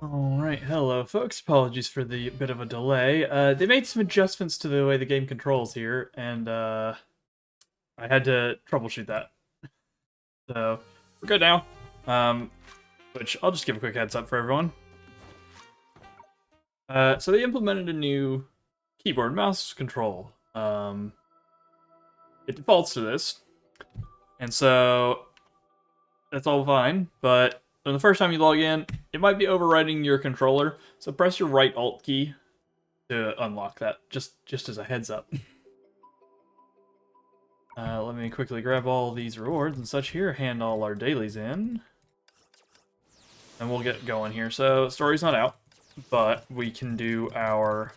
Alright, hello folks. Apologies for the bit of a delay. They made some adjustments to the way the game controls here, and I had to troubleshoot that. So, we're good now. Which I'll just give a quick heads up for everyone. So they implemented a new keyboard mouse control. It defaults to this, and so that's all fine, but when the first time you log in, it might be overriding your controller, so press your right alt key to unlock that, just as a heads up. Let me quickly grab all these rewards and such here, hand all our dailies in, and we'll get going here. So, story's not out, but we can do our,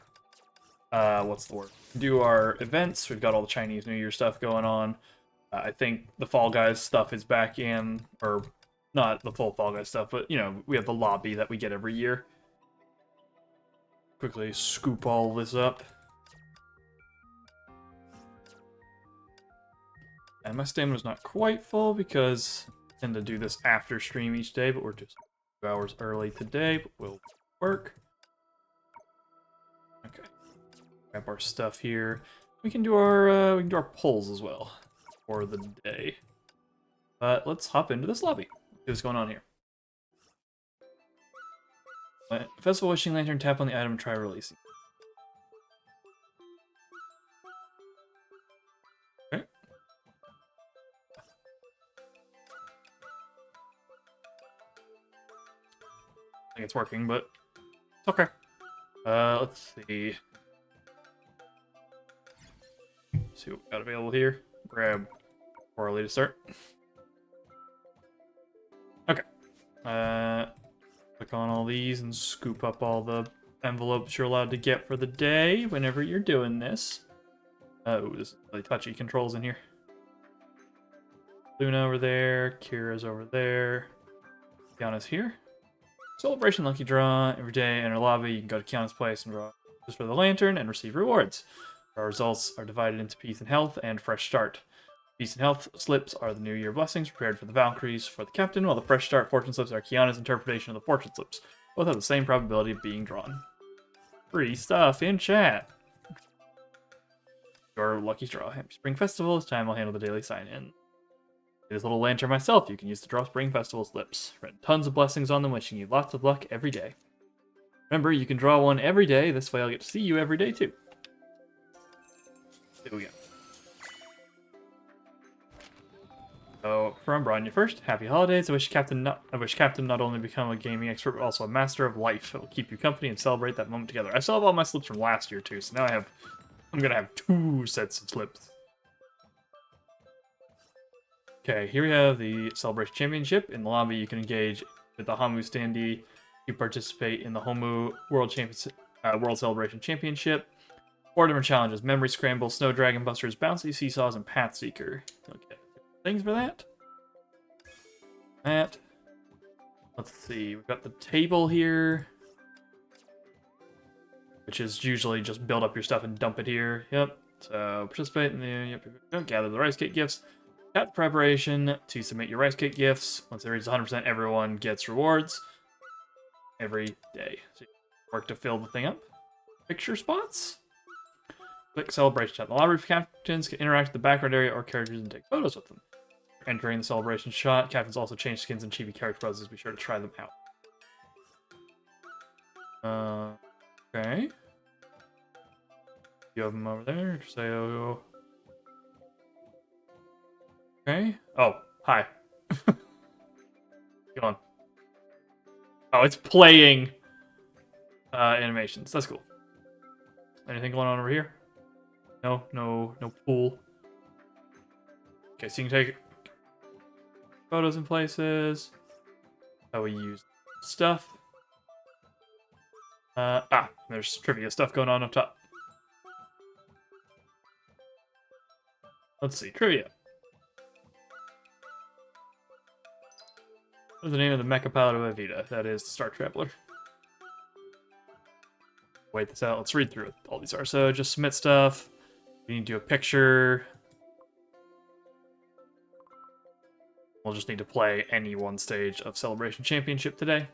what's the word? Do our events. We've got all the Chinese New Year stuff going on. I think the Fall Guys stuff is back in, or not the full Fall Guys stuff, but, you know, we have the lobby that we get every year. Quickly scoop all this up. And my stamina's not quite full because I tend to do this after stream each day, but we're just 2 hours early today, but we'll work. Okay. Grab our stuff here. We can do our polls as well for the day. But let's hop into this lobby. See what's going on here. Festival Wishing Lantern, tap on the item and try releasing. Okay. I think it's working, but it's okay. Let's see. See what we got available here. Grab Orally to start. Okay. Click on all these and scoop up all the envelopes you're allowed to get for the day whenever you're doing this. Oh, this is really touchy controls in here. Luna over there, Kira's over there, Kiana's here. Celebration Lucky Draw. Every day enter lobby, you can go to Kiana's place and draw just for the lantern and receive rewards. Our results are divided into Peace and Health and Fresh Start. Peace and Health slips are the New Year blessings prepared for the Valkyries for the captain, while the Fresh Start fortune slips are Kiana's interpretation of the fortune slips. Both have the same probability of being drawn. Free stuff in chat. Your lucky draw. Happy Spring Festival. This time I'll handle the daily sign-in. This little lantern myself you can use to draw Spring Festival slips. Written tons of blessings on them, wishing you lots of luck every day. Remember, you can draw one every day. This way I'll get to see you every day too. Here we go. So, from Branya first, happy holidays. I wish Captain not only become a gaming expert, but also a master of life. It will keep you company and celebrate that moment together. I still have all my slips from last year too, so now I'm gonna have 2 sets of slips. Okay, here we have the Celebration Championship. In the lobby, you can engage with the Hamu standee. You participate in the Homu World Celebration Championship. 4 different challenges: Memory Scramble, Snow Dragon Busters, Bouncy Seesaws, and Path Seeker. Okay, things for that. Let's see, we've got the table here, which is usually just build up your stuff and dump it here. Yep. So participate in the gather the rice cake gifts. Tap the preparation to submit your rice cake gifts. Once it reaches 100%, everyone gets rewards every day. So you work to fill the thing up. Picture spots. Click celebration chat. The lobby captains can interact with the background area or characters and take photos with them. Entering the celebration shot, captains also change skins and chibi character poses. Be sure to try them out. Okay. You have them over there. Say, oh. Okay. Oh, hi. Come on. Oh, it's playing animations. That's cool. Anything going on over here? No pool. Okay, so you can take photos in places. How we use stuff. There's trivia stuff going on up top. Let's see, trivia. What is the name of the mecha pilot of Evita? That is the Star Traveler. Wait this out. Let's read through what all these are. So just submit stuff. We need to do a picture. We'll just need to play any one stage of Celebration Championship today.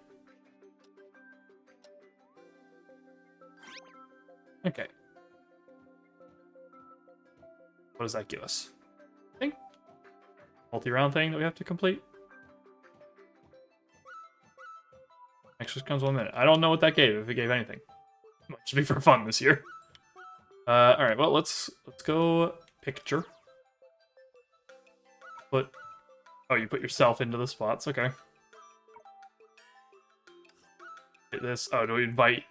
Okay. What does that give us? I think multi-round thing that we have to complete. Extra comes 1 minute. I don't know what that gave, if it gave anything. Might just be for fun this year. Alright, well let's go picture. Oh, you put yourself into the spots, okay. Hit this. Oh, do we invite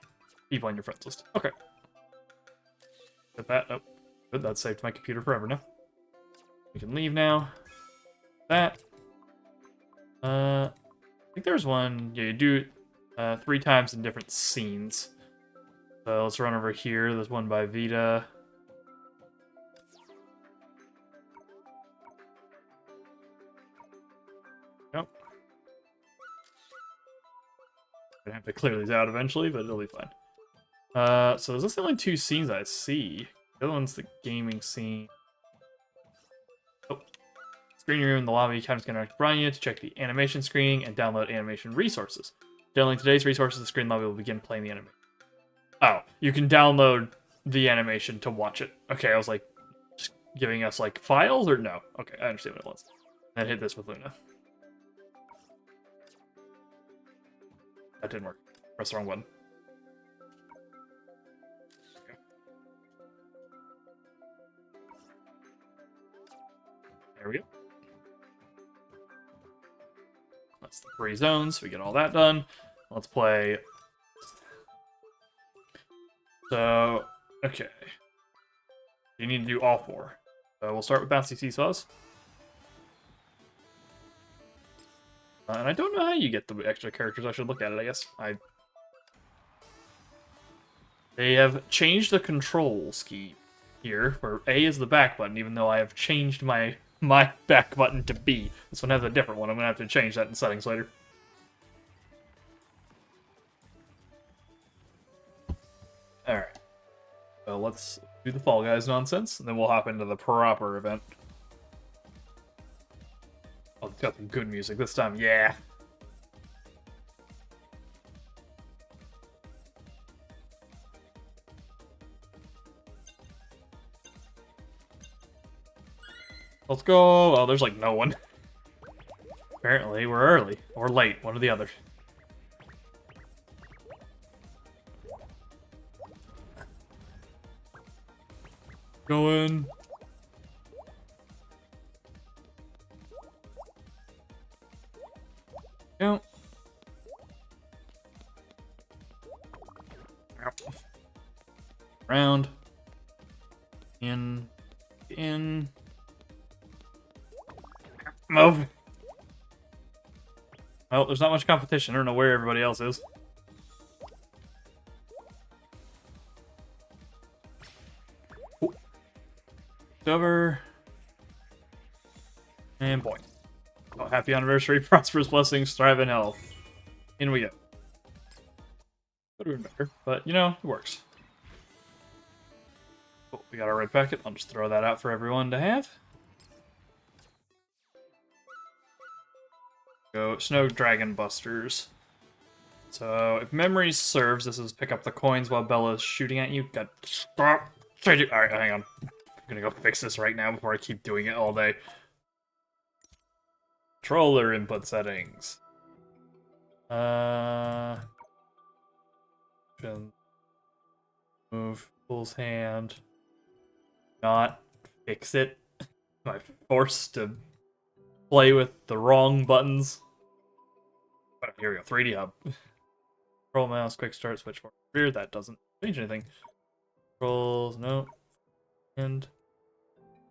people on your friends list? Okay. Get that. Oh, good. That saved my computer forever now. We can leave now. That. I think there's one. Yeah, you do 3 times in different scenes. So let's run over here. There's one by Vita. Nope. Gonna have to clear these out eventually, but it'll be fine. So is this the only 2 scenes I see? The other one's the gaming scene. Oh. Screen room in the lobby. Captain's gonna ask Brian to check the animation screening and download animation resources. Downloading today's resources, the screen lobby will begin playing the animation. Oh, you can download the animation to watch it. Okay, I was like, just giving us like files or no? Okay, I understand what it was. Then hit this with Luna. That didn't work. Press the wrong button. Okay. There we go. That's the 3 zones. We get all that done. Let's play. So, okay. You need to do all 4. So we'll start with Bouncy Seesaws. And I don't know how you get the extra characters. I should look at it, I guess. They have changed the control scheme here, where A is the back button, even though I have changed my back button to B. This one has a different one. I'm going to have to change that in settings later. Alright. So let's do the Fall Guys nonsense, and then we'll hop into the proper event. Oh, it's got some good music this time. Yeah. Let's go. Oh, there's like no one. Apparently, we're early. Or late. One or the other. Going. Go. Round. In. Move. Well, there's not much competition. I don't know where everybody else is. Ooh. Over. And point. Oh, happy anniversary, prosperous blessings, thrive in health. In we go. Could have been better, but you know, it works. Oh, we got our red packet. I'll just throw that out for everyone to have. Go Snow Dragon Busters. So, if memory serves, this is pick up the coins while Bella's shooting at you. God, stop! Alright, hang on. I'm gonna go fix this right now before I keep doing it all day. Controller input settings. Move, pulls hand. Not fix it. Am I forced to play with the wrong buttons? Oh, here we go, 3D hub. Control mouse, quick start, switch forward, rear. That doesn't change anything. Controls, no. And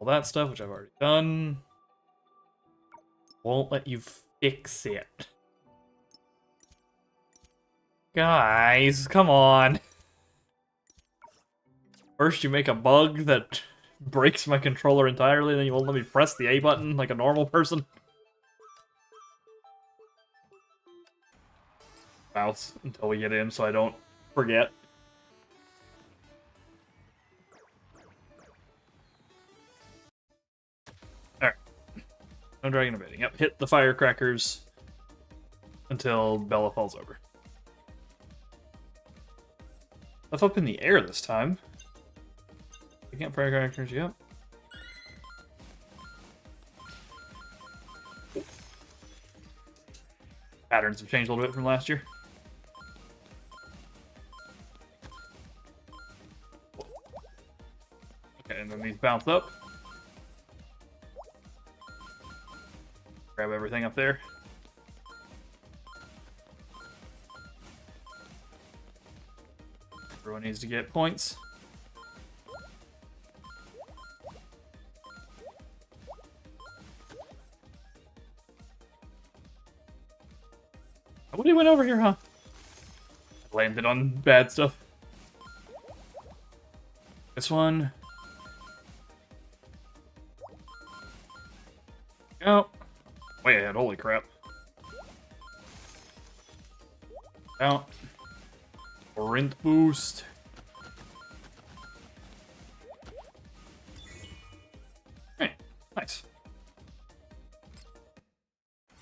all that stuff, which I've already done. Won't let you fix it. Guys, come on. First you make a bug that breaks my controller entirely, then you won't let me press the A button like a normal person. Mouse until we get in so I don't forget. Alright. No dragon evading. Yep, hit the firecrackers until Bella falls over. Stuff up in the air this time. campfire characters, yep. Patterns have changed a little bit from last year. Okay, and then these bounce up. Grab everything up there. Everyone needs to get points. Nobody went over here, huh? Landed on bad stuff. This one. Oh. Way ahead, holy crap. Out. Rent boost. Alright, nice.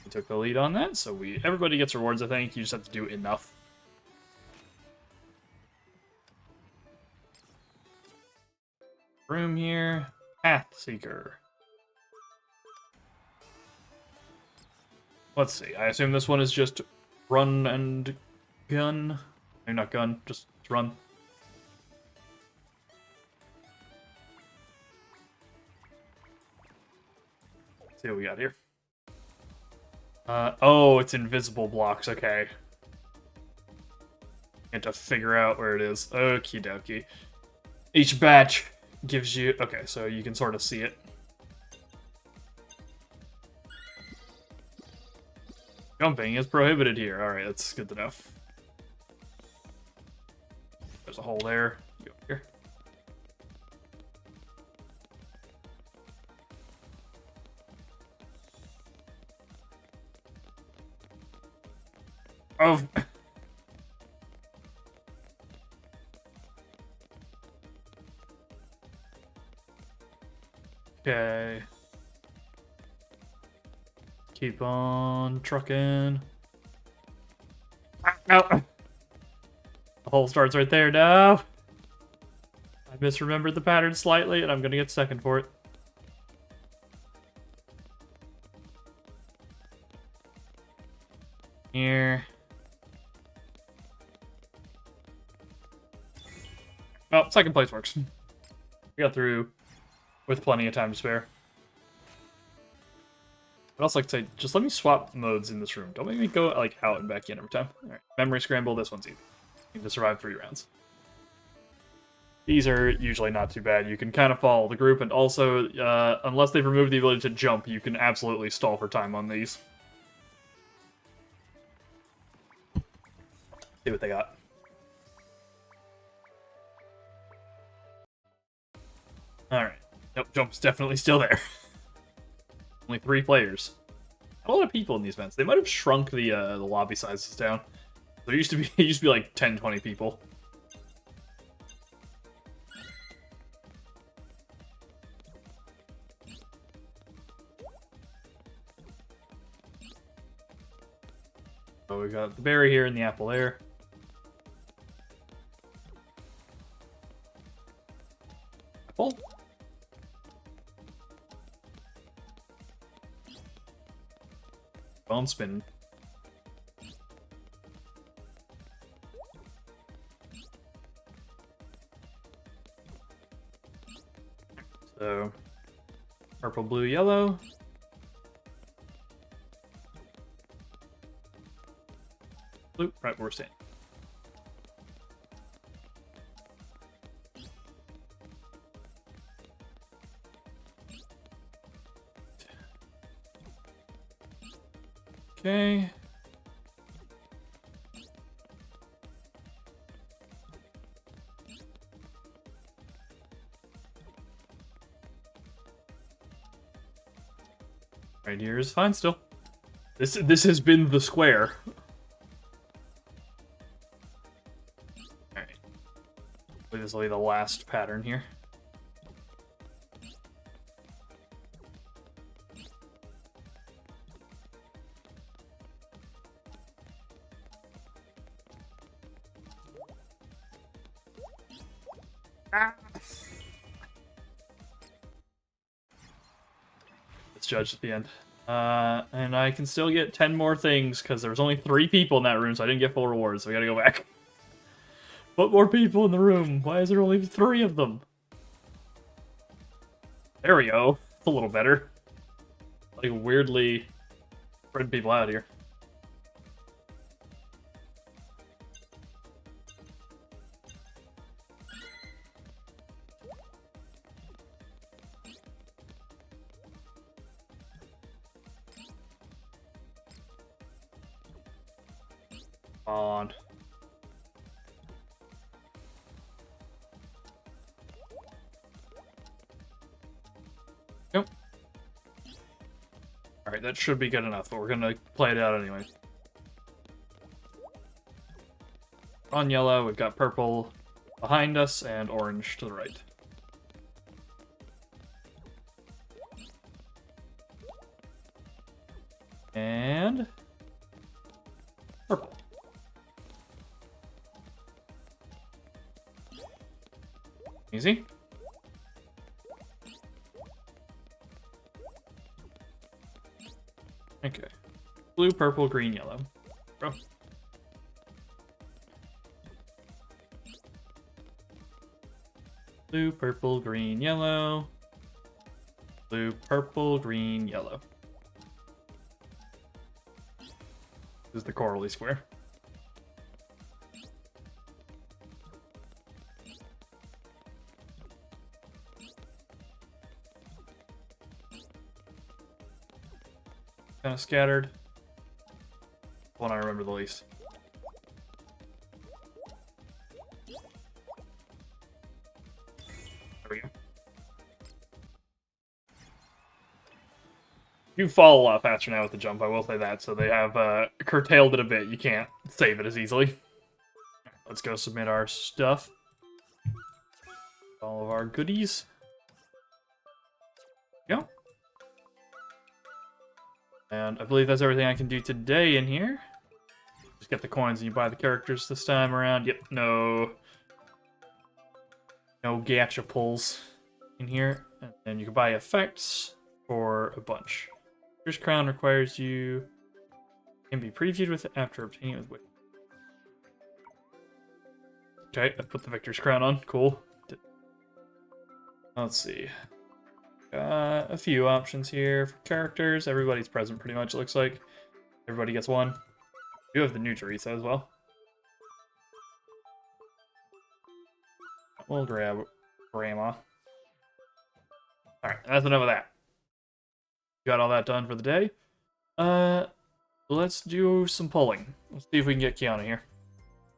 We took the lead on that, so everybody gets rewards, I think. You just have to do enough. Room here. Path Seeker. Let's see. I assume this one is just run and gun. No, not gun, just run. Let's see what we got here. Oh, it's invisible blocks, okay. You have to figure out where it is. Okie dokie. Each batch gives you... Okay, so you can sort of see it. Jumping is prohibited here. Alright, that's good to know. There's a hole there. Go here. Oh. Okay. Keep on trucking. No. The hole starts right there. No. I misremembered the pattern slightly, and I'm gonna get second for it. Here. Well, second place works. We got through with plenty of time to spare. I'd also like to say, just let me swap modes in this room. Don't make me go like out and back in every time. Alright, memory scramble, this one's easy. You need to survive 3 rounds. These are usually not too bad. You can kind of follow the group, and also, unless they've removed the ability to jump, you can absolutely stall for time on these. See what they got. Alright. Nope, jump's definitely still there. Only 3 players. A lot of people in these events. They might have shrunk the lobby sizes down. There used to be it used to be like 10, 20 people. So we got the berry here and the apple there. Apple. Bone spin. So, purple, blue, yellow. Blue, right where we're standing. Okay. Right here is fine still. This has been the square. Alright. This will be the last pattern here. gets judged at the end. And I can still get 10 more things because there was only 3 people in that room, so I didn't get full rewards, so we gotta go back. Put more people in the room. Why is there only 3 of them? There we go. It's a little better. Like, weirdly spread people out here. On. Yep. Alright, that should be good enough, but we're gonna play it out anyway. On yellow, we've got purple behind us and orange to the right. And purple. Easy. Okay. Blue, purple, green, yellow. Bro. Blue, purple, green, yellow. Blue, purple, green, yellow. This is the corally square. Kind of scattered. One I remember the least. There we go. You fall a lot faster now with the jump, I will say that. So they have curtailed it a bit. You can't save it as easily. Let's go submit our stuff. All of our goodies. Go. And I believe that's everything I can do today in here. Just get the coins and you buy the characters this time around. Yep, no gacha pulls in here. And then you can buy effects for a bunch. Victor's Crown requires you can be previewed with it after obtaining it with Wiki. Okay, I put the Victor's Crown on. Cool. Let's see. Got a few options here for characters. Everybody's present pretty much, it looks like. Everybody gets one. We do have the new Teresa as well. We'll grab Grandma. Alright, that's enough of that. Got all that done for the day. Let's do some pulling. Let's see if we can get Kiana here.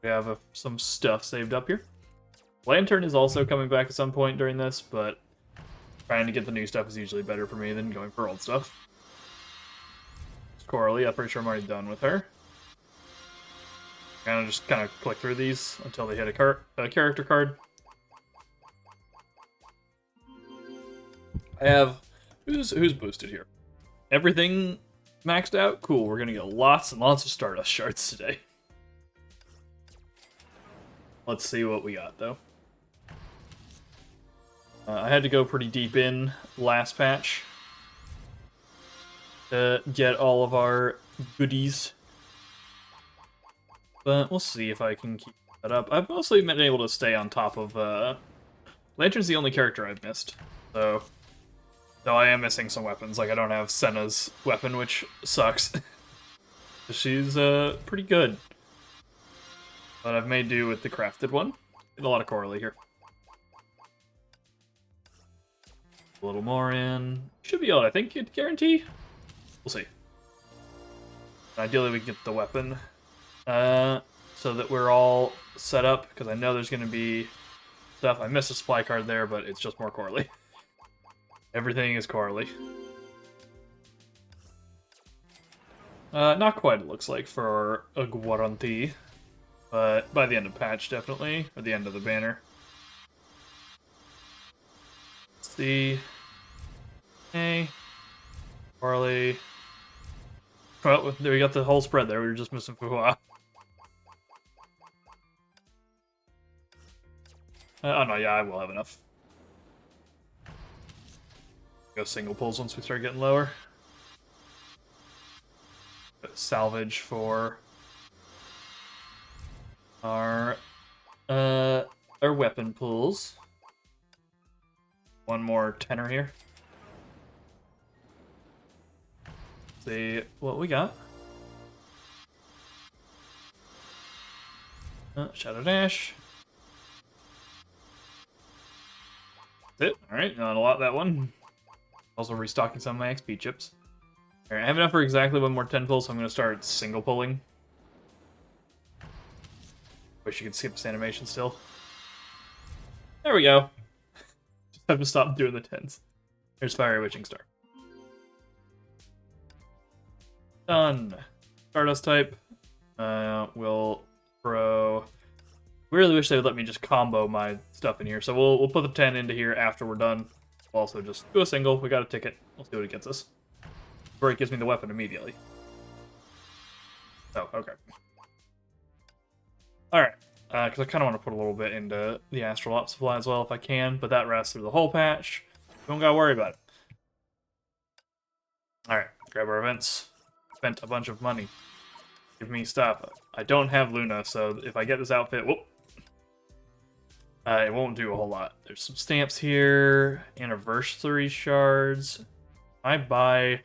We have some stuff saved up here. Lantern is also coming back at some point during this, but trying to get the new stuff is usually better for me than going for old stuff. It's Coralie, I'm pretty sure I'm already done with her. Kind of click through these until they hit a character card. I have who's boosted here. Everything maxed out. Cool. We're gonna get lots and lots of Stardust shards today. Let's see what we got though. I had to go pretty deep in last patch to get all of our goodies. But we'll see if I can keep that up. I've mostly been able to stay on top of... Lantern's the only character I've missed. So, though I am missing some weapons. Like, I don't have Senna's weapon, which sucks. She's pretty good. But I've made do with the crafted one. Get a lot of Coralie here. A little more in. Should be able to, I think, get guarantee. We'll see. Ideally, we can get the weapon. So that we're all set up, because I know there's going to be stuff. I missed a supply card there, but it's just more Coralie. Everything is Coralie. Not quite, it looks like, for a guarantee. But by the end of patch, definitely. Or the end of the banner. Let's see. Hey. Coralie. Well, there we got the whole spread there. We were just missing Fuhua. Oh no, yeah, I will have enough. Go single pulls once we start getting lower. Salvage for our weapon pulls. One more tenor here. See what we got. Shadow Dash. That's it. Alright, not a lot that one. Also restocking some of my XP chips. Alright, I have enough for exactly one more 10 pulls, so I'm going to start single pulling. Wish you could skip this animation still. There we go. Just have to stop doing the 10s. Here's Fiery Witching Star. Done. Stardust type. We'll throw... We really wish they would let me just combo my stuff in here, so we'll put the 10 into here after we're done. We'll also just do a single. We got a ticket. We'll see what it gets us. Or it gives me the weapon immediately. Oh, okay. Alright. Because I kind of want to put a little bit into the Astral Op supply as well if I can, but that rests through the whole patch. Don't gotta worry about it. Alright, grab our events. Spent a bunch of money. Give me stuff. I don't have Luna, so if I get this outfit, whoop, it won't do a whole lot. There's some stamps here, anniversary shards. I buy...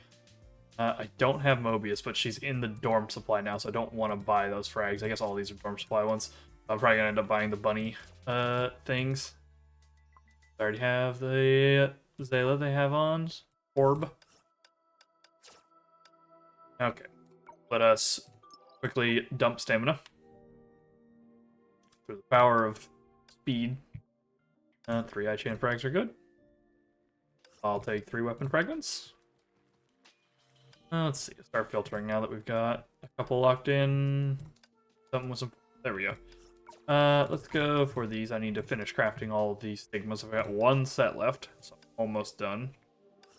I don't have Mobius, but she's in the dorm supply now, so I don't want to buy those frags. I guess all these are dorm supply ones. I'm probably going to end up buying the bunny things. I already have the Zayla they have on. Orb. Okay. Let us quickly dump stamina. Through the power of speed. 3 eye chain frags are good. I'll take 3 weapon fragments. Let's see, start filtering now that we've got a couple locked in. Something with some... There we go. Let's go for these. I need to finish crafting all of these stigmas. I've got 1 set left, so I'm almost done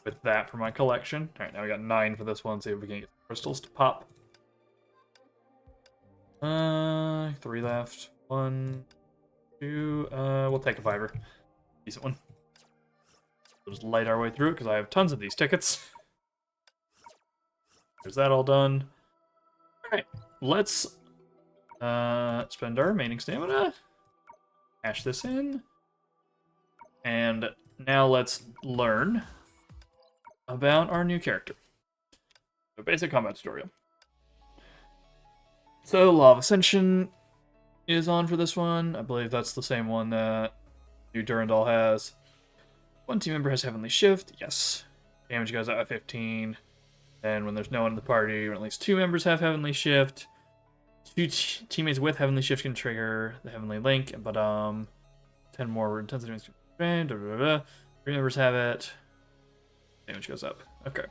with that for my collection. Alright, now we got 9 for this one. See if we can get crystals to pop. 3 left. 1, 2. We'll take a 5er. Decent one. We'll just light our way through it because I have tons of these tickets. There's that all done. Alright, let's spend our remaining stamina. Cash this in. And now let's learn about our new character. So basic combat tutorial. So Law of Ascension is on for this one. I believe that's the same one that new Durandal has. 1 team member has Heavenly Shift. Yes. Damage goes out at 15. And when there's no one in the party, or at least 2 members have Heavenly Shift. 2 teammates with Heavenly Shift can trigger the Heavenly Link, but 10 more intensity. 3 members have it. Damage goes up. Okay.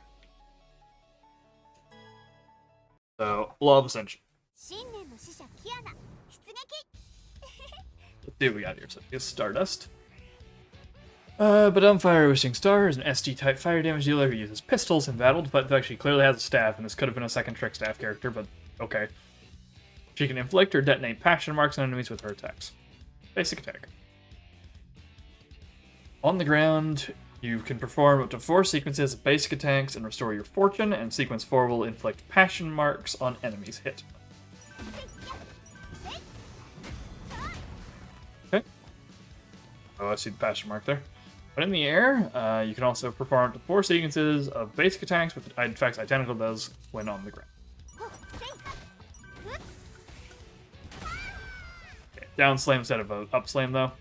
So, Law of Ascension. Let's see what we got here. So, it's Stardust. But Fiery Wishing Star is an SD-type fire damage dealer who uses pistols in battle, but in fact she clearly has a staff, and this could have been a second trick staff character, but okay. She can inflict or detonate passion marks on enemies with her attacks. Basic attack. On the ground, you can perform up to 4 sequences of basic attacks and restore your fortune, and sequence 4 will inflict passion marks on enemies hit. Okay. Oh, I see the passion mark there. But in the air, you can also perform up to 4 sequences of basic attacks with effects identical to those when on the ground. Okay, down slam instead of up slam though.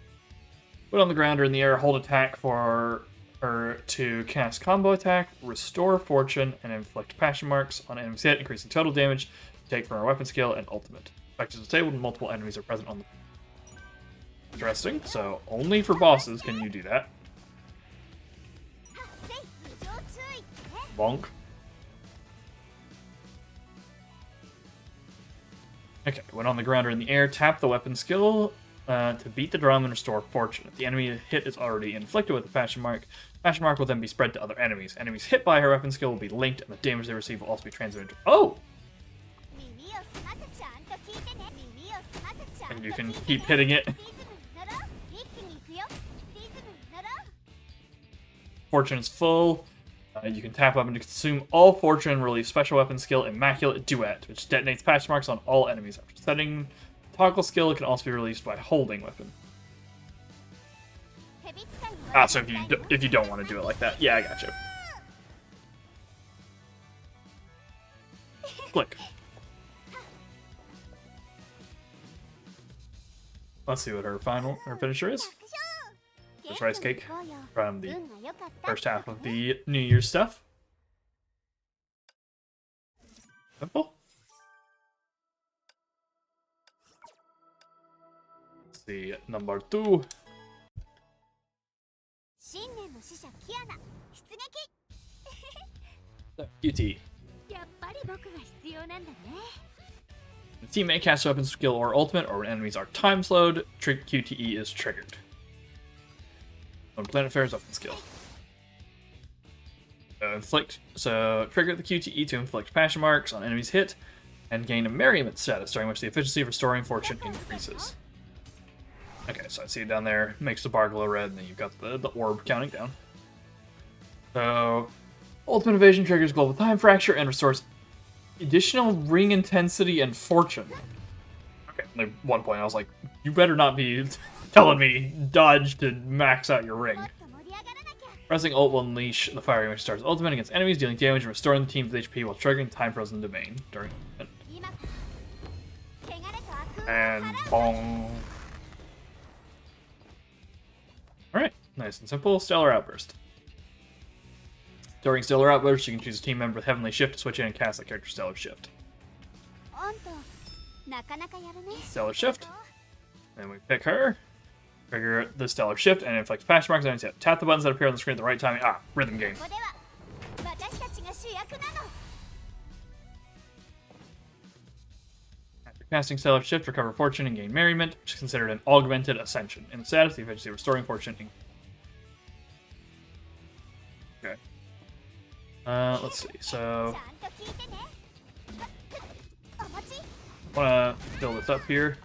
When on the ground or in the air, hold attack for her to cast combo attack, restore fortune, and inflict passion marks on enemies hit, increasing total damage you take from her weapon skill and ultimate. Effect is disabled when multiple enemies are present on the... Interesting. So only for bosses can you do that. Bonk. Okay, when on the ground or in the air, tap the weapon skill to beat the drum and restore fortune. If the enemy hit is already inflicted with the passion mark will then be spread to other enemies. Enemies hit by her weapon skill will be linked, and the damage they receive will also be transmitted to... Oh! And you can keep hitting it. Fortune is full. You can tap weapon to consume all fortune and release special weapon skill Immaculate Duet, which detonates patch marks on all enemies. After setting toggle skill, it can also be released by holding weapon. Ah, so if you don't want to do it like that, yeah, I gotcha. Click. Let's see what her finisher is. This rice cake from the first half of the New Year's stuff. Simple. Let's see, number 2. QT. The teammate casts weapon skill or ultimate, or when enemies are time slowed, QTE is triggered. On Planet Fair's weapon skill. Trigger the QTE to inflict passion marks on enemies hit, and gain a merriment status, during which the efficiency of restoring fortune increases. Okay, so I see it down there, makes the bar glow red, and then you've got the orb counting down. So, ultimate evasion triggers global time fracture and restores additional ring intensity and fortune. Okay, at one point I was like, you better not be telling me dodge to max out your ring. Pressing ult will unleash the firing which starts ultimate against enemies, dealing damage and restoring the team's HP while triggering time frozen domain during the event. And bong. Alright, nice and simple. Stellar Outburst. During Stellar Outburst, you can choose a team member with Heavenly Shift to switch in and cast that character's Stellar Shift. Stellar Shift. Then we pick her. Trigger the Stellar Shift and inflict passion marks. And tap the buttons that appear on the screen at the right time. Ah, rhythm game. After casting Stellar Shift, recover fortune and gain merriment, which is considered an augmented ascension. In the status, the efficiency of restoring fortune. Okay. Let's see. So, I want to build this up here.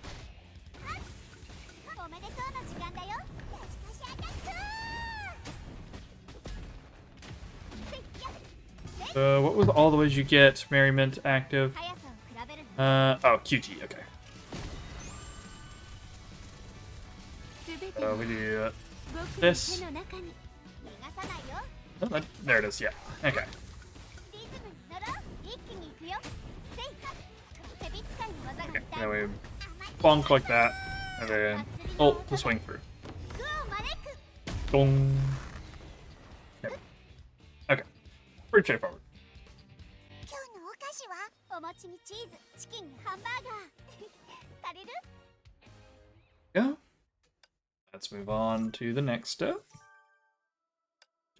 So, what was all the ways you get merriment active? Oh, QT, okay. So we do this. Oh, there it is, yeah. Okay. Okay, then we bonk like that, and then ult to swing through. Boom. Okay. Pretty straightforward. Yeah. Let's move on to the next step.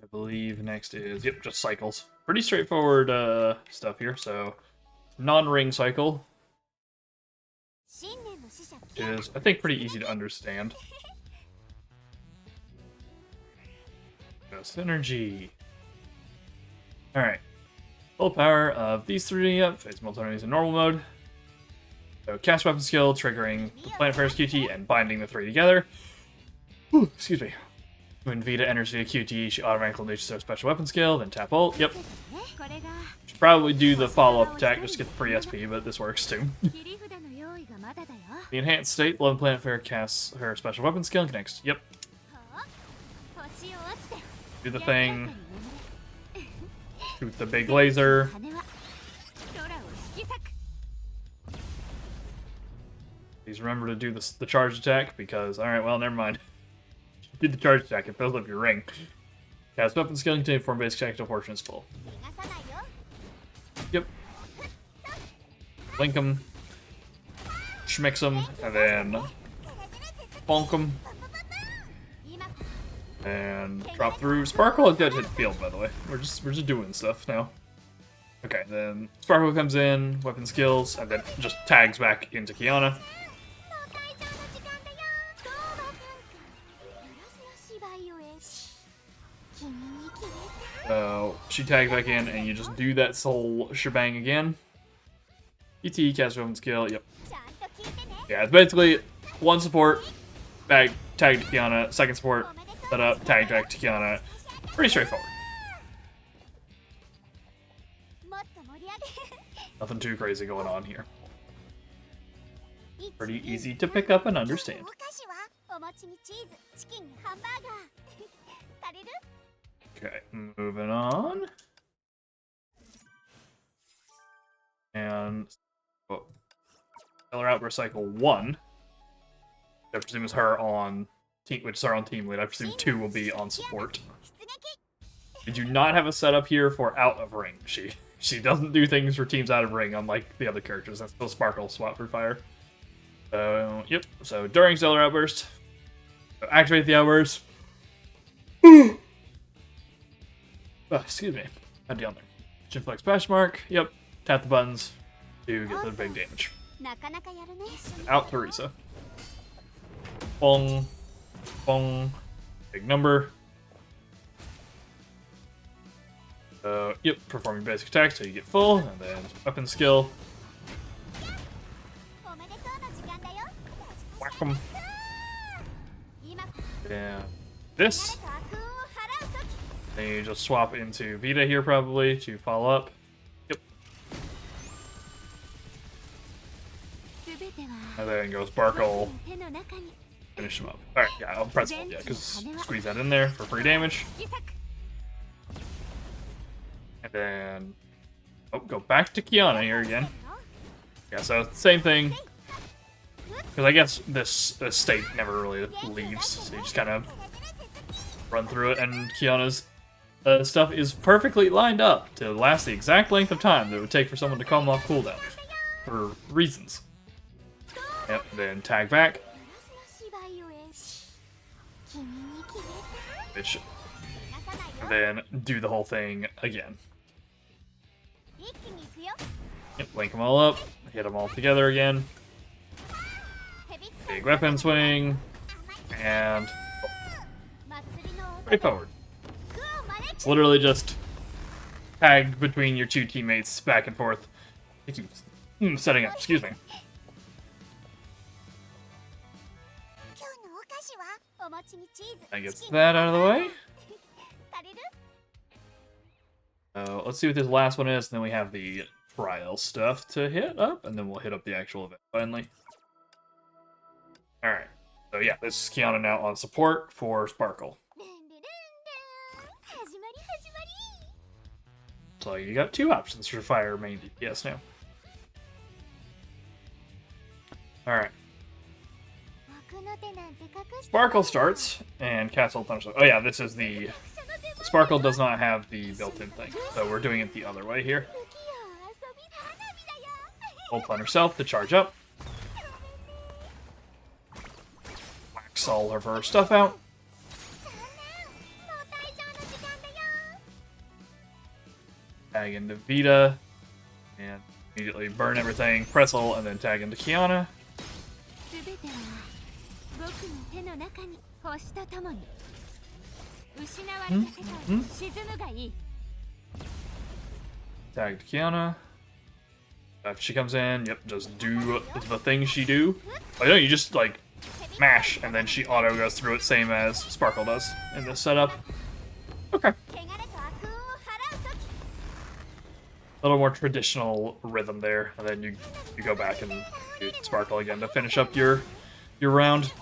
I believe next is, yep, just cycles. Pretty straightforward stuff here. So, non-ring cycle is, I think, pretty easy to understand. Synergy. Alright. Full power of these three, face multiple enemies in normal mode. So, cast weapon skill, triggering the Planet Fair's QT, and binding the three together. Ooh, excuse me. When Vita enters via QT, she automatically unleashes her special weapon skill, then tap ult. Yep. Should probably do the follow-up attack just to get the free SP, but this works too. The enhanced state, Love Planet Fair casts her special weapon skill and connects. Yep. Do the thing. Shoot the big laser. Please remember to do the charge attack because, alright, well, never mind. Do the charge attack, it fills up your ring. Cast weapon skill continue form basic attack until fortune is full. Yep. Link them. Schmix them, and then bonk them. And drop through. Sparkle is dead hit field, by the way. We're just doing stuff now. Okay, then Sparkle comes in, weapon skills, and then just tags back into Kiana. So she tags back in, and you just do that whole shebang again. ET, cast weapon skill, yep. Yeah, it's basically one support, tag to Kiana, second support, set up, tag back to Kiana. Pretty straightforward. Nothing too crazy going on here. Pretty easy to pick up and understand. Okay, moving on. And Stellar Outburst Cycle 1. I presume is her on team, which is her on team lead. I presume 2 will be on support. We do not have a setup here for out of ring. She doesn't do things for teams out of ring, unlike the other characters. That's still Sparkle swap for fire. So yep. So during Stellar Outburst, activate the outburst. Excuse me. Not down there. Chin flex patch mark. Yep. Tap the buttons to get the big damage. Out Teresa. Bong. Bong. Big number. Yep. Performing basic attacks till you get full, and then weapon skill. Whack 'em. Yeah. This. Then you just swap into Vita here probably to follow up. Yep. And then go Sparkle. Finish him up. Alright, yeah, I'll press one, yeah, because squeeze that in there for free damage. And then go back to Kiana here again. Yeah, so same thing. Because I guess this state never really leaves, so you just kind of run through it, and Kiana's stuff is perfectly lined up to last the exact length of time that it would take for someone to come off cooldown. For reasons. Yep, then tag back. Bitch. And then do the whole thing again. Yep, link them all up, hit them all together again. Big weapon swing, and right forward. It's literally just tagged between your two teammates back and forth. It keeps setting up, excuse me. I get that out of the way. Let's see what this last one is, and then we have the trial stuff to hit up, and then we'll hit up the actual event finally. Alright, so yeah, this is Kiana now on support for Sparkle. So you got two options for fire main DPS now. Alright. Sparkle starts, and Castle Thunder. Oh yeah, this is the... Sparkle does not have the built-in thing, so we're doing it the other way here. Ult on herself to charge up. Wax all of her stuff out. Tag into Vita, and immediately burn everything, press ult, and then tag into Kiana. Tag to Kiana. After she comes in, yep, just do the things she do. Oh, no, you just, like, mash, and then she auto goes through it, same as Sparkle does in this setup. Okay. A little more traditional rhythm there, and then you go back and do Sparkle again to finish up your round.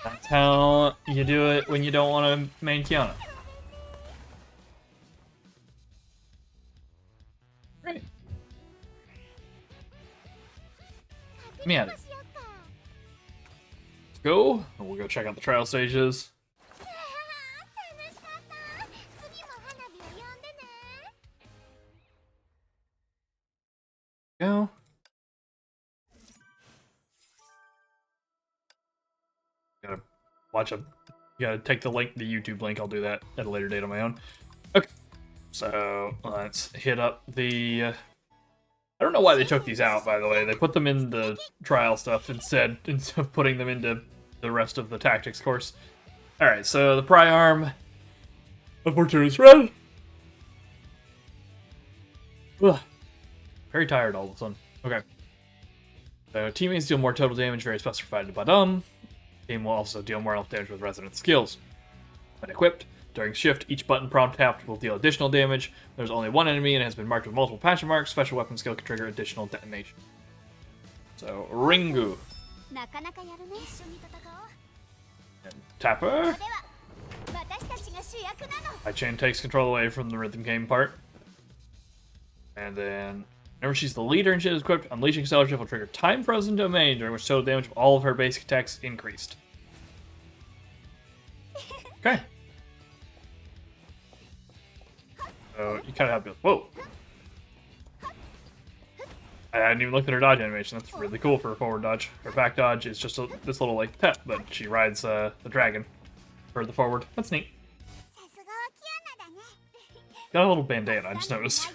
That's how you do it when you don't want to main Kiana. Great. Let me at it. Let's go, and we'll go check out the trial stages. Go. Gotta watch you gotta take the link, the YouTube link. I'll do that at a later date on my own. Okay, so let's hit up the. I don't know why they took these out. By the way, they put them in the trial stuff instead of putting them into the rest of the tactics course. All right, so the pry arm. Unfortunately, it's red. Ugh. Very tired all of a sudden. Okay. So teammates deal more total damage, very specified to Badum. Team will also deal more health damage with resident skills. When equipped, During shift, each button prompt tapped will deal additional damage. There's only one enemy and it has been marked with multiple passion marks. Special weapon skill can trigger additional detonation. So, Ringu. And Tapper. Chain takes control away from the rhythm game part. And then, whenever she's the leader and shit is equipped, unleashing Stellar Shift will trigger Time Frozen Domain, during which total damage of all of her basic attacks increased. Okay. So, you kind of have to be like, whoa. I hadn't even looked at her dodge animation. That's really cool for a forward dodge. Her back dodge is just this little, like, pet, but she rides the dragon for the forward. That's neat. Got a little bandana, I just noticed.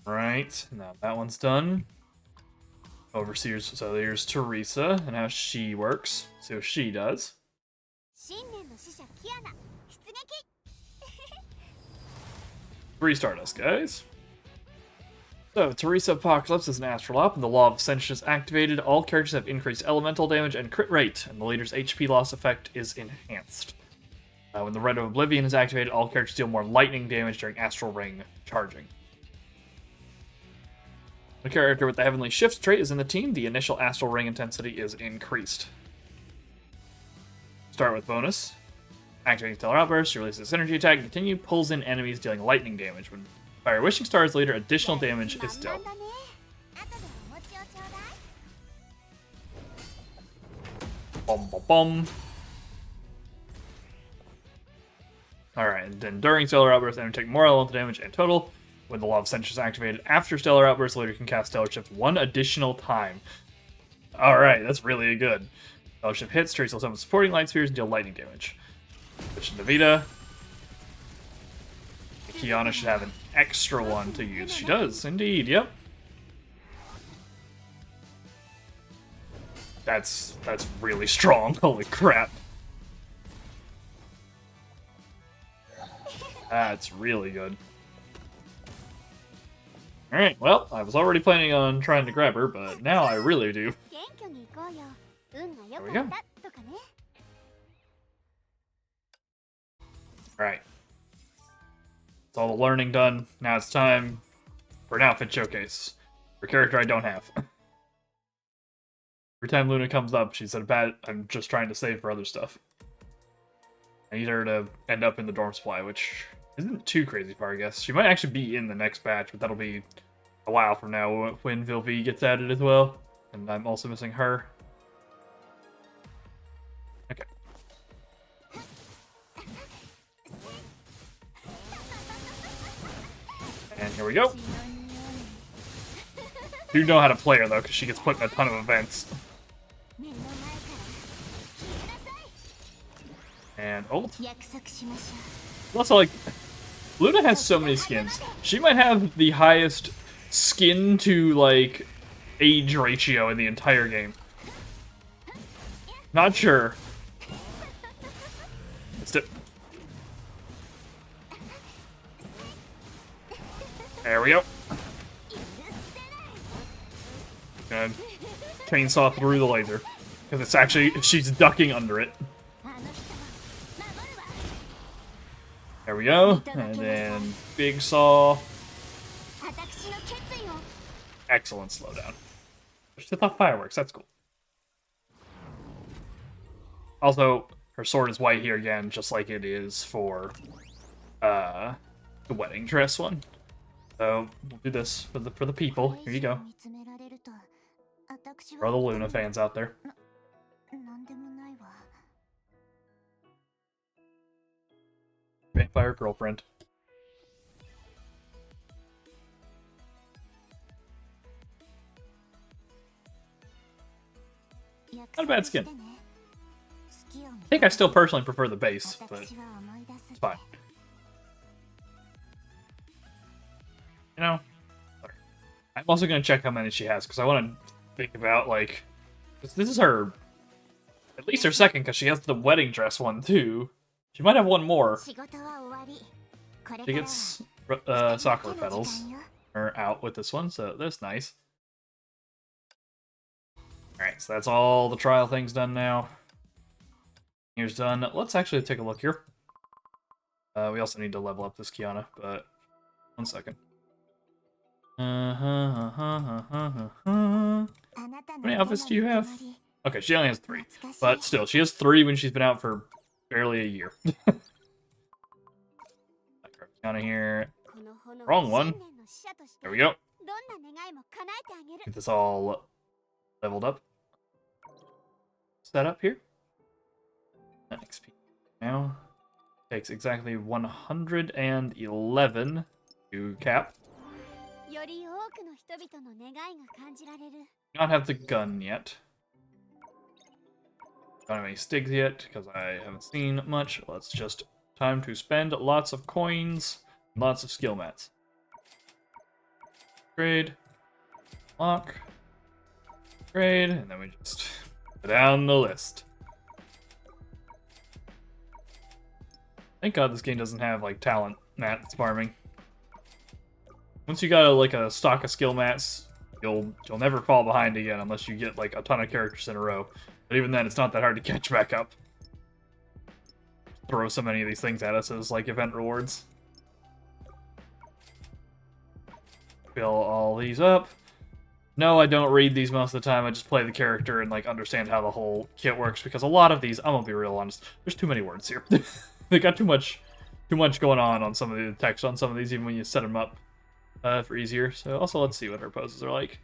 Right, now that one's done. Overseers, so there's Teresa and how she works. See what she does. 3 Stardust, guys. So, Teresa Apocalypse is an astral up, and the Law of Ascension is activated. All characters have increased elemental damage and crit rate, and the leader's HP loss effect is enhanced. When the Red of Oblivion is activated, all characters deal more lightning damage during Astral Ring charging. The character with the Heavenly Shift trait is in the team. The initial Astral Ring intensity is increased. Start with bonus. Activating Stellar Outburst, you release this energy attack, and continue pulls in enemies dealing lightning damage. When Fire Wishing Star is leader, additional damage is dealt. Bum bum bum. Alright, and then during Stellar Outburst, enemy take more elemental damage in total. When the Law of Ascension is activated after Stellar Outburst, the leader can cast Stellar Shift 1 additional time. Alright, that's really good. Stellar Shift hits, Teresa will summon supporting light spheres and deal lightning damage. Switch to Vita. Kiana should have an extra one to use. She does, indeed, yep. That's really strong, holy crap. That's really good. Alright, well, I was already planning on trying to grab her, but now I really do. There we go. Alright. It's all the learning done. Now it's time for an outfit showcase. For a character I don't have. Every time Luna comes up, she's at a bad... I'm just trying to save for other stuff. I need her to end up in the dorm supply, which isn't too crazy far, I guess. She might actually be in the next batch, but that'll be a while from now when Vilvi gets added as well. And I'm also missing her. Okay. And here we go. Do know how to play her, though, because she gets put in a ton of events. And ult. Also, like, Luna has so many skins. She might have the highest skin to, like, age ratio in the entire game. Not sure. Let's do... There we go. And chainsaw through the laser. Because it's actually, she's ducking under it. There we go. And then big saw. Excellent slowdown. Just thought fireworks, that's cool. Also, her sword is white here again, just like it is for the wedding dress one. So we'll do this for the people. Here you go. For all the Luna fans out there. Vampire girlfriend. Not a bad skin. I think I still personally prefer the base, but it's fine. You know, I'm also going to check how many she has, because I want to think about, like, this is her, at least her second, because she has the wedding dress one, too. She might have one more. She gets Sakura petals out with this one, so that's nice. Alright, so that's all the trial things done now. Here's done. Let's actually take a look here. We also need to level up this Kiana, but 1 second. How many outfits do you have? Okay, she only has 3. But still, she has 3 when she's been out for barely a year. Kiana here. Wrong one. There we go. Get this all leveled up. Set up here. XP now. Takes exactly 111 to cap. Not have the gun yet. Don't have any stigs yet because I haven't seen much. Let's just time to spend lots of coins, lots of skill mats. Trade, lock, trade, and then we just go down the list. Thank God this game doesn't have like talent mats farming. Once you got like a stock of skill mats, you'll never fall behind again unless you get like a ton of characters in a row. But even then, it's not that hard to catch back up. Throw so many of these things at us as like event rewards. Fill all these up. No, I don't read these most of the time. I just play the character and like understand how the whole kit works because a lot of these, I'm gonna be real honest, there's too many words here. They got too much going on some of the text on some of these, even when you set them up for easier. So also, let's see what our poses are like.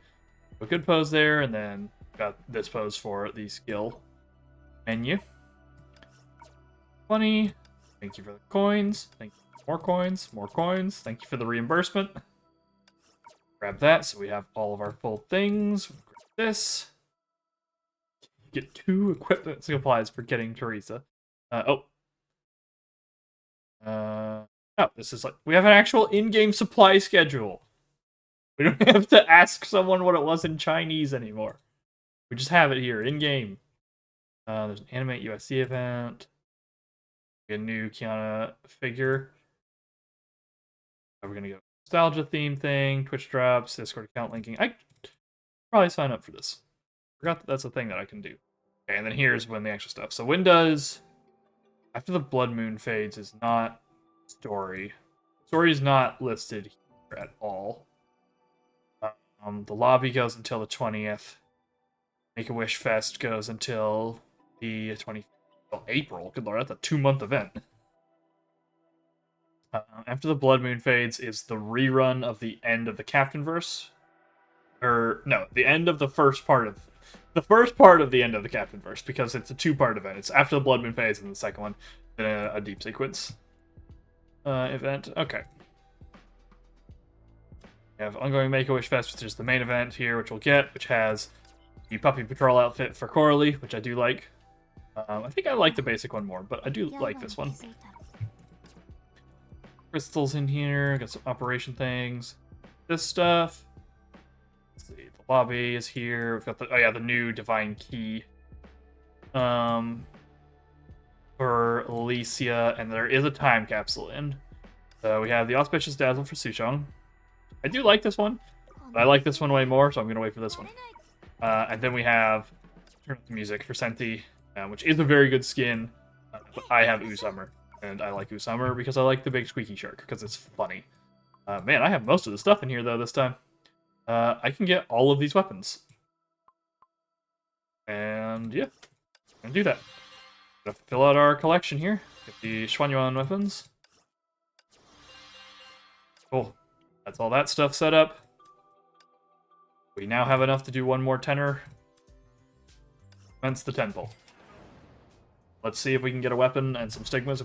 A good pose there, and then got this pose for the skill menu. 20. Thank you for the coins. Thank you for more coins. More coins. Thank you for the reimbursement. Grab that so we have all of our full things. Grab this. Get 2 equipment supplies for getting Teresa. Oh, this is like, we have an actual in-game supply schedule. We don't have to ask someone what it was in Chinese anymore. We just have it here, in-game. There's an Animate USC event. A new Kiana figure. We're gonna go nostalgia theme thing, Twitch drops, Discord account linking. I probably sign up for this. Forgot that that's a thing that I can do. Okay, and then here's when the extra stuff. So when does after the blood moon fades is not story. Story is not listed here at all. The lobby goes until the 20th. Make-A-Wish Fest goes until the 20th. Oh, April. Good lord, that's a 2-month event. After the blood moon fades is the rerun of the end of the Captainverse. Or no, the end of the first part of the end of the Captainverse, because it's a 2-part event. It's after the blood moon fades and the second one, then a deep sequence event. Okay. We have ongoing Make-A-Wish Fest, which is the main event here, which we'll get, which has the Puppy Patrol outfit for Coralie, which I do like. I think I like the basic one more, but I do like this one. Crystals in here, got some operation things. This stuff. Let's see, the lobby is here. We've got the new Divine Key. For Alicia, and there is a time capsule in. So we have the Auspicious Dazzle for Suchong. I do like this one, but I like this one way more, so I'm going to wait for this one. And then we have turn up the music for Senti, which is a very good skin. But I have Usummer, and I like Usummer because I like the big squeaky shark, because it's funny. Man, I have most of the stuff in here, though, this time. I can get all of these weapons. And, yeah, I'm going to do that. Gonna fill out our collection here. Get the Xuanyuan weapons. Cool. That's all that stuff set up. We now have enough to do one more tenor. Hence the 10 pull. Let's see if we can get a weapon and some stigmas.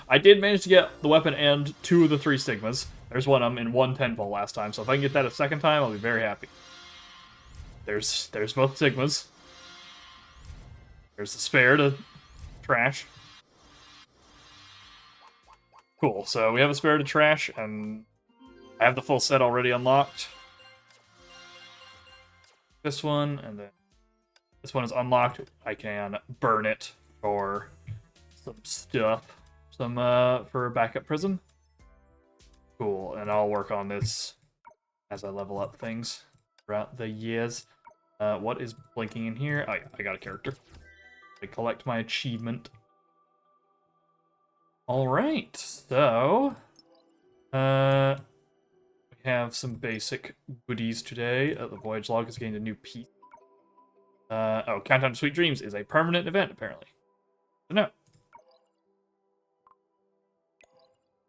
I did manage to get the weapon and 2 of the 3 stigmas. There's one of them in 1 10 pull last time, so if I can get that a second time, I'll be very happy. There's both stigmas. There's the spare to trash. Cool, so we have a spare to trash, and I have the full set already unlocked. This one, and then this one is unlocked. I can burn it for some stuff. For backup prism. Cool, and I'll work on this as I level up things throughout the years. What is blinking in here? Oh, yeah, I got a character. I collect my achievement. Alright, so... we have some basic goodies today. The voyage log has gained a new piece. Oh, Countdown to Sweet Dreams is a permanent event, apparently. So no.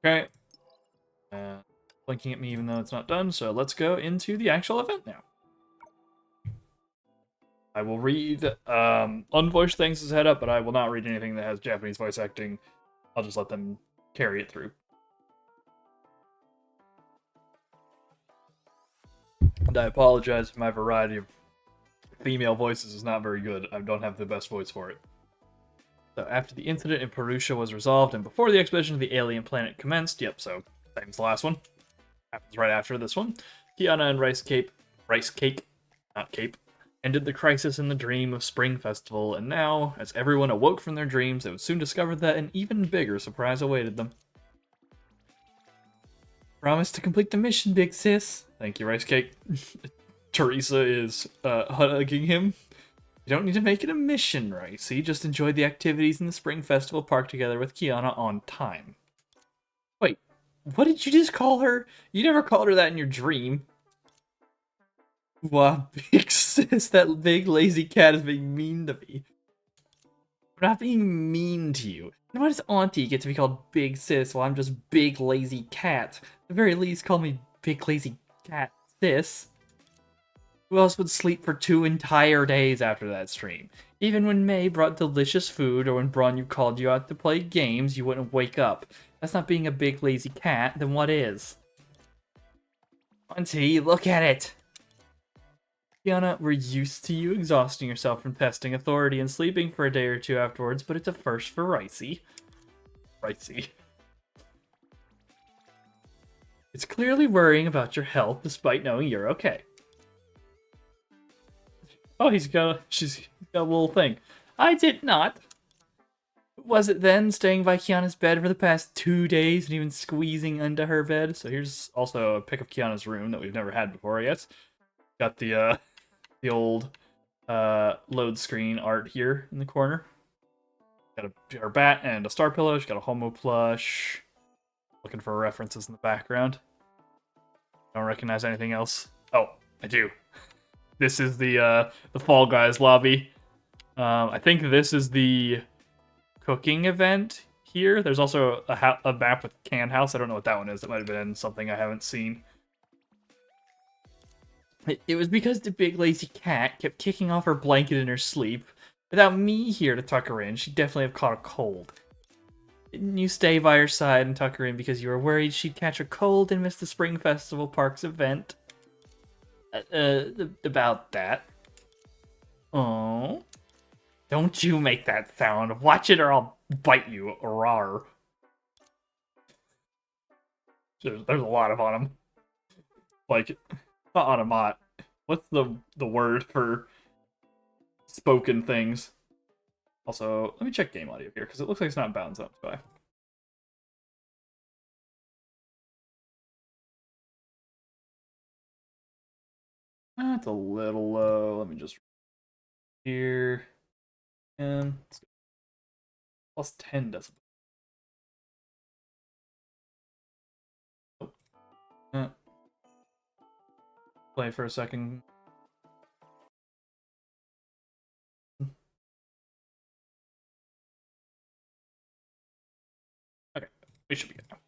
Okay. Blinking at me even though it's not done, so let's go into the actual event now. I will read unvoiced things as head up, but I will not read anything that has Japanese voice acting. I'll just let them carry it through. And I apologize if my variety of female voices is not very good. I don't have the best voice for it. So after the incident in Perusia was resolved and before the expedition to the alien planet commenced, yep, so same as the last one. Happens right after this one. Kiana and Rice Cake, not Cape, ended the crisis in the dream of Spring Festival, and now, as everyone awoke from their dreams, they would soon discover that an even bigger surprise awaited them. Promise to complete the mission, big sis. Thank you, Rice Cake. Teresa is hugging him. You don't need to make it a mission, Ricey. Just enjoy the activities in the Spring Festival Park together with Kiana on time. Wait, what did you just call her? You never called her that in your dream. Wow, big sis, that big lazy cat is being mean to me. I'm not being mean to you. And why does Auntie get to be called big sis while I'm just big lazy cat? At the very least, call me big lazy cat sis. Who else would sleep for 2 entire days after that stream? Even when May brought delicious food or when Bronyu called you out to play games, you wouldn't wake up. That's not being a big lazy cat, then what is? Auntie, look at it! Kiana, we're used to you exhausting yourself from testing authority and sleeping for a day or two afterwards, but it's a first for Ricey. Ricey. It's clearly worrying about your health despite knowing you're okay. Oh, she's got a little thing. I did not. Was it then staying by Kiana's bed for the past 2 days and even squeezing into her bed? So here's also a pic of Kiana's room that we've never had before, I guess. Got the old load screen art here in the corner. Got her bat and a star pillow. She's got a Homo plush. Looking for references in the background. Don't recognize anything else. Oh, I do. This is the Fall Guys lobby. I think this is the cooking event here. There's also a map with Can House. I don't know what that one is. That might have been something I haven't seen. It was because the big lazy cat kept kicking off her blanket in her sleep. Without me here to tuck her in, she'd definitely have caught a cold. Didn't you stay by her side and tuck her in because you were worried she'd catch a cold and miss the Spring Festival Park's event? About that. Oh. Don't you make that sound. Watch it or I'll bite you. Rawr. There's a lot of them. Like, not automat. What's the word for spoken things? Also, let me check game audio here, because it looks like it's not bouncing up. By. That's a little low. Let me just here. And plus 10 decibels. Oh. Play for a second. Okay, we should be good now.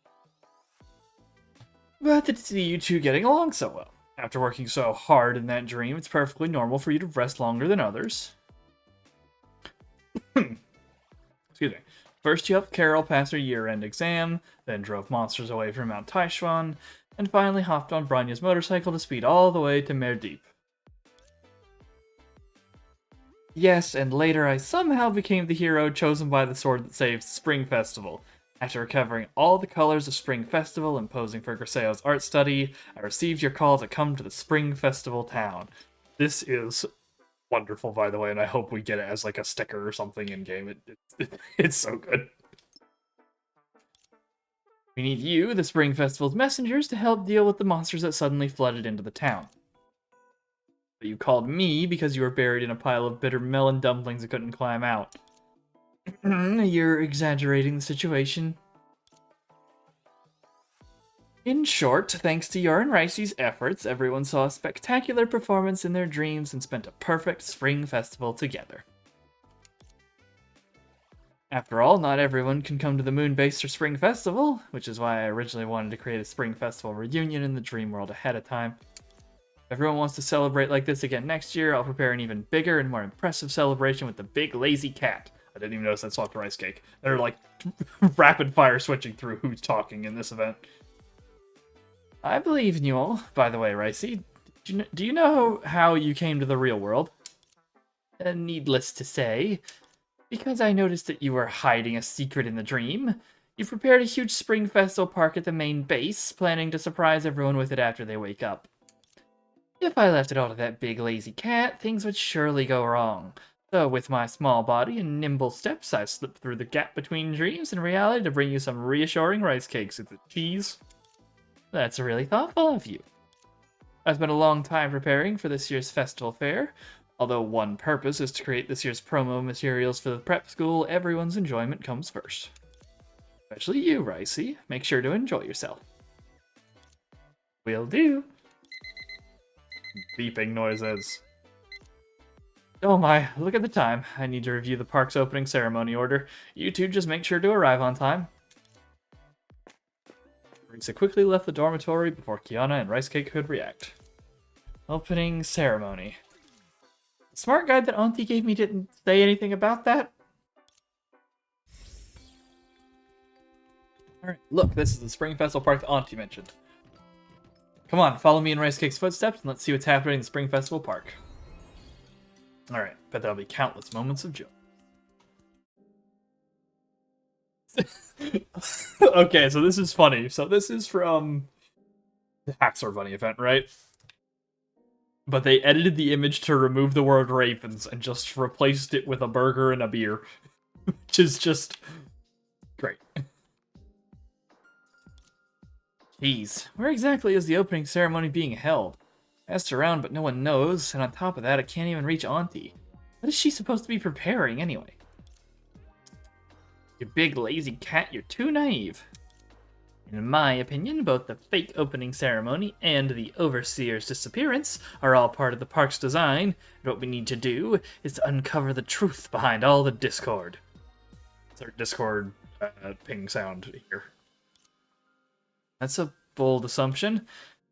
Glad to see you two getting along so well. After working so hard in that dream, it's perfectly normal for you to rest longer than others. Excuse me. First, you helped Carol pass her year-end exam, then drove monsters away from Mount Taishuan, and finally hopped on Branya's motorcycle to speed all the way to Merdeep. Yes, and later I somehow became the hero chosen by the sword that saved Spring Festival. After recovering all the colors of Spring Festival and posing for Griseo's art study, I received your call to come to the Spring Festival town. This is wonderful, by the way, and I hope we get it as like a sticker or something in-game. It's so good. We need you, the Spring Festival's messengers, to help deal with the monsters that suddenly flooded into the town. But you called me because you were buried in a pile of bitter melon dumplings and couldn't climb out. You're exaggerating the situation. In short, thanks to your and Ricey's efforts, everyone saw a spectacular performance in their dreams and spent a perfect spring festival together. After all, not everyone can come to the moon base for Spring Festival, which is why I originally wanted to create a Spring Festival reunion in the dream world ahead of time. If everyone wants to celebrate like this again next year, I'll prepare an even bigger and more impressive celebration with the big lazy cat. I didn't even notice I swapped rice cake. They're like rapid fire switching through who's talking in this event. I believe in you all. By the way, Ricey, do you know how you came to the real world? Needless to say, because I noticed that you were hiding a secret in the dream, you've prepared a huge spring festival park at the main base, planning to surprise everyone with it after they wake up. If I left it all to that big lazy cat, things would surely go wrong. So with my small body and nimble steps, I slipped through the gap between dreams and reality to bring you some reassuring rice cakes with the cheese. That's really thoughtful of you. I've spent a long time preparing for this year's festival fair. Although one purpose is to create this year's promo materials for the prep school, everyone's enjoyment comes first. Especially you, Ricey. Make sure to enjoy yourself. Will do. Beeping noises. Oh my, look at the time. I need to review the park's opening ceremony order. You two just make sure to arrive on time. Risa quickly left the dormitory before Kiana and Rice Cake could react. Opening ceremony. The smart guide that Auntie gave me didn't say anything about that. Alright, look, this is the Spring Festival Park that Auntie mentioned. Come on, follow me in Rice Cake's footsteps and let's see what's happening in the Spring Festival Park. Alright, bet there'll be countless moments of joy. Okay, so this is funny. So this is from the Hacksaw Bunny event, right? But they edited the image to remove the word ravens and just replaced it with a burger and a beer. Which is just great. Jeez, where exactly is the opening ceremony being held? I asked around, but no one knows, and on top of that, I can't even reach Auntie. What is she supposed to be preparing, anyway? You big lazy cat, you're too naive. In my opinion, both the fake opening ceremony and the overseer's disappearance are all part of the park's design, and what we need to do is to uncover the truth behind all the discord. It's our Discord ping sound here. That's a bold assumption,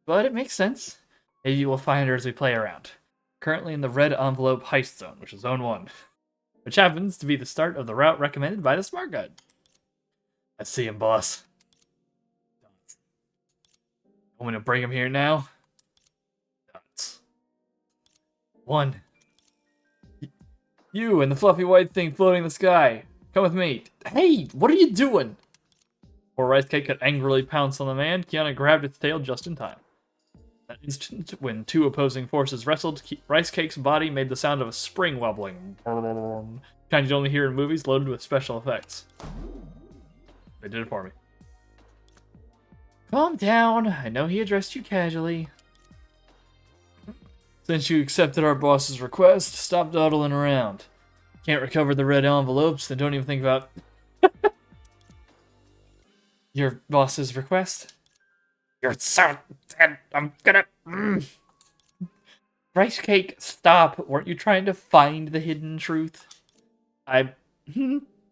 but it makes sense. Maybe we'll find her as we play around. Currently in the red envelope heist zone, which is zone 1. Which happens to be the start of the route recommended by the smart guide. I see him, boss. Want me to bring him here now? Nuts. 1. You and the fluffy white thing floating in the sky. Come with me. Hey, what are you doing? Before Rice Cake could angrily pounce on the man, Kiana grabbed its tail just in time. That instant, when two opposing forces wrestled, Rice Cake's body made the sound of a spring wobbling. Kind you'd only hear in movies loaded with special effects. They did it for me. Calm down. I know he addressed you casually. Since you accepted our boss's request, stop dawdling around. Can't recover the red envelopes, then don't even think about your boss's request. You're so dead. I'm gonna... Rice Cake, stop. Weren't you trying to find the hidden truth? What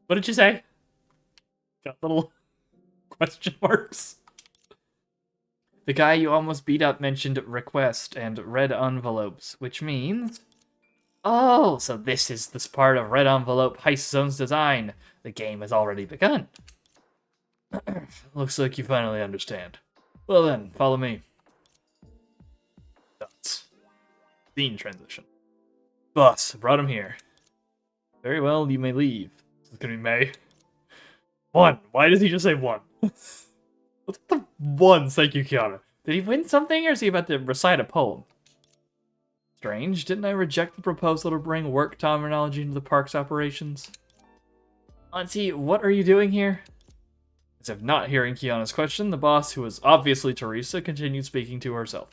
did you say? Got little question marks. The guy you almost beat up mentioned request and red envelopes, which means... Oh, so this is the part of Red Envelope Heist Zone's design. The game has already begun. Looks like you finally understand. Well then, follow me. Dots. Scene transition. Boss, brought him here. Very well, you may leave. This is gonna be May. 1. Why does he just say 1? What's the 1? Thank you, Kiana. Did he win something, or is he about to recite a poem? Strange. Didn't I reject the proposal to bring work terminology into the park's operations? Auntie, what are you doing here? As if not hearing Kiana's question, the boss, who was obviously Teresa, continued speaking to herself.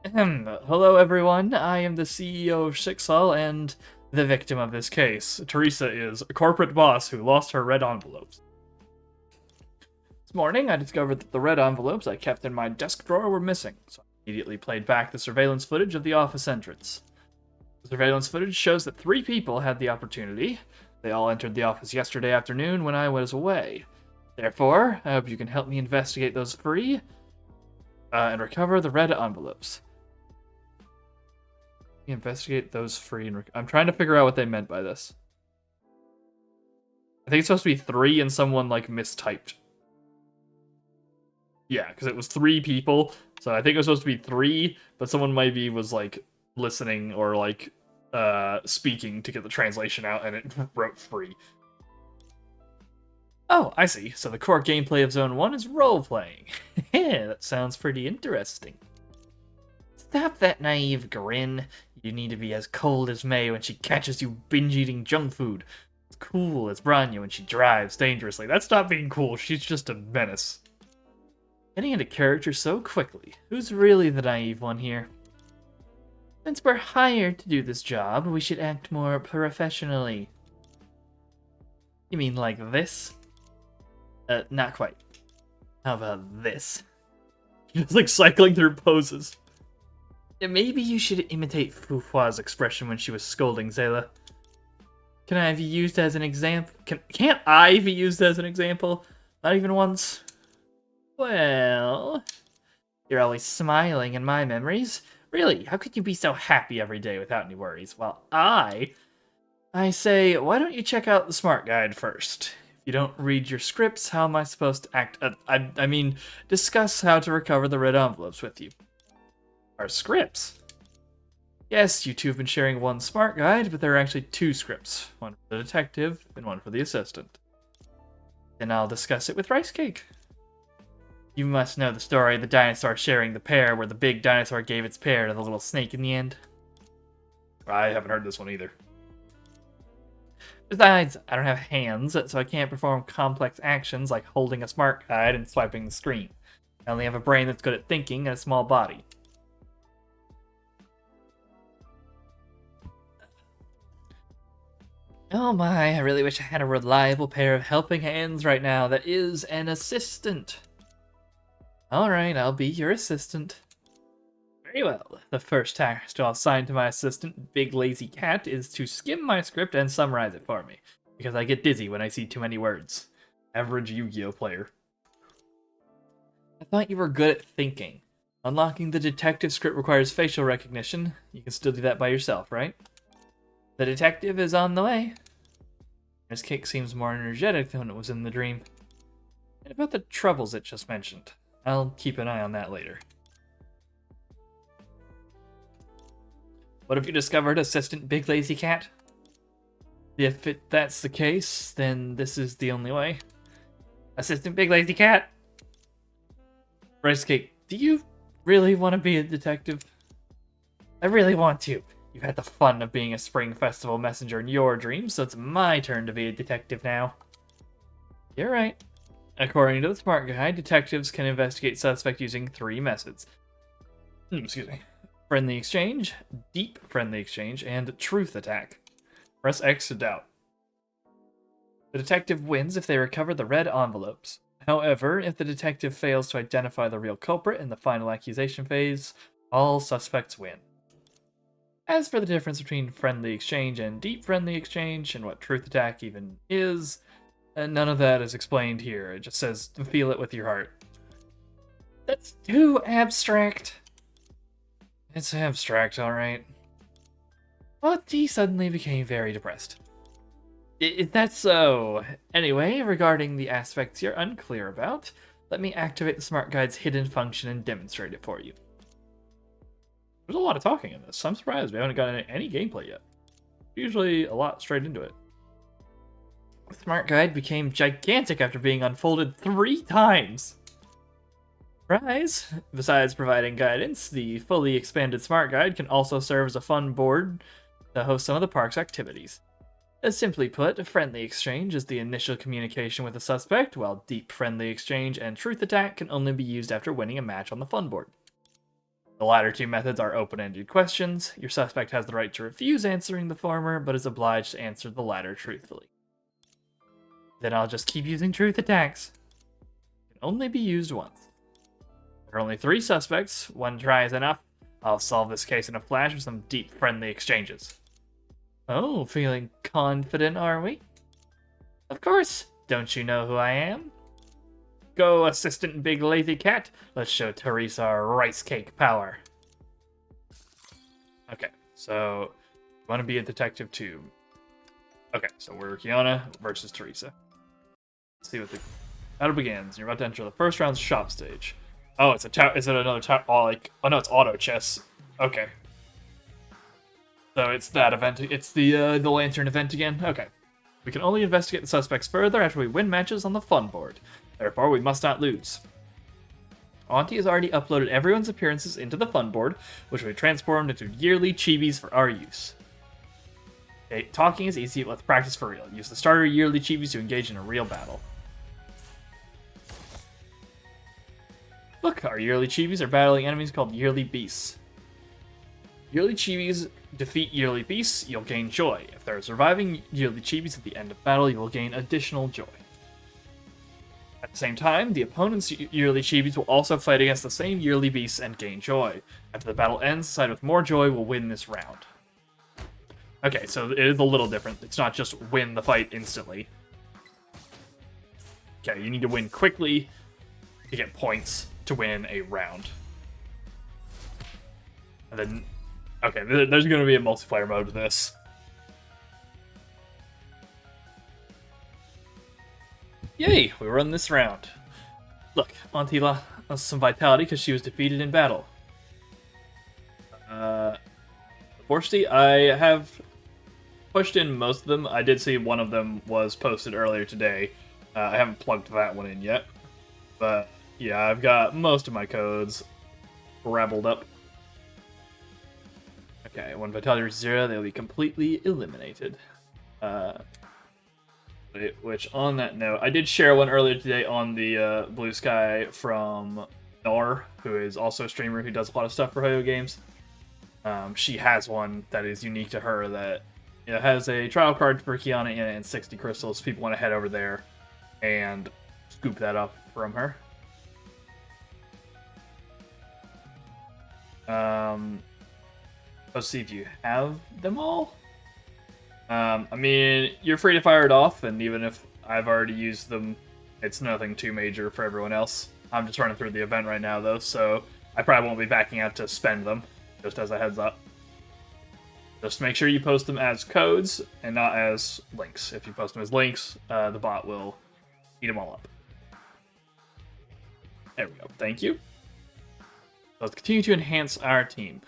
Hello, everyone. I am the CEO of Shixal and the victim of this case. Teresa is a corporate boss who lost her red envelopes. This morning, I discovered that the red envelopes I kept in my desk drawer were missing, so I immediately played back the surveillance footage of the office entrance. The surveillance footage shows that 3 people had the opportunity. They all entered the office yesterday afternoon when I was away. Therefore, I hope you can help me investigate those 3 and recover the red envelopes. Investigate those 3 and I'm trying to figure out what they meant by this. I think it's supposed to be 3 and someone like mistyped. Yeah, because it was 3 people, so I think it was supposed to be 3, but someone maybe was like listening or like speaking to get the translation out, and it wrote 3. Oh, I see. So the core gameplay of Zone 1 is role-playing. That sounds pretty interesting. Stop that naive grin. You need to be as cold as May when she catches you binge-eating junk food. As cool as Branya when she drives dangerously. That's not being cool, she's just a menace. Getting into character so quickly. Who's really the naive one here? Since we're hired to do this job, we should act more professionally. You mean like this? Not quite. How about this? Just like cycling through poses. Maybe you should imitate Fu Hua's expression when she was scolding Zayla. Can I be used as an example? Can't I be used as an example? Not even once? Well, you're always smiling in my memories. Really, how could you be so happy every day without any worries? Well, I say, why don't you check out the Smart Guide first? If you don't read your scripts, how am I supposed to act? I mean, discuss how to recover the red envelopes with you. Our scripts? Yes, you two have been sharing one Smart Guide, but there are actually 2 scripts. One for the detective, and one for the assistant. Then I'll discuss it with Rice Cake. You must know the story of the dinosaur sharing the pear, where the big dinosaur gave its pear to the little snake in the end. I haven't heard this one either. Besides, I don't have hands, so I can't perform complex actions like holding a Smart Guide and swiping the screen. I only have a brain that's good at thinking and a small body. Oh my, I really wish I had a reliable pair of helping hands right now that is an assistant. Alright, I'll be your assistant. Very well. The first task I'll assign to my assistant, Big Lazy Cat, is to skim my script and summarize it for me, because I get dizzy when I see too many words. Average Yu-Gi-Oh player. I thought you were good at thinking. Unlocking the detective script requires facial recognition. You can still do that by yourself, right? The detective is on the way. His kick seems more energetic than when it was in the dream. And about the troubles it just mentioned. I'll keep an eye on that later. What have you discovered, Assistant Big Lazy Cat? If that's the case, then this is the only way. Assistant Big Lazy Cat? Rice Cake, do you really want to be a detective? I really want to. You've had the fun of being a Spring Festival messenger in your dreams, so it's my turn to be a detective now. You're right. According to the Smart Guide, detectives can investigate suspects using 3 methods. Excuse me. Friendly exchange, deep friendly exchange, and truth attack. Press X to doubt. The detective wins if they recover the red envelopes. However, if the detective fails to identify the real culprit in the final accusation phase, all suspects win. As for the difference between friendly exchange and deep friendly exchange, and what truth attack even is, none of that is explained here. It just says, feel it with your heart. That's too abstract. It's abstract, alright. But he suddenly became very depressed. Is that so? Anyway, regarding the aspects you're unclear about, let me activate the Smart Guide's hidden function and demonstrate it for you. There's a lot of talking in this. I'm surprised we haven't gotten any gameplay yet. Usually a lot straight into it. The Smart Guide became gigantic after being unfolded 3 times. Surprise! Besides providing guidance, the fully expanded Smart Guide can also serve as a fun board to host some of the park's activities. As simply put, a friendly exchange is the initial communication with a suspect, while deep friendly exchange and truth attack can only be used after winning a match on the fun board. The latter two methods are open-ended questions. Your suspect has the right to refuse answering the former, but is obliged to answer the latter truthfully. Then I'll just keep using truth attacks. Can only be used once. There are only 3 suspects. 1 try is enough. I'll solve this case in a flash with some deep, friendly exchanges. Oh, feeling confident, are we? Of course. Don't you know who I am? Go, Assistant Big Lazy Cat. Let's show Teresa our rice cake power. Okay, so you want to be a detective too. Okay, so we're Kiana versus Teresa. Let's see what the battle begins. You're about to enter the first round's shop stage. Oh, it's a is it another oh, like, oh no, it's auto chess. Okay. So it's that event. It's the lantern event again. Okay. We can only investigate the suspects further after we win matches on the fun board. Therefore, we must not lose. Auntie has already uploaded everyone's appearances into the fun board, which will be transformed into yearly chibis for our use. Okay, talking is easy, let's practice for real. Use the starter yearly chibis to engage in a real battle. Look, our yearly chibis are battling enemies called yearly beasts. Yearly chibis defeat yearly beasts, you'll gain joy. If there are surviving yearly chibis at the end of battle, you will gain additional joy. At the same time, the opponent's yearly chibis will also fight against the same yearly beasts and gain joy. After the battle ends, the side with more joy will win this round. Okay, so it is a little different. It's not just win the fight instantly. Okay, you need to win quickly to get points to win a round. And then, okay, there's going to be a multiplayer mode to this. Yay, we won this round. Look, Auntie lost some vitality because she was defeated in battle. Unfortunately, I have pushed in most of them. I did see one of them was posted earlier today. I haven't plugged that one in yet. But, yeah, I've got most of my codes rabbled up. Okay, when vitality reaches 0, they'll be completely eliminated. Which, on that note, I did share one earlier today on the Blue Sky from Nor, who is also a streamer who does a lot of stuff for Hoyo games. She has one that is unique to her that has a trial card for Kiana in it and 60 crystals. People want to head over there and scoop that up from her. Let's see if you have them all. I mean, you're free to fire it off, and even if I've already used them, it's nothing too major for everyone else. I'm just running through the event right now, though, so I probably won't be backing out to spend them, just as a heads up. Just make sure you post them as codes and not as links. If you post them as links, the bot will eat them all up. There we go. Thank you. Let's continue to enhance our team.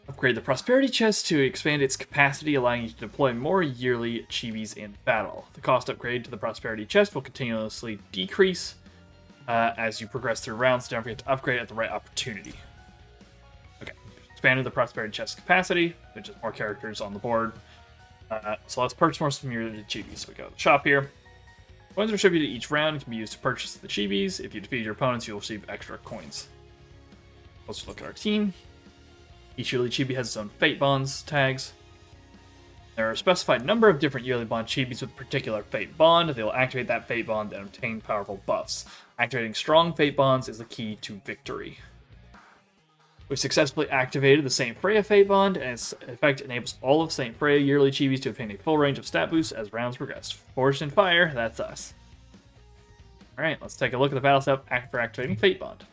Upgrade the Prosperity Chest to expand its capacity, allowing you to deploy more yearly chibis in battle. The cost upgrade to the Prosperity Chest will continuously decrease as you progress through rounds. Don't forget to upgrade at the right opportunity. Okay, expanded the Prosperity Chest capacity, which is more characters on the board. So let's purchase more some yearly chibis. So we go to the shop here. Coins are distributed each round and can be used to purchase the chibis. If you defeat your opponents, you'll receive extra coins. Let's look at our team. Each yearly chibi has its own fate bonds tags. There are a specified number of different yearly bond chibis with particular fate bond. They will activate that fate bond and obtain powerful buffs. Activating strong fate bonds is the key to victory. We've successfully activated the Saint Freya fate bond, and its effect enables all of Saint Freya yearly chibis to obtain a full range of stat boosts as rounds progress. Forged in Fire, that's us. Alright, let's take a look at the battle step for activating fate bond.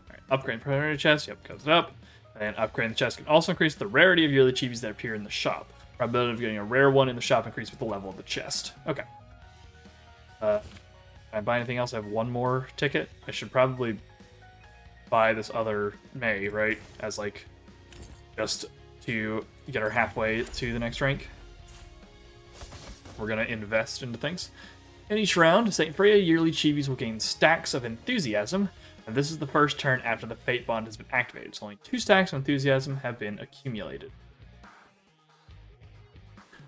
Alright, upgrade priority chest, yep, goes it up. And upgrading the chest can also increase the rarity of yearly chibis that appear in the shop. Probability of getting a rare one in the shop increase with the level of the chest. Okay. Can I buy anything else? I have one more ticket. I should probably buy this other May, right? As like, just to get her halfway to the next rank. We're gonna invest into things. In each round, Saint Freya yearly chibis will gain stacks of enthusiasm. And this is the first turn after the fate bond has been activated, so only 2 stacks of enthusiasm have been accumulated.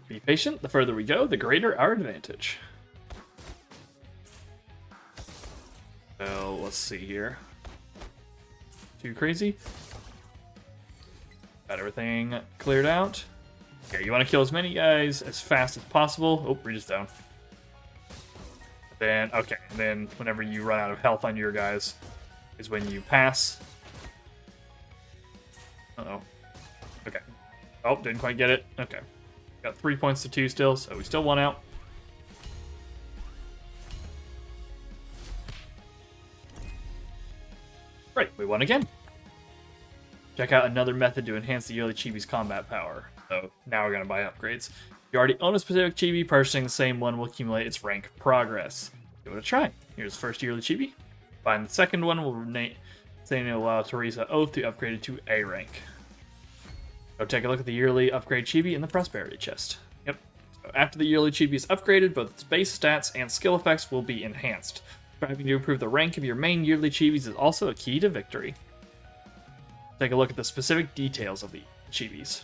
Be patient, the further we go, the greater our advantage. So, let's see here. Too crazy? Got everything cleared out. Okay, you want to kill as many guys as fast as possible. Oh, Regis down. Then, okay, and then whenever you run out of health on your guys is when you pass. Uh-oh. Okay. Oh, didn't quite get it. Okay. Got 3 points to 2 still, so we still 1 out. Right, we won again. Check out another method to enhance the yearly chibi's combat power. So now we're going to buy upgrades. If you already own a specific chibi, purchasing the same one will accumulate its rank progress. Give it a try. Here's the first yearly chibi. Buying the second one will allow Teresa Oath to upgrade it to A rank. Go take a look at the yearly upgrade chibi in the prosperity chest. Yep. So after the yearly chibi is upgraded, both its base stats and skill effects will be enhanced. Striving to improve the rank of your main yearly chibis is also a key to victory. Take a look at the specific details of the chibis.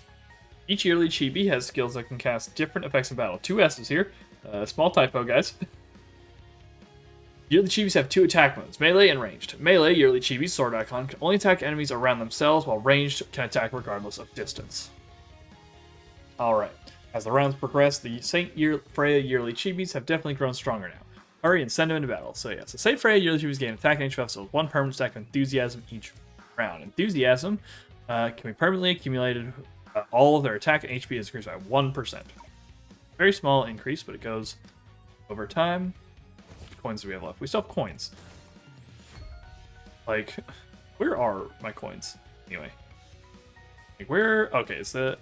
Each yearly chibi has skills that can cast different effects in battle. 2 S's here. Small typo, guys. Yearly chibis have 2 attack modes, melee and ranged. Melee yearly chibis, sword icon, can only attack enemies around themselves, while ranged can attack regardless of distance. Alright, as the rounds progress, the Saint Freya yearly chibis have definitely grown stronger now. Hurry and send them into battle. So yeah, so Saint Freya yearly chibis gain attack and HP with 1 permanent stack of enthusiasm each round. Enthusiasm can be permanently accumulated. All of their attack and HP is increased by 1%. Very small increase, but it goes over time. Coins do we have left? We still have coins. Like, where are my coins? Anyway. Like, where? Okay, is that,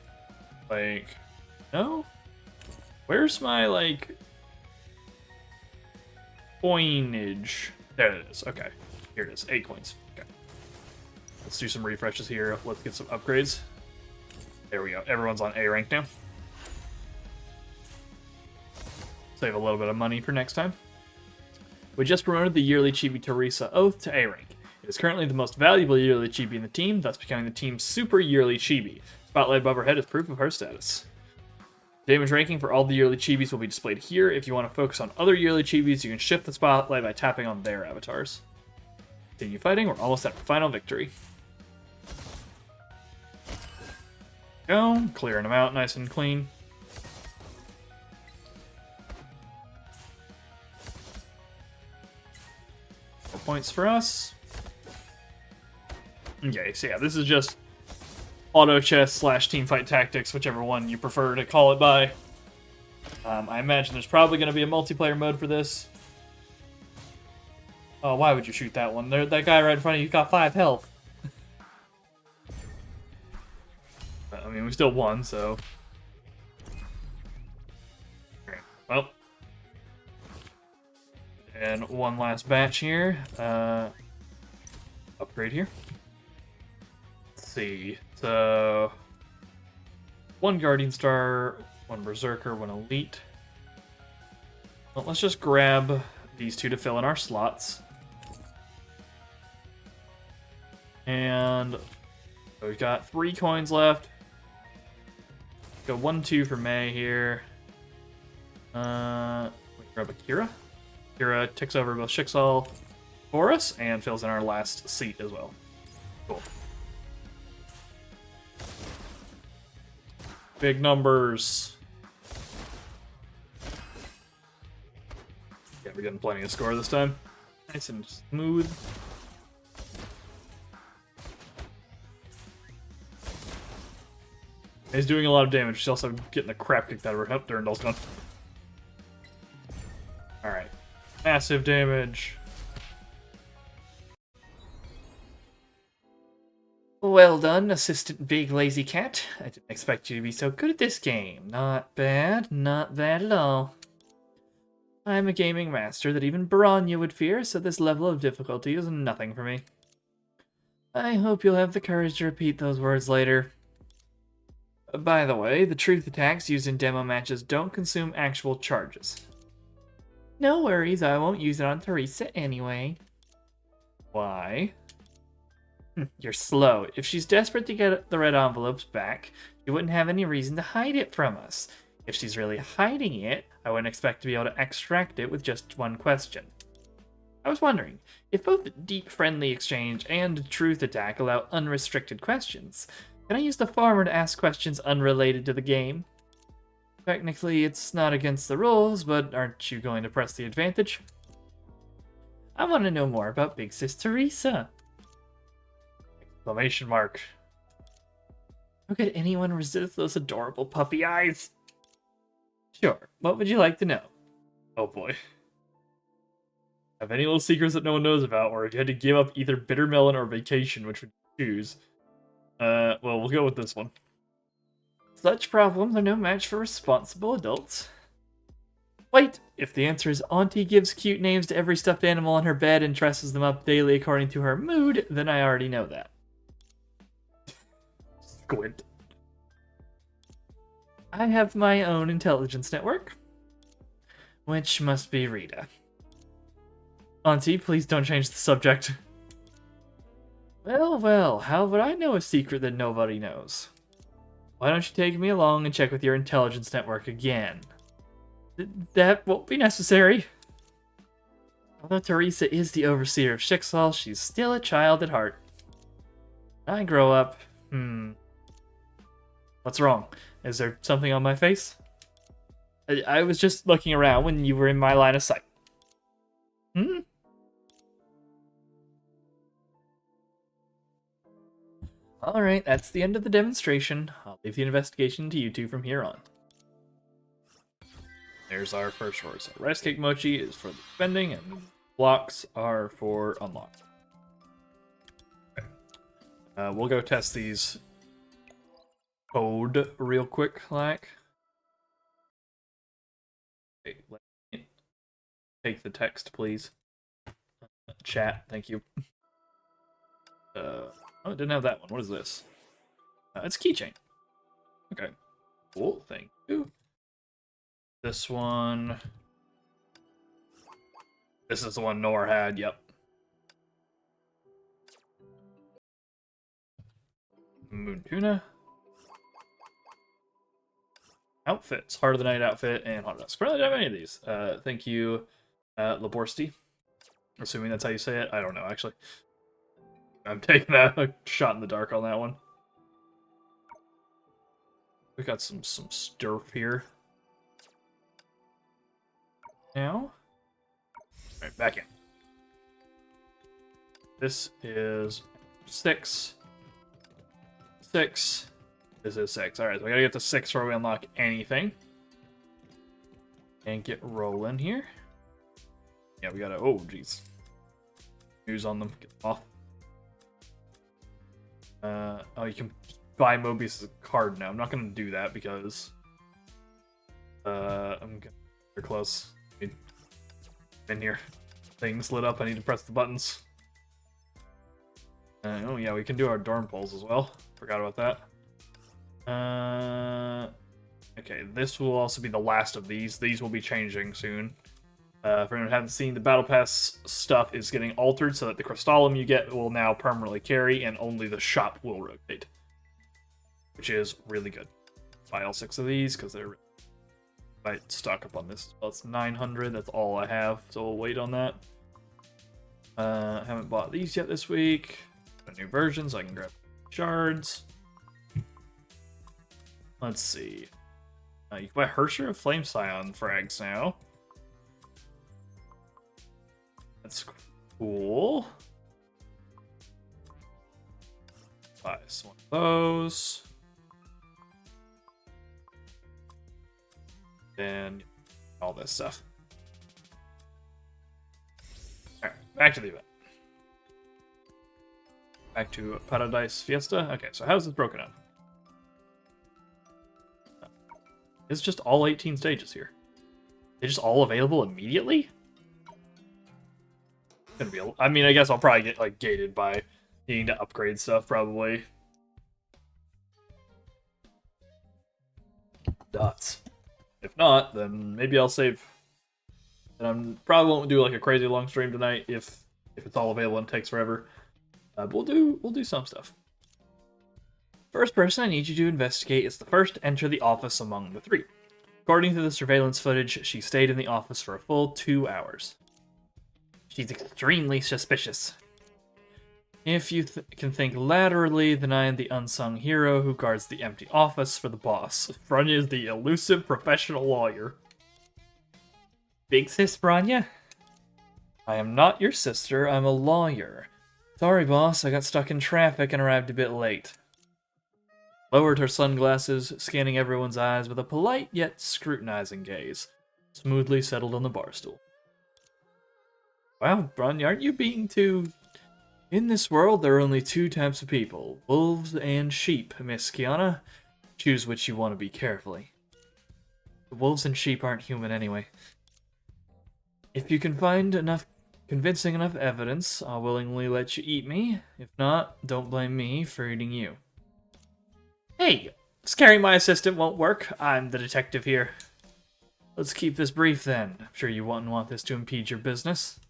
like, no? Where's my, like, coinage? There it is. Okay. Here it is. 8 coins. Okay. Let's do some refreshes here. Let's get some upgrades. There we go. Everyone's on A rank now. Save a little bit of money for next time. We just promoted the yearly chibi Teresa Oath to A rank. It is currently the most valuable yearly chibi in the team, thus becoming the team's super yearly chibi. Spotlight above her head is proof of her status. Damage ranking for all the yearly chibis will be displayed here. If you want to focus on other yearly chibis, you can shift the spotlight by tapping on their avatars. Continue fighting. We're almost at our final victory. Go. Clearing them out nice and clean. Points for us. Okay, so yeah, this is just auto chess slash team fight tactics, whichever one you prefer to call it by. I imagine there's probably going to be a multiplayer mode for this. Oh, why would you shoot that one? That guy right in front of you got 5 health. I mean, we still won, so. Okay, well. And one last batch here. Upgrade here. Let's see. So, 1 Guardian Star, 1 Berserker, 1 Elite. Well, let's just grab these 2 to fill in our slots. And we've got 3 coins left. Go 1, 2 for May here. We grab a Kira. Kira ticks over both Shixal for us and fills in our last seat as well. Cool. Big numbers. Yeah, we're getting plenty of score this time. Nice and smooth. He's doing a lot of damage. He's also getting the crap kicked out of her. Oh, Durandal's gone. Alright. Massive damage. Well done, Assistant Big Lazy Cat. I didn't expect you to be so good at this game. Not bad. Not bad at all. I'm a gaming master that even Bronya would fear, so this level of difficulty is nothing for me. I hope you'll have the courage to repeat those words later. By the way, the truth attacks used in demo matches don't consume actual charges. No worries, I won't use it on Teresa anyway. Why? You're slow. If she's desperate to get the red envelopes back, she wouldn't have any reason to hide it from us. If she's really hiding it, I wouldn't expect to be able to extract it with just 1 question. I was wondering, if both Deep Friendly Exchange and Truth Attack allow unrestricted questions, Can I use the farmer to ask questions unrelated to the game? Technically, it's not against the rules, but aren't you going to press the advantage? I want to know more about Big Sis Teresa. Exclamation mark. How could anyone resist those adorable puppy eyes? Sure, what would you like to know? Oh boy. Have any little secrets that no one knows about, or if you had to give up either bitter melon or vacation, which would you choose? Well, we'll go with this one. Such problems are no match for responsible adults. Wait! If the answer is Auntie gives cute names to every stuffed animal on her bed and dresses them up daily according to her mood, then I already know that. Squint. I have my own intelligence network, which must be Rita. Auntie, please don't change the subject. Well, well, how would I know a secret that nobody knows? Why don't you take me along and check with your intelligence network again? That won't be necessary. Although Teresa is the overseer of Schicksal, she's still a child at heart. When I grow up, what's wrong? Is there something on my face? I was just looking around when you were in my line of sight. Alright, that's the end of the demonstration. I'll leave the investigation to you two from here on. There's our first choice. So rice cake mochi is for the spending, and blocks are for unlock. Okay. We'll go test these code real quick, like. Okay, let me take the text, please. Chat, thank you. Oh, it didn't have that one. What is this? It's keychain. Okay. Cool, thank you. This one. This is the one Nor had, yep. Moon tuna. Outfits. Heart of the Night outfit and Hot Dust. Probably don't have any of these. Thank you, Laborsti. Assuming that's how you say it. I don't know, actually. I'm taking a shot in the dark on that one. We got some sturf here. Now, right, back in. This is 6. 6. This is 6. Alright, so we gotta get to 6 before we unlock anything. And get rolling here. Yeah, we gotta. Oh, jeez. News on them. Get them off. Oh, you can buy Mobius' card now. I'm not gonna do that because I'm gonna. They're close. In here. Things lit up. I need to press the buttons. Oh yeah, we can do our dorm polls as well. Forgot about that. Okay, this will also be the last of these. These will be changing soon. For anyone who hasn't seen, the Battle Pass stuff is getting altered so that the Crystallum you get will now permanently carry and only the shop will rotate. Which is really good. Buy all 6 of these because they're... I stock up on this. Well, it's 900. That's all I have, so we'll wait on that. Haven't bought these yet this week. Got a new version, so I can grab shards. Let's see. You can buy Hersher of Flame Scion frags now. That's cool. Buy one of those. Then all this stuff. Alright, back to the event. Back to Paradise Fiesta. Okay, so how's this broken up? It's just all 18 stages here. They're just all available immediately? Gonna be I mean, I guess I'll probably get like gated by needing to upgrade stuff, probably. Dots. If not, then maybe I'll save. And I probably won't do like a crazy long stream tonight if it's all available and takes forever. But we'll do some stuff. First person I need you to investigate is the first to enter the office among the 3. According to the surveillance footage, she stayed in the office for a full 2 hours. She's extremely suspicious. If you can think laterally, then I am the unsung hero who guards the empty office for the boss. Branya is the elusive professional lawyer. Big sis, Branya? I am not your sister, I'm a lawyer. Sorry, boss, I got stuck in traffic and arrived a bit late. Lowered her sunglasses, scanning everyone's eyes with a polite yet scrutinizing gaze. Smoothly settled on the bar stool. Wow, Branya, aren't you being too... In this world, there are only two types of people, wolves and sheep, Miss Kiana. Choose which you want to be carefully. The wolves and sheep aren't human anyway. If you can find convincing enough evidence, I'll willingly let you eat me. If not, don't blame me for eating you. Hey, scaring my assistant won't work. I'm the detective here. Let's keep this brief then. I'm sure you wouldn't want this to impede your business.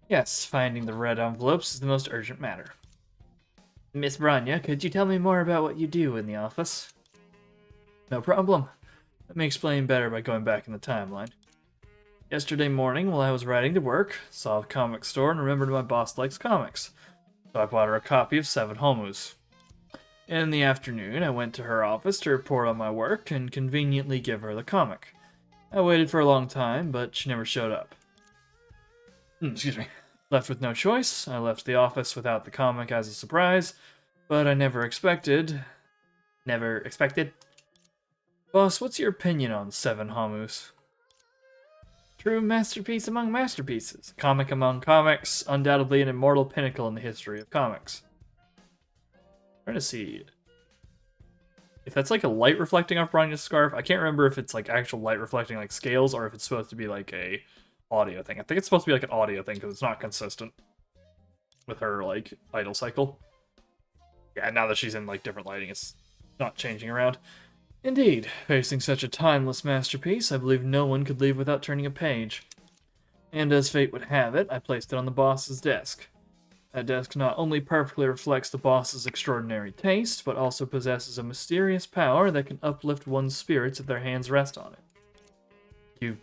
Yes, finding the red envelopes is the most urgent matter. Miss Branya, could you tell me more about what you do in the office? No problem. Let me explain better by going back in the timeline. Yesterday morning, while I was riding to work, saw a comic store and remembered my boss likes comics. So I bought her a copy of Seven Homus. In the afternoon, I went to her office to report on my work and conveniently give her the comic. I waited for a long time, but she never showed up. Excuse me. Left with no choice, I left the office without the comic as a surprise, but I never expected... Never expected? Boss, what's your opinion on Seven Homus? True masterpiece among masterpieces. Comic among comics, undoubtedly an immortal pinnacle in the history of comics. I'm trying to see if that's like a light reflecting off Bronya's scarf. I can't remember if it's like actual light reflecting like scales or if it's supposed to be like a audio thing. I think it's supposed to be like an audio thing because it's not consistent with her like idol cycle. Yeah, now that she's in like different lighting, it's not changing around. Indeed, facing such a timeless masterpiece, I believe no one could leave without turning a page. And as fate would have it, I placed it on the boss's desk. That desk not only perfectly reflects the boss's extraordinary taste, but also possesses a mysterious power that can uplift one's spirits if their hands rest on it. You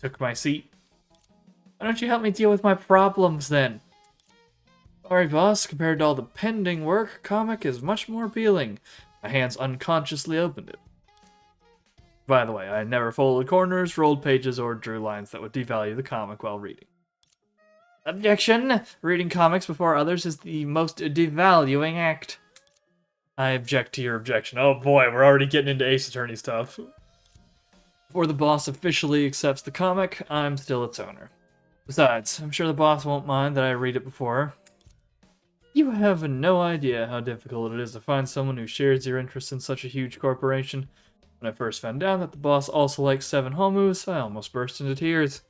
took my seat? Why don't you help me deal with my problems, then? Sorry, boss, compared to all the pending work, comic is much more appealing. My hands unconsciously opened it. By the way, I never folded corners, rolled pages, or drew lines that would devalue the comic while reading. Objection! Reading comics before others is the most devaluing act. I object to your objection. Oh boy, we're already getting into Ace Attorney stuff. Before the boss officially accepts the comic, I'm still its owner. Besides, I'm sure the boss won't mind that I read it before her. You have no idea how difficult it is to find someone who shares your interests in such a huge corporation. When I first found out that the boss also likes Seven Homus, I almost burst into tears.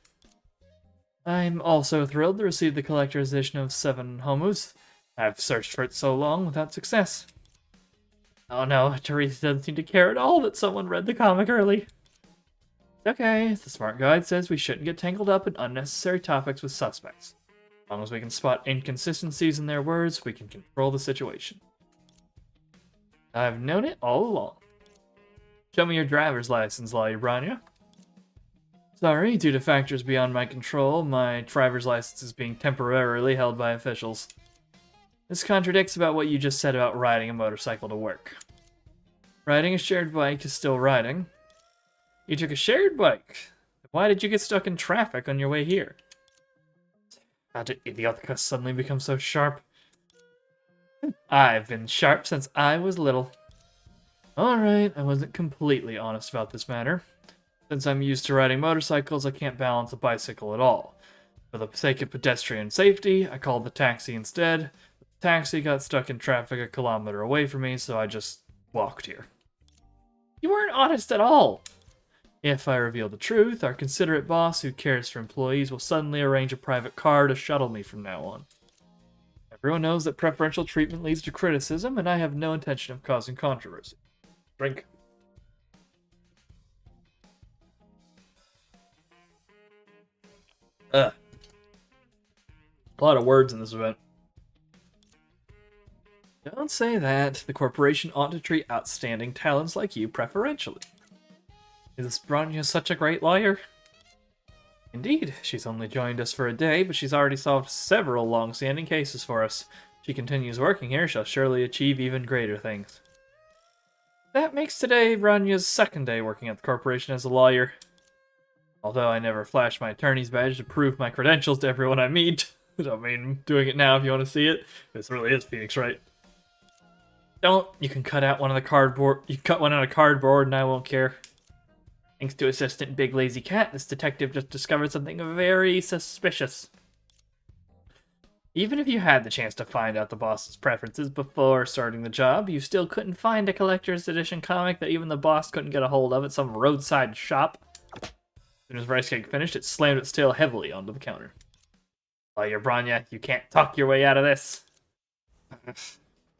I'm also thrilled to receive the collector's edition of Seven Homus. I've searched for it so long without success. Oh no, Teresa doesn't seem to care at all that someone read the comic early. It's okay, the smart guide says we shouldn't get tangled up in unnecessary topics with suspects. As long as we can spot inconsistencies in their words, we can control the situation. I've known it all along. Show me your driver's license, Branya. Sorry, due to factors beyond my control, my driver's license is being temporarily held by officials. This contradicts about what you just said about riding a motorcycle to work. Riding a shared bike is still riding. You took a shared bike. Why did you get stuck in traffic on your way here? How did Idiotica suddenly become so sharp? I've been sharp since I was little. Alright, I wasn't completely honest about this matter. Since I'm used to riding motorcycles, I can't balance a bicycle at all. For the sake of pedestrian safety, I called the taxi instead. The taxi got stuck in traffic a kilometer away from me, so I just walked here. You weren't honest at all! If I reveal the truth, our considerate boss who cares for employees will suddenly arrange a private car to shuttle me from now on. Everyone knows that preferential treatment leads to criticism, and I have no intention of causing controversy. Drink. A lot of words in this event. Don't say that. The corporation ought to treat outstanding talents like you preferentially. Is Branya such a great lawyer? Indeed, she's only joined us for a day, but she's already solved several long-standing cases for us. If she continues working here, she'll surely achieve even greater things. That makes today Ranya's second day working at the corporation as a lawyer. Although I never flash my attorney's badge to prove my credentials to everyone I meet. I mean, doing it now if you want to see it. This really is Phoenix, right? Don't. You can cut out one of the cardboard. You cut one out of cardboard and I won't care. Thanks to Assistant Big Lazy Cat, this detective just discovered something very suspicious. Even if you had the chance to find out the boss's preferences before starting the job, you still couldn't find a collector's edition comic that even the boss couldn't get a hold of at some roadside shop. As soon as Rice Cake finished, it slammed its tail heavily onto the counter. Oh, you're Branya, you can't talk your way out of this.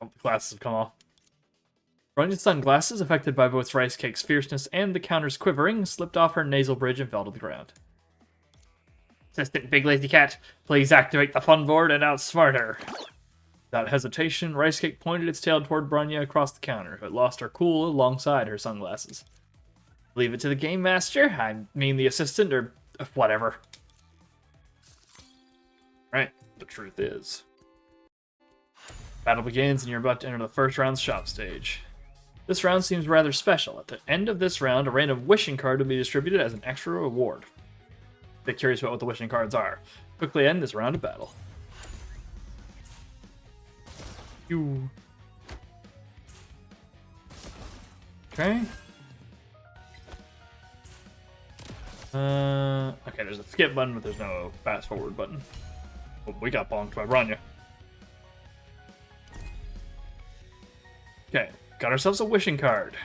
Hope the glasses have come off. Branya's sunglasses, affected by both Rice Cake's fierceness and the counter's quivering, slipped off her nasal bridge and fell to the ground. Assistant Big Lazy Cat, please activate the fun board and outsmart her. Without hesitation, Rice Cake pointed its tail toward Branya across the counter, but lost her cool alongside her sunglasses. Leave it to the game master, I mean the assistant, or whatever. Right, the truth is. Battle begins and you're about to enter the first round's shop stage. This round seems rather special. At the end of this round, a random wishing card will be distributed as an extra reward. Bit curious about what the wishing cards are. Quickly end this round of battle. You. Okay. Okay, there's a skip button, but there's no fast forward button. Oh, we got bonked by Branya. Okay, got ourselves a wishing card.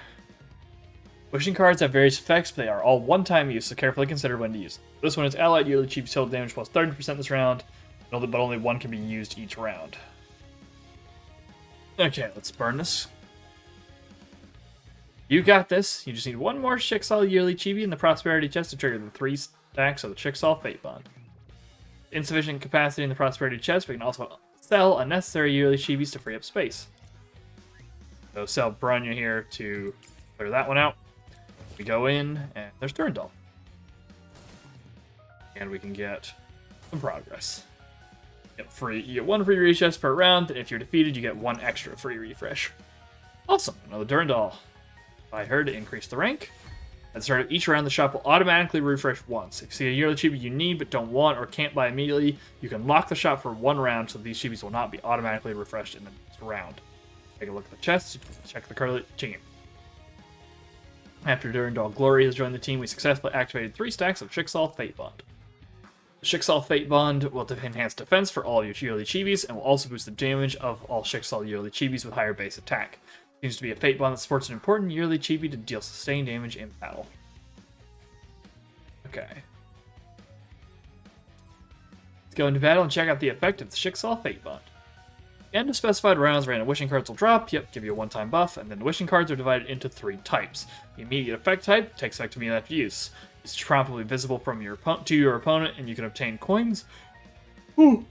Wishing cards have various effects, but they are all one-time use, so carefully consider when to use them. This one is allied yearly chief total damage plus 30% this round, but only one can be used each round. Okay, let's burn this. You got this. You just need one more Chicksaw yearly chibi in the prosperity chest to trigger the 3 stacks of the Chicksaw Fate Bond. Insufficient capacity in the prosperity chest, but we can also sell unnecessary yearly chibis to free up space. So sell Branya here to clear that one out. We go in, and there's Durandal. And we can get some progress. You get 1 free refresh per round, and if you're defeated, you get 1 extra free refresh. Awesome, another Durandal. Buy her to increase the rank. At the start of each round, the shop will automatically refresh once. If you see a yearly chibi you need but don't want or can't buy immediately, you can lock the shop for 1 round so these chibis will not be automatically refreshed in the next round. Take a look at the chest, check the curly team. After Durandal Glory has joined the team, we successfully activated 3 stacks of Chicksaw Fate Bond. The Chicksaw Fate Bond will enhance defense for all your yearly chibis and will also boost the damage of all Chicksaw yearly chibis with higher base attack. It seems to be a Fate Bond that supports an important yearly chibi to deal sustained damage in battle. Okay. Let's go into battle and check out the effect of the Chicksaw Fate Bond. End of specified rounds, random wishing cards will drop, give you a one-time buff, and then the wishing cards are divided into 3 types. The immediate effect type takes effect immediately after use. It's promptly visible from your to your opponent, and you can obtain coins. Ooh.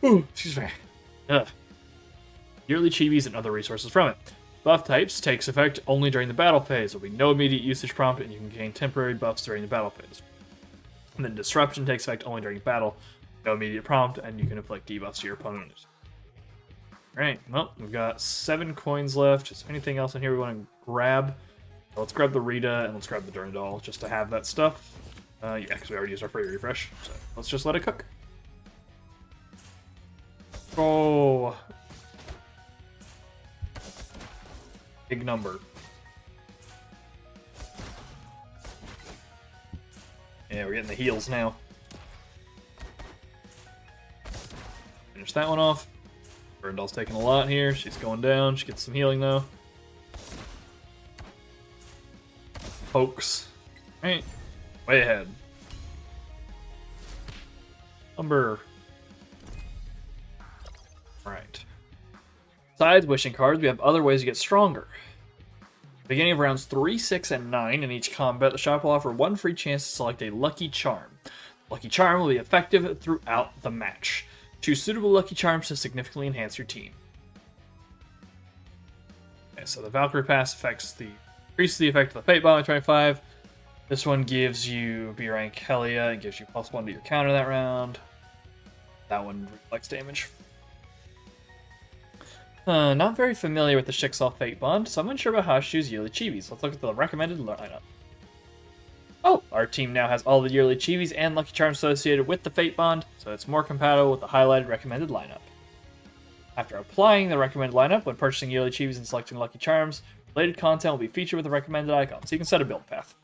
Ooh, excuse me. Ugh. Yearly chibis and other resources from it. Buff types takes effect only during the battle phase. There will be no immediate usage prompt, and you can gain temporary buffs during the battle phase. And then disruption takes effect only during battle. No immediate prompt, and you can inflict debuffs to your opponent. Alright, well, we've got 7 coins left. Is there anything else in here we want to grab? Let's grab the Rita, and let's grab the Durandal, just to have that stuff. Yeah, because we already used our free refresh, so let's just let it cook. Oh! Big number. Yeah, we're getting the heals now. Finish that one off. Durandal's taking a lot here. She's going down. She gets some healing, though. Pokes. Alright. Way ahead. Number. Alright. Besides wishing cards, we have other ways to get stronger. Beginning of rounds 3, 6, and 9, in each combat, the shop will offer 1 free chance to select a Lucky Charm. Lucky Charm will be effective throughout the match. Choose suitable Lucky Charms to significantly enhance your team. Okay, so the Valkyrie Pass increases the effect of the Fate Bomb by 25. This one gives you B rank Helia and gives you +1 to your counter that round. That one reflects damage. Not very familiar with the Shixal Fate Bond, so I'm unsure about how to choose yearly chibis. Let's look at the recommended lineup. Oh, our team now has all the yearly chibis and lucky charms associated with the Fate Bond, so it's more compatible with the highlighted recommended lineup. After applying the recommended lineup, when purchasing yearly chibis and selecting lucky charms, related content will be featured with the recommended icon, so you can set a build path.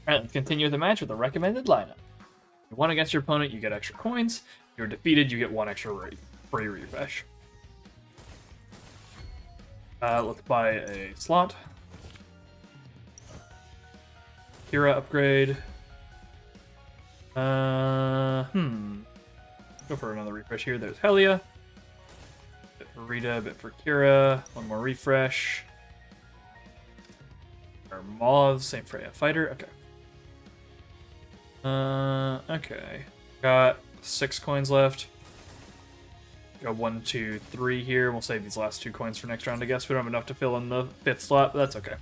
Alright, let's continue with the match with the recommended lineup. If you won against your opponent, you get extra coins. If you're defeated, you get 1 extra free refresh. Let's buy a slot. Kira upgrade. Go for another refresh here. There's Helia. Bit for Rita, bit for Kira. 1 more refresh. Our Mauve, same for a fighter. Okay. Okay. Got 6 coins left. Got 1, 2, 3 here. We'll save these last 2 coins for next round, I guess. We don't have enough to fill in the 5th slot, but that's okay.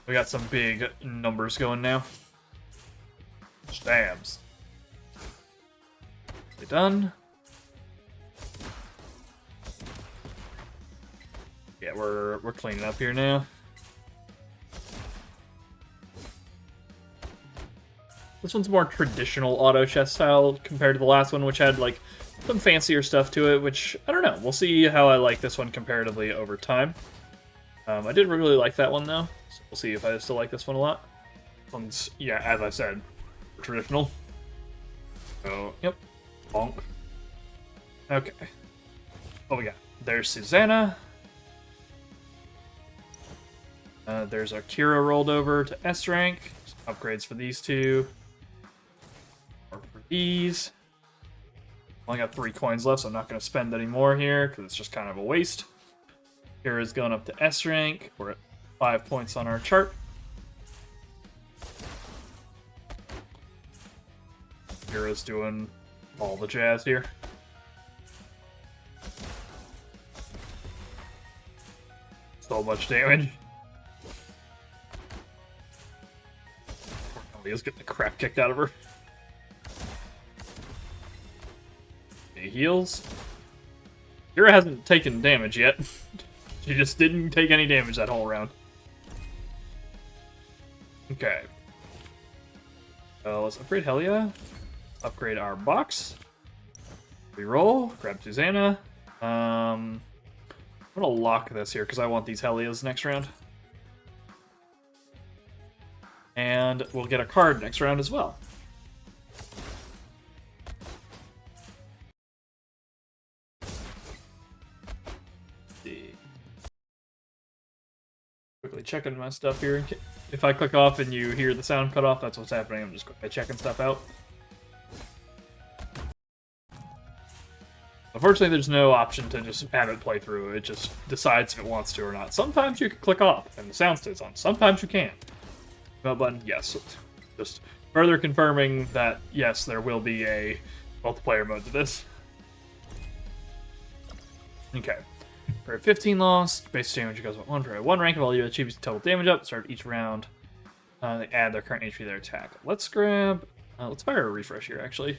We got some big numbers going now. Stabs. Okay, done. Yeah, we're cleaning up here now. This one's more traditional auto chess style compared to the last one, which had like some fancier stuff to it, which I don't know. We'll see how I like this one comparatively over time. I did really like that one though, so we'll see if I still like this one a lot. This one's, yeah, as I said, traditional. So, yep. Bonk. Okay. What we got? There's Susanna. There's our Kira rolled over to S rank. Some upgrades for these two. Or for these. Only got 3 coins left, so I'm not going to spend any more here, because it's just kind of a waste. Kira's going up to S rank. We're at 5 points on our chart. Kira's doing all the jazz here. So much damage. Leah's getting the crap kicked out of her. He heals. Kira hasn't taken damage yet. She just didn't take any damage that whole round. Okay. Let's upgrade Helia. Upgrade our box. Reroll. Grab Susanna. I'm gonna lock this here because I want these Helias next round. And we'll get a card next round as well. Quickly checking my stuff here. If I click off and you hear the sound cut off, that's what's happening. I'm just checking stuff out. Unfortunately, there's no option to just have it play through. It just decides if it wants to or not. Sometimes you can click off and the sound stays on. Sometimes you can't. Button, yes. Just further confirming that, yes, there will be a multiplayer mode to this. Okay. For 15 loss, base damage goes up 1 for 1 rank of all your achievements total damage up. Start each round. They add their current HP to their attack. Let's grab... let's fire a refresh here, actually.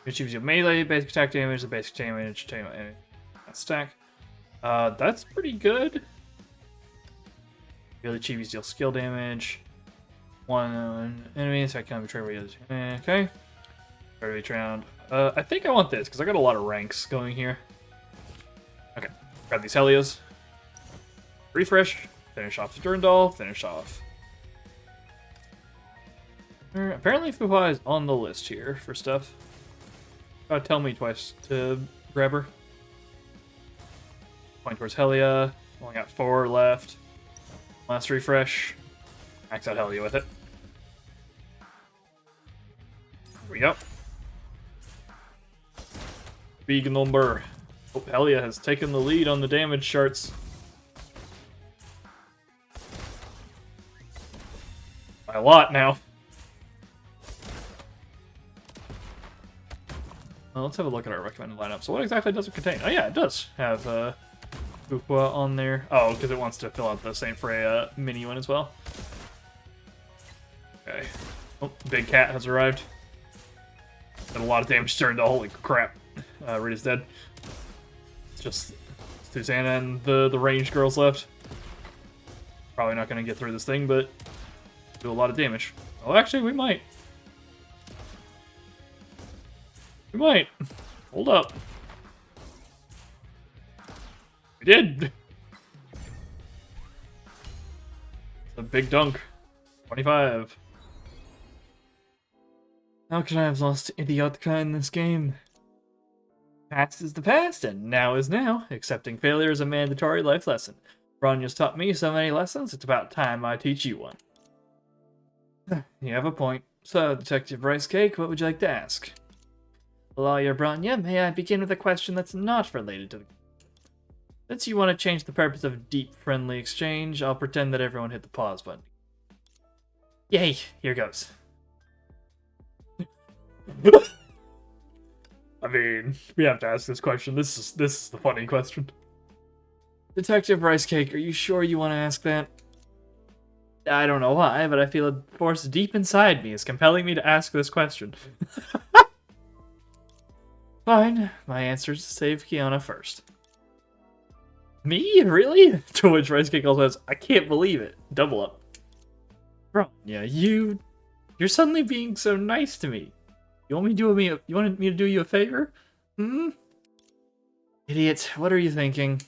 Achieves you melee, basic attack damage, the basic damage, stack. That's pretty good. Really achieves deal skill damage. 1 enemy, so I can't betray where he. Okay. Start each round. I think I want this, because I got a lot of ranks going here. Okay. Grab these Helias. Refresh. Finish off the Durandal. Finish off. Apparently Fuhua is on the list here for stuff. Gotta tell me twice to grab her. Point towards Helia. Only got 4 left. Last refresh. Max out Helia with it. Here we go. Big number. Oh, Helia has taken the lead on the damage charts. By a lot now. Well, let's have a look at our recommended lineup. So what exactly does it contain? Oh yeah, it does have Fuqua on there. Oh, because it wants to fill out the Saint Freya mini one as well. Okay. Oh, Big Cat has arrived. Did a lot of damage turned to holy crap. Rita's dead. It's just Susanna and the range girls left. Probably not going to get through this thing, but do a lot of damage. Oh, actually, we might. We might. Hold up. We did. It's a big dunk. 25. How could I have lost Idiotka in this game? Past is the past, and now is now. Accepting failure is a mandatory life lesson. Bronya's taught me so many lessons, it's about time I teach you one. You have a point. So, Detective Rice Cake, what would you like to ask? Lawyer Bronya, may I begin with a question that's not related to the... Since you want to change the purpose of deep, friendly exchange, I'll pretend that everyone hit the pause button. Yay, here goes. I mean, we have to ask this question. This is the funny question. Detective Rice Cake, are you sure you want to ask that? I don't know why, but I feel a force deep inside me is compelling me to ask this question. Fine, my answer is to save Kiana first. Me? Really? To which Rice Cake also says, I can't believe it. Double up. Bro, yeah, you're suddenly being so nice to me. You want me to do you a favor? Hmm? Idiot, what are you thinking?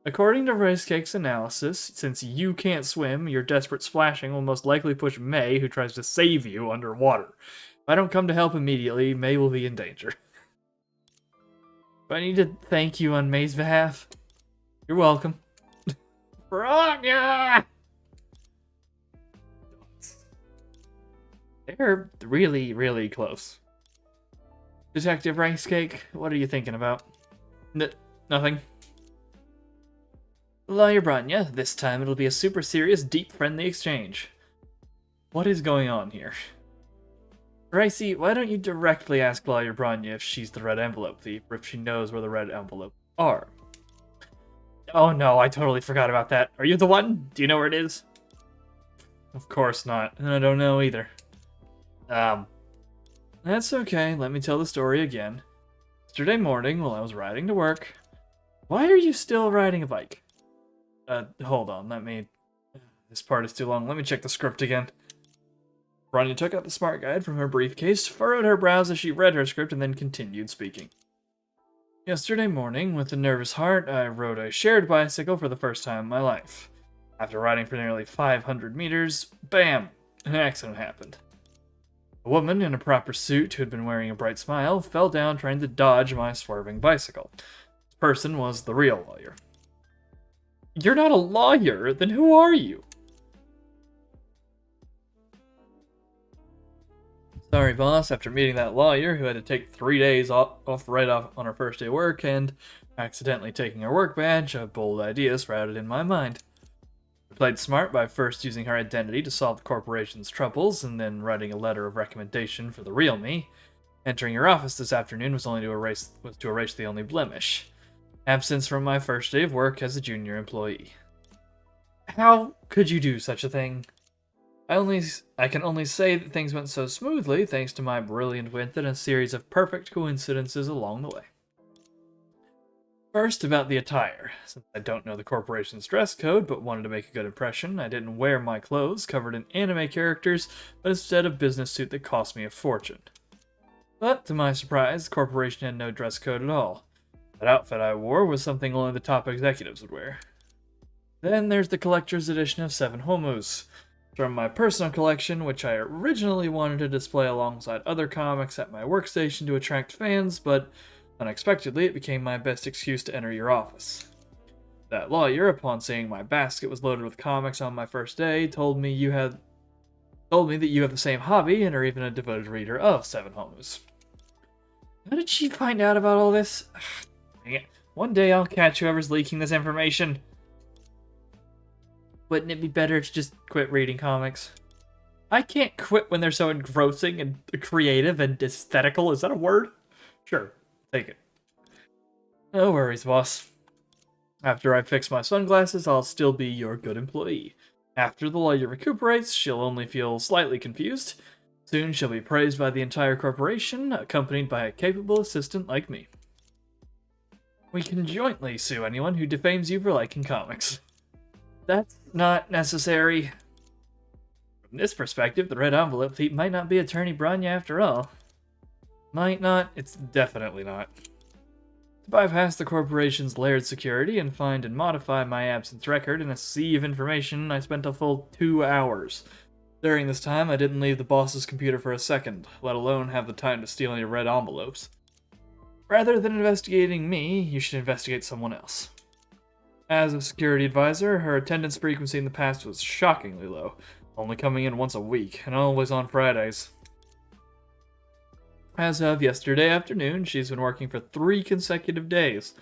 According to Rice Cake's analysis, since you can't swim, your desperate splashing will most likely push May, who tries to save you, underwater. If I don't come to help immediately, May will be in danger. Do I need to thank you on May's behalf? You're welcome. Bronya! They're really, really close. Detective Rice Cake, what are you thinking about? Nothing. Lawyer Bronya, this time it'll be a super serious, deep, friendly exchange. What is going on here? Ricey, why don't you directly ask Lawyer Bronya if she's the red envelope thief, or if she knows where the red envelopes are? Oh no, I totally forgot about that. Are you the one? Do you know where it is? Of course not, and I don't know either. That's okay, let me tell the story again. Yesterday morning, while I was riding to work... Why are you still riding a bike? Hold on, this part is too long. Let me check the script again. Bronya took out the smart guide from her briefcase, furrowed her brows as she read her script, and then continued speaking. Yesterday morning, with a nervous heart, I rode a shared bicycle for the first time in my life. After riding for nearly 500 meters, bam! An accident happened. A woman in a proper suit who had been wearing a bright smile fell down trying to dodge my swerving bicycle. This person was the real lawyer. You're not a lawyer, then who are you? Sorry, boss, after meeting that lawyer who had to take 3 days off right off on her first day of work and accidentally taking her work badge, a bold idea sprouted in my mind. I played smart by first using her identity to solve the corporation's troubles and then writing a letter of recommendation for the real me. Entering your office this afternoon was to erase the only blemish. Absence from my first day of work as a junior employee. How could you do such a thing? I can only say that things went so smoothly thanks to my brilliant wit and a series of perfect coincidences along the way. First, about the attire. Since I don't know the corporation's dress code but wanted to make a good impression, I didn't wear my clothes covered in anime characters, but instead a business suit that cost me a fortune. But, to my surprise, the corporation had no dress code at all. That outfit I wore was something only the top executives would wear. Then there's the collector's edition of 7 Homos. From my personal collection, which I originally wanted to display alongside other comics at my workstation to attract fans, but unexpectedly it became my best excuse to enter your office. That lawyer, upon seeing my basket was loaded with comics on my first day, told me that you have the same hobby and are even a devoted reader of 7 Homos. How did she find out about all this? Dang it. One day I'll catch whoever's leaking this information. Wouldn't it be better to just quit reading comics? I can't quit when they're so engrossing and creative and aesthetical. Is that a word? Sure, take it. No worries, boss. After I fix my sunglasses, I'll still be your good employee. After the lawyer recuperates, she'll only feel slightly confused. Soon she'll be praised by the entire corporation, accompanied by a capable assistant like me. We can jointly sue anyone who defames you for liking comics. That's not necessary. From this perspective, the red envelope thief might not be Attorney Branya after all. Might not, it's definitely not. To bypass the corporation's layered security and find and modify my absence record in a sea of information, I spent a full 2 hours. During this time, I didn't leave the boss's computer for a second, let alone have the time to steal any red envelopes. Rather than investigating me, you should investigate someone else. As a security advisor, her attendance frequency in the past was shockingly low, only coming in once a week, and always on Fridays. As of yesterday afternoon, she's been working for 3 consecutive days.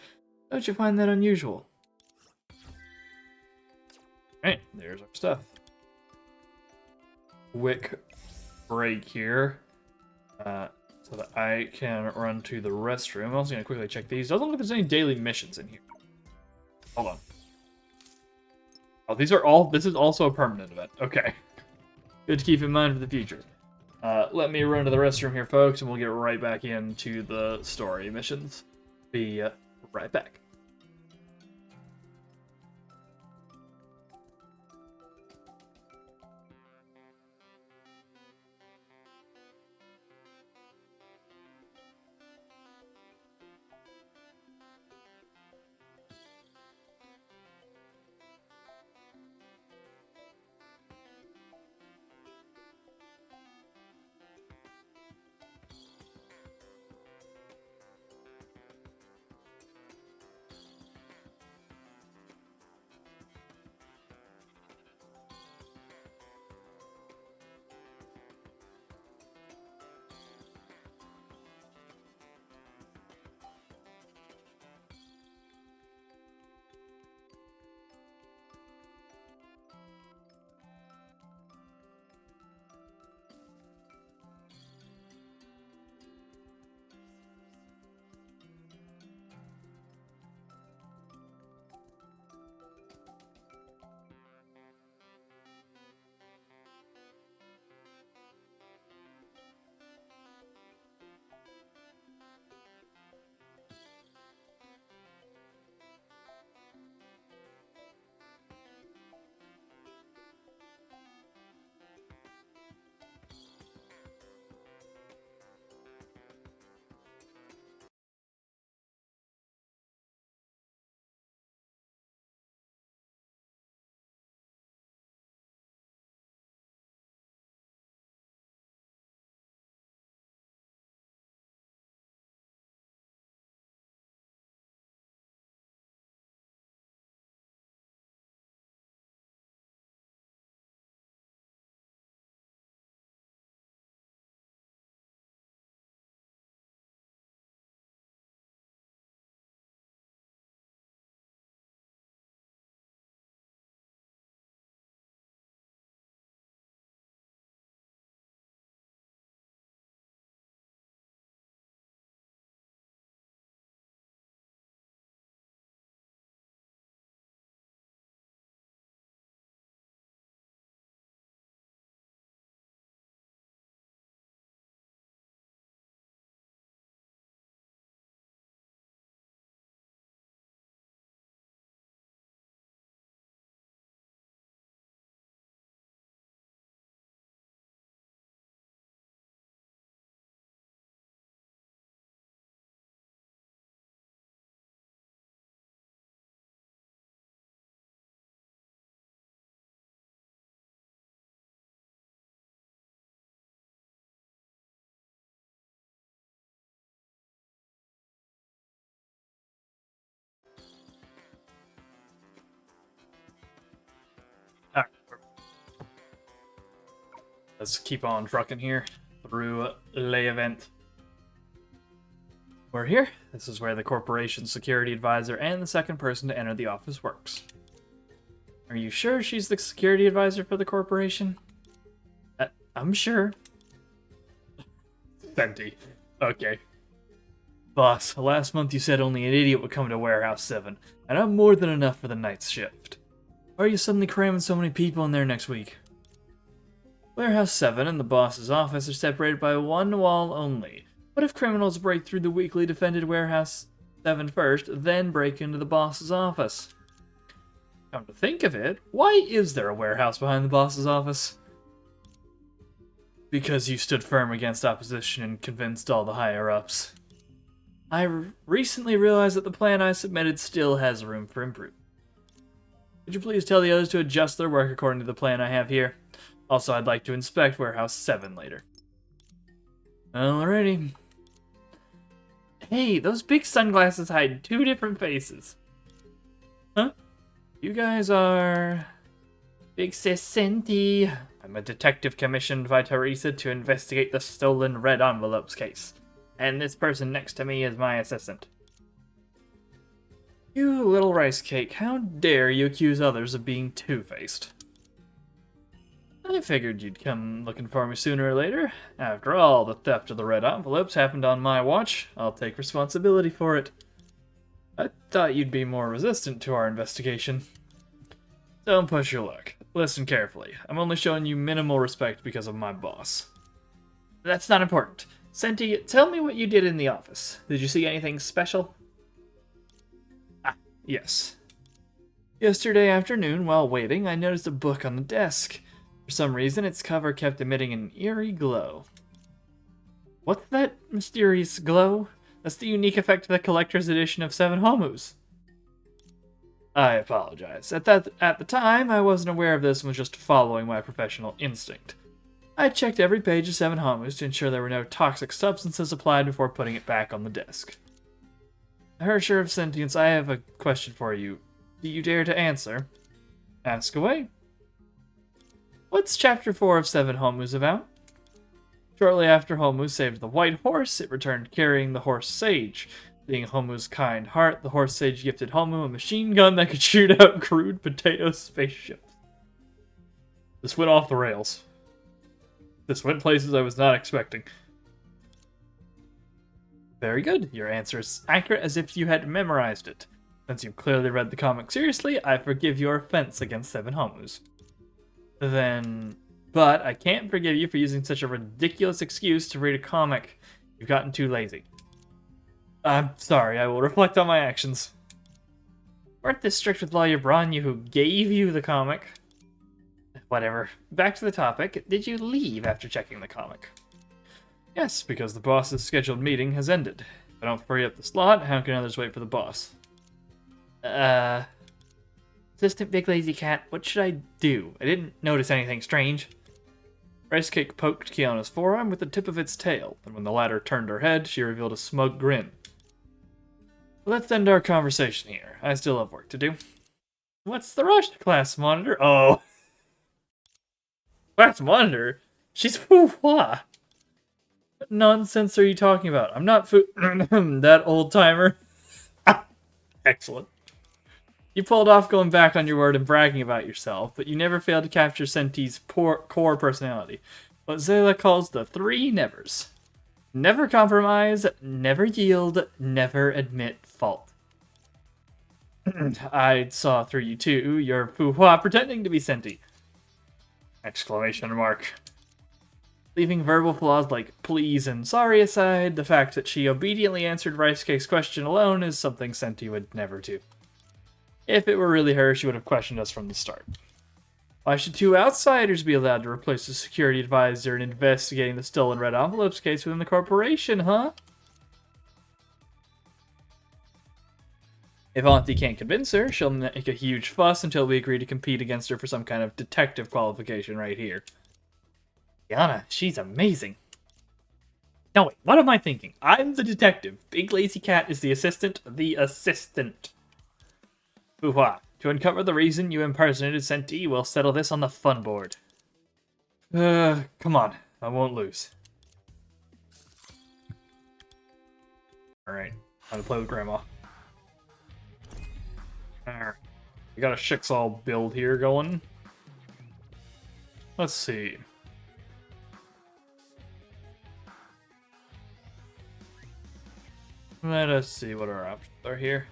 Don't you find that unusual? Alright, there's our stuff. Quick break here. So that I can run to the restroom. I'm also going to quickly check these. Doesn't look like there's any daily missions in here. Hold on. Oh, these are all... This is also a permanent event. Okay. Good to keep in mind for the future. Let me run to the restroom here, folks, and we'll get right back into the story missions. Be right back. Alright. Let's keep on trucking here through Le Event. We're here. This is where the corporation's security advisor and the second person to enter the office works. Are you sure she's the security advisor for the corporation? I'm sure. Fenty. Okay. Boss, last month you said only an idiot would come to Warehouse 7, and I'm more than enough for the night's shift. Why are you suddenly cramming so many people in there next week? Warehouse 7 and the boss's office are separated by one wall only. What if criminals break through the weakly defended Warehouse 7 first, then break into the boss's office? Come to think of it, why is there a warehouse behind the boss's office? Because you stood firm against opposition and convinced all the higher-ups. I recently realized that the plan I submitted still has room for improvement. Could you please tell the others to adjust their work according to the plan I have here? Also, I'd like to inspect Warehouse 7 later. Alrighty. Hey, those big sunglasses hide two different faces. Huh? You guys are... Big Sis Senti. I'm a detective commissioned by Teresa to investigate the stolen red envelopes case. And this person next to me is my assistant. You little rice cake, how dare you accuse others of being two-faced? I figured you'd come looking for me sooner or later. After all, the theft of the red envelopes happened on my watch. I'll take responsibility for it. I thought you'd be more resistant to our investigation. Don't push your luck. Listen carefully. I'm only showing you minimal respect because of my boss. That's not important. Senti, tell me what you did in the office. Did you see anything special? Yes. Yesterday afternoon, while waiting, I noticed a book on the desk. For some reason, its cover kept emitting an eerie glow. What's that mysterious glow? That's the unique effect of the collector's edition of Seven Homus. I apologize. At the time, I wasn't aware of this and was just following my professional instinct. I checked every page of Seven Homus to ensure there were no toxic substances applied before putting it back on the desk. Hersher of Sentience, I have a question for you. Do you dare to answer? Ask away. What's Chapter 4 of Seven Homus about? Shortly after Homu saved the white horse, it returned carrying the horse Sage. Being Homu's kind heart, the horse Sage gifted Homu a machine gun that could shoot out crude potato spaceships. This went off the rails. This went places I was not expecting. Very good. Your answer is accurate as if you had memorized it. Since you've clearly read the comic seriously, I forgive your offense against Seven Homus. But I can't forgive you for using such a ridiculous excuse to read a comic. You've gotten too lazy. I'm sorry, I will reflect on my actions. Weren't this strict with Lawyer Branya who gave you the comic? Whatever. Back to the topic. Did you leave after checking the comic? Yes, because the boss's scheduled meeting has ended. If I don't free up the slot, how can others wait for the boss? Assistant Big Lazy Cat, what should I do? I didn't notice anything strange. Rice Cake poked Kiana's forearm with the tip of its tail, and when the latter turned her head, she revealed a smug grin. Let's end our conversation here. I still have work to do. What's the rush, Class Monitor? Oh. Class Monitor? She's foo-wah. What nonsense are you talking about? I'm not that old-timer. Excellent. You pulled off going back on your word and bragging about yourself, but you never failed to capture Senti's core personality. What Zayla calls the three nevers. Never compromise, never yield, never admit fault. I saw through you too. You're foo-wah pretending to be Senti. Exclamation mark. Leaving verbal flaws like please and sorry aside, the fact that she obediently answered Rice Cake's question alone is something Senti would never do. If it were really her, she would have questioned us from the start. Why should two outsiders be allowed to replace the security advisor in investigating the stolen red envelopes case within the corporation, huh? If Auntie can't convince her, she'll make a huge fuss until we agree to compete against her for some kind of detective qualification right here. Yana, she's amazing. No, wait, what am I thinking? I'm the detective. Big Lazy Cat is the assistant. The assistant. Hoo-ha. To uncover the reason you impersonated Senti, we'll settle this on the fun board. Come on. I won't lose. Alright. Time to play with Grandma. Alright. We got a Shixall build here going. Let's see. Let us see what our options are here.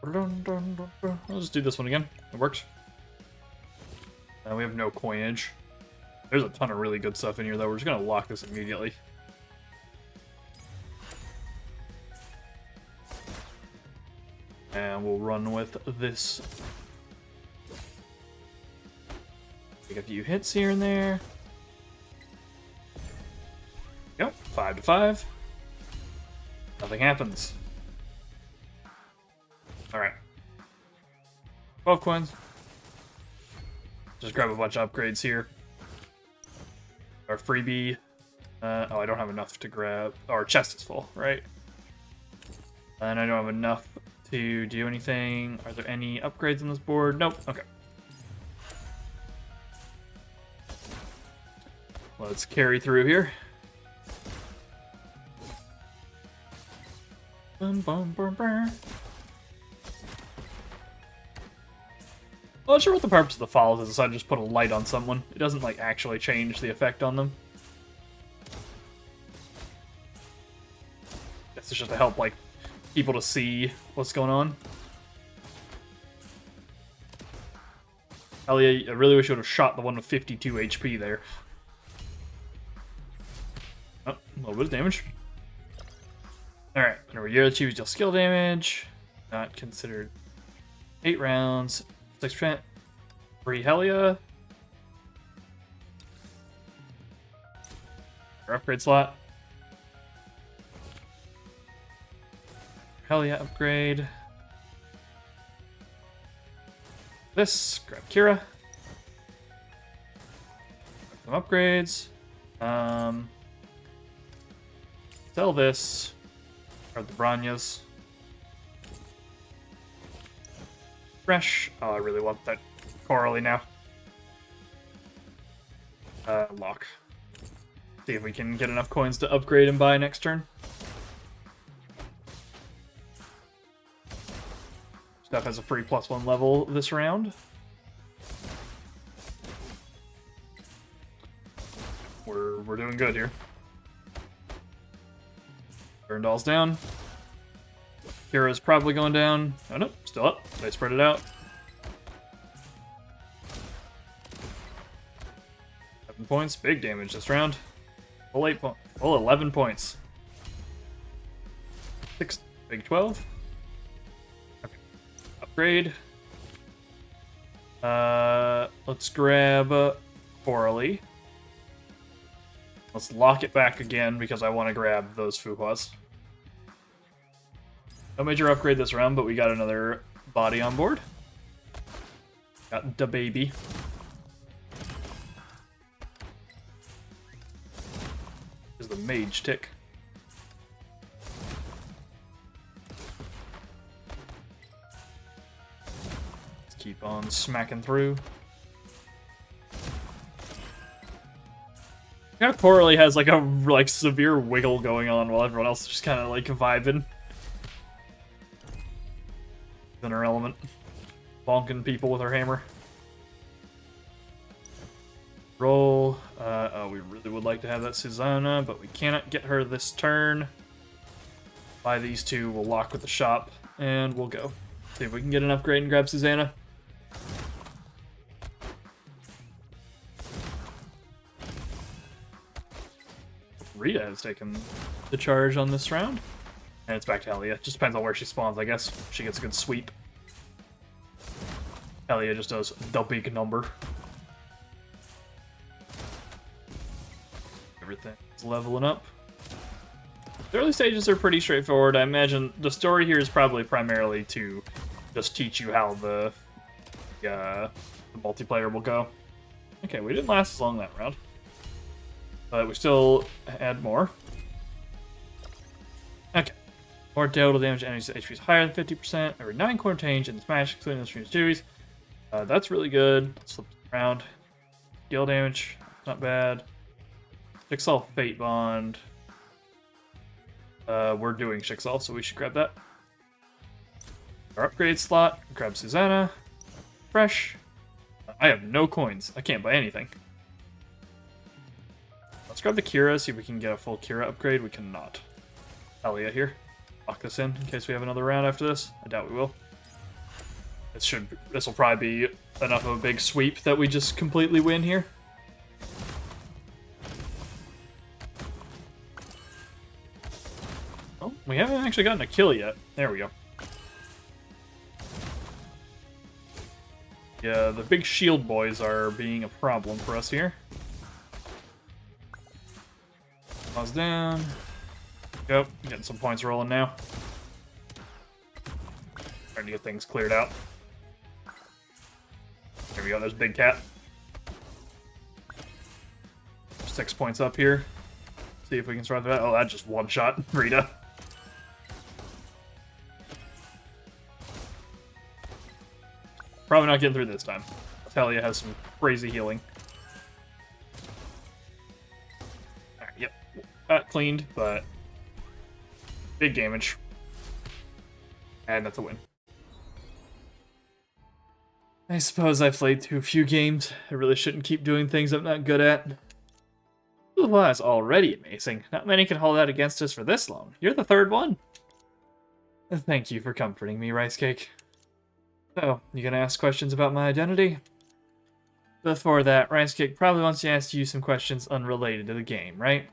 I'll just do this one again. It works. We have no coinage. There's a ton of really good stuff in here, though. We're just going to lock this immediately. And we'll run with this. Take a few hits here and there. Yep, 5 to 5. Nothing happens. Alright. 12 coins. Just grab a bunch of upgrades here. Our freebie. Oh, I don't have enough to grab. Oh, our chest is full, right? And I don't have enough to do anything. Are there any upgrades on this board? Nope. Okay. Let's carry through here. Bum, bum, bum, bum. Well, not sure what the purpose of the follows is, so I just put a light on someone. It doesn't, like, actually change the effect on them. Guess it's just to help, like, people to see what's going on. Hell yeah, I really wish I would have shot the one with 52 HP there. Oh, a little bit of damage. Alright, whenever you achieve deal skill damage. Not considered 8 rounds. 6%. Free Helia. Our upgrade slot. Helia upgrade. This. Grab Kira. Some upgrades. Sell this. Grab the Branyas. Fresh. Oh, I really want that Coralie now. Lock. See if we can get enough coins to upgrade and buy next turn. Stuff has a free +1 level this round. We're doing good here. Burndall's down. Kira's probably going down. Oh no, still up. They spread it out. 7 points, big damage this round. Full 8 points. Full 11 points. 6, big 12. Okay. Upgrade. Let's grab Coralie. Let's lock it back again because I want to grab those Fuhuas. No major upgrade this round, but we got another body on board. Got the baby. Is the mage tick. Let's keep on smacking through. Now Coralie has like a severe wiggle going on while everyone else is just kind of like vibing. In her element. Bonking people with her hammer. Roll. Oh, we really would like to have that Susanna, but we cannot get her this turn. Buy these two, we'll lock with the shop, and we'll go. See if we can get an upgrade and grab Susanna. Rita has taken the charge on this round. And it's back to Helia. Just depends on where she spawns, I guess. She gets a good sweep. Helia just does the big number. Everything's leveling up. The early stages are pretty straightforward. I imagine the story here is probably primarily to just teach you how the multiplayer will go. Okay, we didn't last as long that round. But we still had more. Okay. More total damage to enemies' HP is higher than 50%. Every 9 corner change in the smash, including the stream series. That's really good. Let's flip it around. Skill damage, not bad. Jigsaw Fate Bond. We're doing Jigsaw, so we should grab that. Our upgrade slot. Grab Susanna. Fresh. I have no coins. I can't buy anything. Let's grab the Kira, see if we can get a full Kira upgrade. We cannot. Elia here. Lock this in case we have another round after this. I doubt we will. This will probably be enough of a big sweep that we just completely win here. Oh, we haven't actually gotten a kill yet. There we go. Yeah, the big shield boys are being a problem for us here. Pause down. Go. Getting some points rolling now. Trying to get things cleared out. There we go, there's Big Cat. 6 points up here. See if we can survive that. Oh, that just one-shot Rita. Probably not getting through this time. Talia has some crazy healing. Alright, yep. Got cleaned, but big damage. And that's a win. I suppose I've played too few games. I really shouldn't keep doing things I'm not good at. Ooh, wow, that's already amazing. Not many can hold out against us for this long. You're the third one. Thank you for comforting me, Rice Cake. So, you gonna ask questions about my identity? Before that, Rice Cake probably wants to ask you some questions unrelated to the game, right?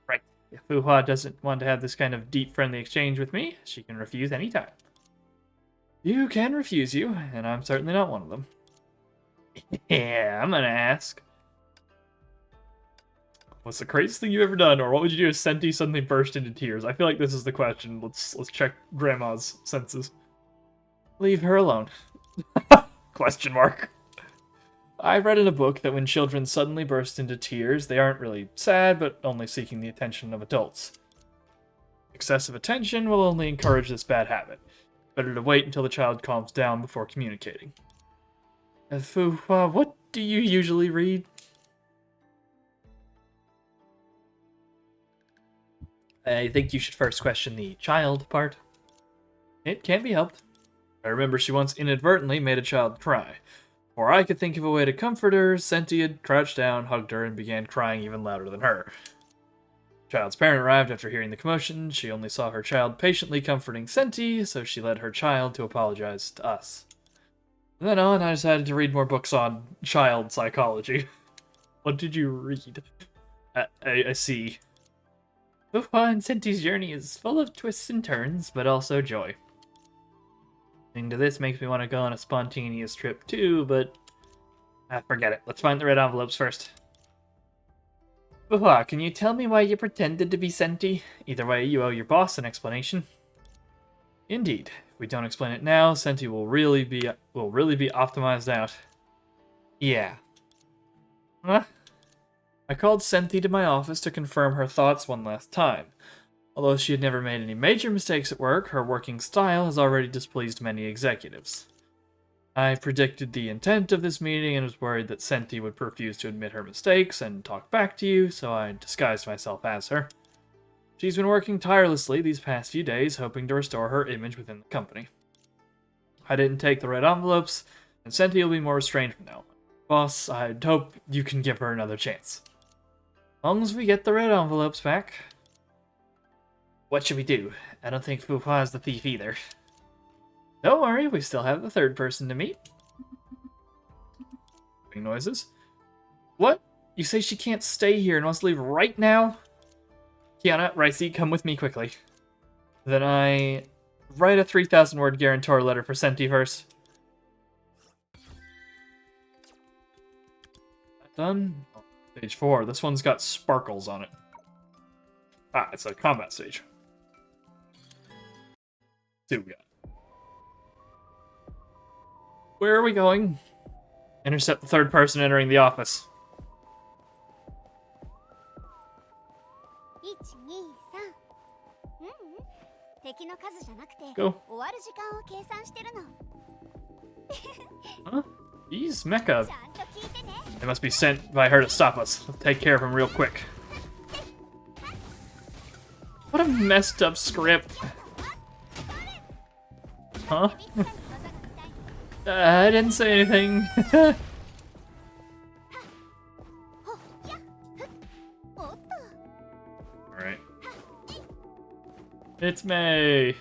Right. If Fuhua doesn't want to have this kind of deep, friendly exchange with me, she can refuse anytime. You can refuse you, and I'm certainly not one of them. Yeah, I'm gonna ask. What's the craziest thing you've ever done, or what would you do if Senti suddenly burst into tears? I feel like this is the question. Let's check Grandma's senses. Leave her alone. Question mark. I read in a book that when children suddenly burst into tears, they aren't really sad, but only seeking the attention of adults. Excessive attention will only encourage this bad habit. Better to wait until the child calms down before communicating. What do you usually read? I think you should first question the child part. It can't be helped. I remember she once inadvertently made a child cry. Before I could think of a way to comfort her, Senti had crouched down, hugged her, and began crying even louder than her. Child's parent arrived after hearing the commotion. She only saw her child patiently comforting Senti, so she led her child to apologize to us. From then on, I decided to read more books on child psychology. What did you read? I see. Fuhua and Senti's journey is full of twists and turns, but also joy. Listening to this makes me want to go on a spontaneous trip too, but forget it. Let's find the red envelopes first. Fuhua, can you tell me why you pretended to be Senti? Either way, you owe your boss an explanation. Indeed. If we don't explain it now, Senti will really be optimized out. Yeah. Huh? I called Senti to my office to confirm her thoughts one last time. Although she had never made any major mistakes at work, her working style has already displeased many executives. I predicted the intent of this meeting and was worried that Senti would refuse to admit her mistakes and talk back to you, so I disguised myself as her. She's been working tirelessly these past few days, hoping to restore her image within the company. I didn't take the red envelopes, and Senti will be more restrained from now on. Boss, I'd hope you can give her another chance. As long as we get the red envelopes back. What should we do? I don't think Fuhua's the thief either. Don't worry, we still have the third person to meet. Making noises. What? You say she can't stay here and wants to leave right now? Kiana, Ricey, come with me quickly. Then I write a 3,000-word guarantor letter for Senti first. Done. Oh, stage 4. This one's got sparkles on it. Ah, it's a combat stage. See what we got. Where are we going? Intercept the third person entering the office. Go. Huh? He's mecha. They must be sent by her to stop us. Let's take care of him real quick. What a messed up script. Huh? I didn't say anything. It's May.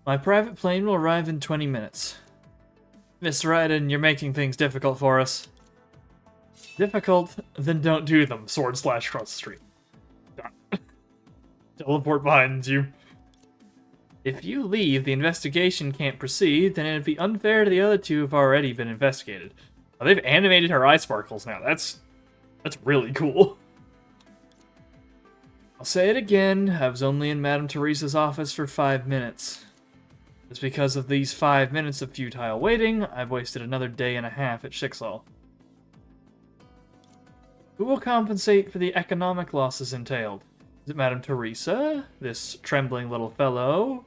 My private plane will arrive in 20 minutes. Miss Raiden, you're making things difficult for us. Difficult? Then don't do them. Sword slash cross the street. Teleport behind you. If you leave, the investigation can't proceed, then it'd be unfair to the other two who've already been investigated. Oh, they've animated her eye sparkles now. That's really cool. I'll say it again. I was only in Madame Teresa's office for 5 minutes. It's because of these 5 minutes of futile waiting, I've wasted another day and a half at Schicksal. Who will compensate for the economic losses entailed? Is it Madame Teresa, this trembling little fellow,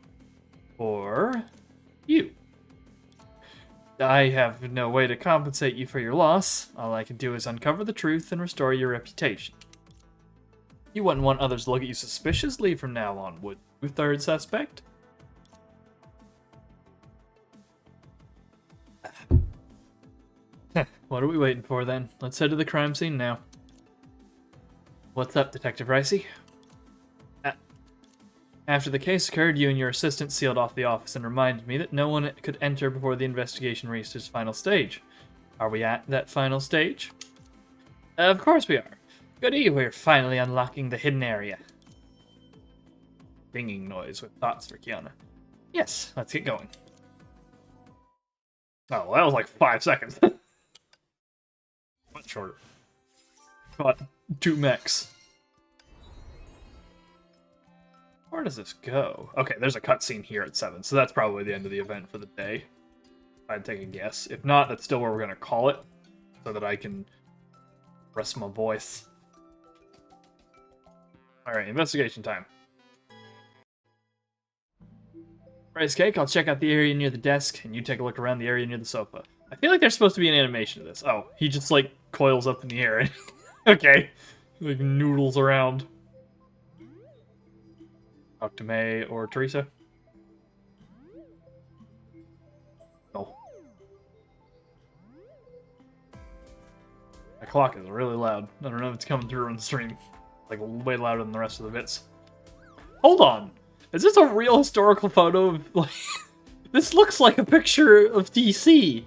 or you? I have no way to compensate you for your loss. All I can do is uncover the truth and restore your reputation. You wouldn't want others to look at you suspiciously from now on, would you, third suspect? What are we waiting for then? Let's head to the crime scene now. What's up, Detective Ricey? After the case occurred, you and your assistant sealed off the office and reminded me that no one could enter before the investigation reached its final stage. Are we at that final stage? Of course we are. Goody, we're finally unlocking the hidden area. Binging noise with thoughts for Kiana. Yes, let's get going. Oh, well, that was like 5 seconds. Much shorter. But 2 mechs. Where does this go? Okay, there's a cutscene here at 7, so that's probably the end of the event for the day. I'd take a guess. If not, that's still where we're going to call it, so that I can rest my voice. Alright, investigation time. Rice cake, I'll check out the area near the desk, and you take a look around the area near the sofa. I feel like there's supposed to be an animation of this. Oh, he just, like, coils up in the air. Okay. Like, noodles around. Talk to May or Teresa. No. The clock is really loud. I don't know if it's coming through on the stream. Like, way louder than the rest of the bits. Hold on! Is this a real historical photo of, like... This looks like a picture of DC!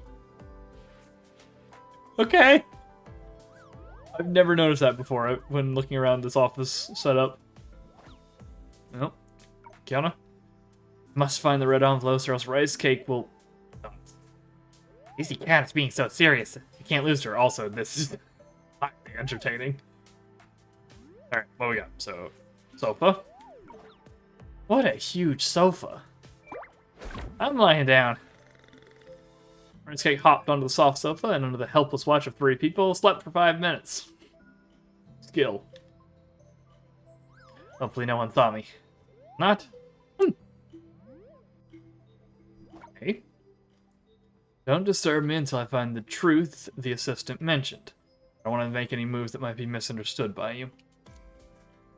Okay. I've never noticed that before when looking around this office setup. Nope. Kiana? Must find the red envelopes or else Rice Cake will... Easy Cat is being so serious. You can't lose her. Also, this is highly entertaining. Alright, what we got? So, sofa. What a huge sofa. I'm lying down. Rice Cake hopped onto the soft sofa and under the helpless watch of 3 people, slept for 5 minutes. Skill. Hopefully no one saw me. Not? Okay. Don't disturb me until I find the truth the assistant mentioned. I don't want to make any moves that might be misunderstood by you.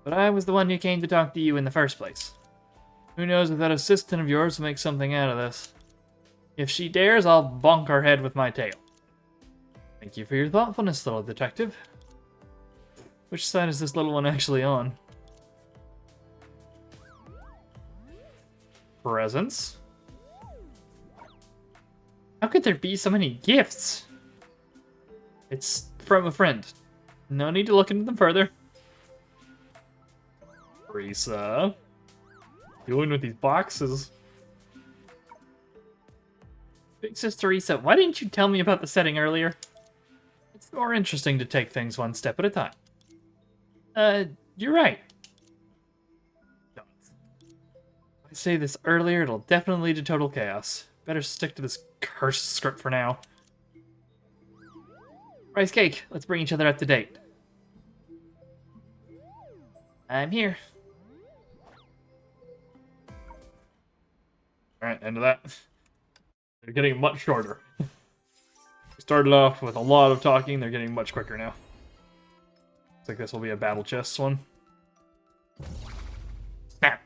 But I was the one who came to talk to you in the first place. Who knows if that assistant of yours will make something out of this. If she dares, I'll bonk her head with my tail. Thank you for your thoughtfulness, little detective. Which side is this little one actually on? Presents? How could there be so many gifts? It's from a friend. No need to look into them further. Teresa. Dealing with these boxes. Big Sis Teresa, why didn't you tell me about the setting earlier? It's more interesting to take things one step at a time. You're right. If I say this earlier, it'll definitely lead to total chaos. Better stick to this cursed script for now. Rice Cake, let's bring each other up to date. I'm here. Alright, end of that. They're getting much shorter. We started off with a lot of talking, they're getting much quicker now. Looks like this will be a battle chest one. Snap!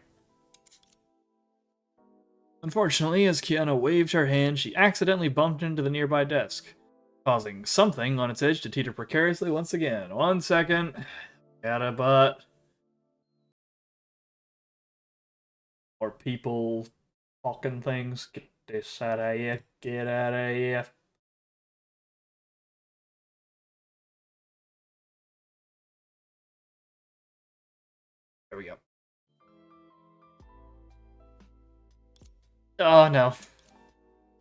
Unfortunately, as Kiana waved her hand, she accidentally bumped into the nearby desk, causing something on its edge to teeter precariously once again. 1 second. Got a butt. Or people talking things. Get this out of here. Get out of here. There we go. Oh no.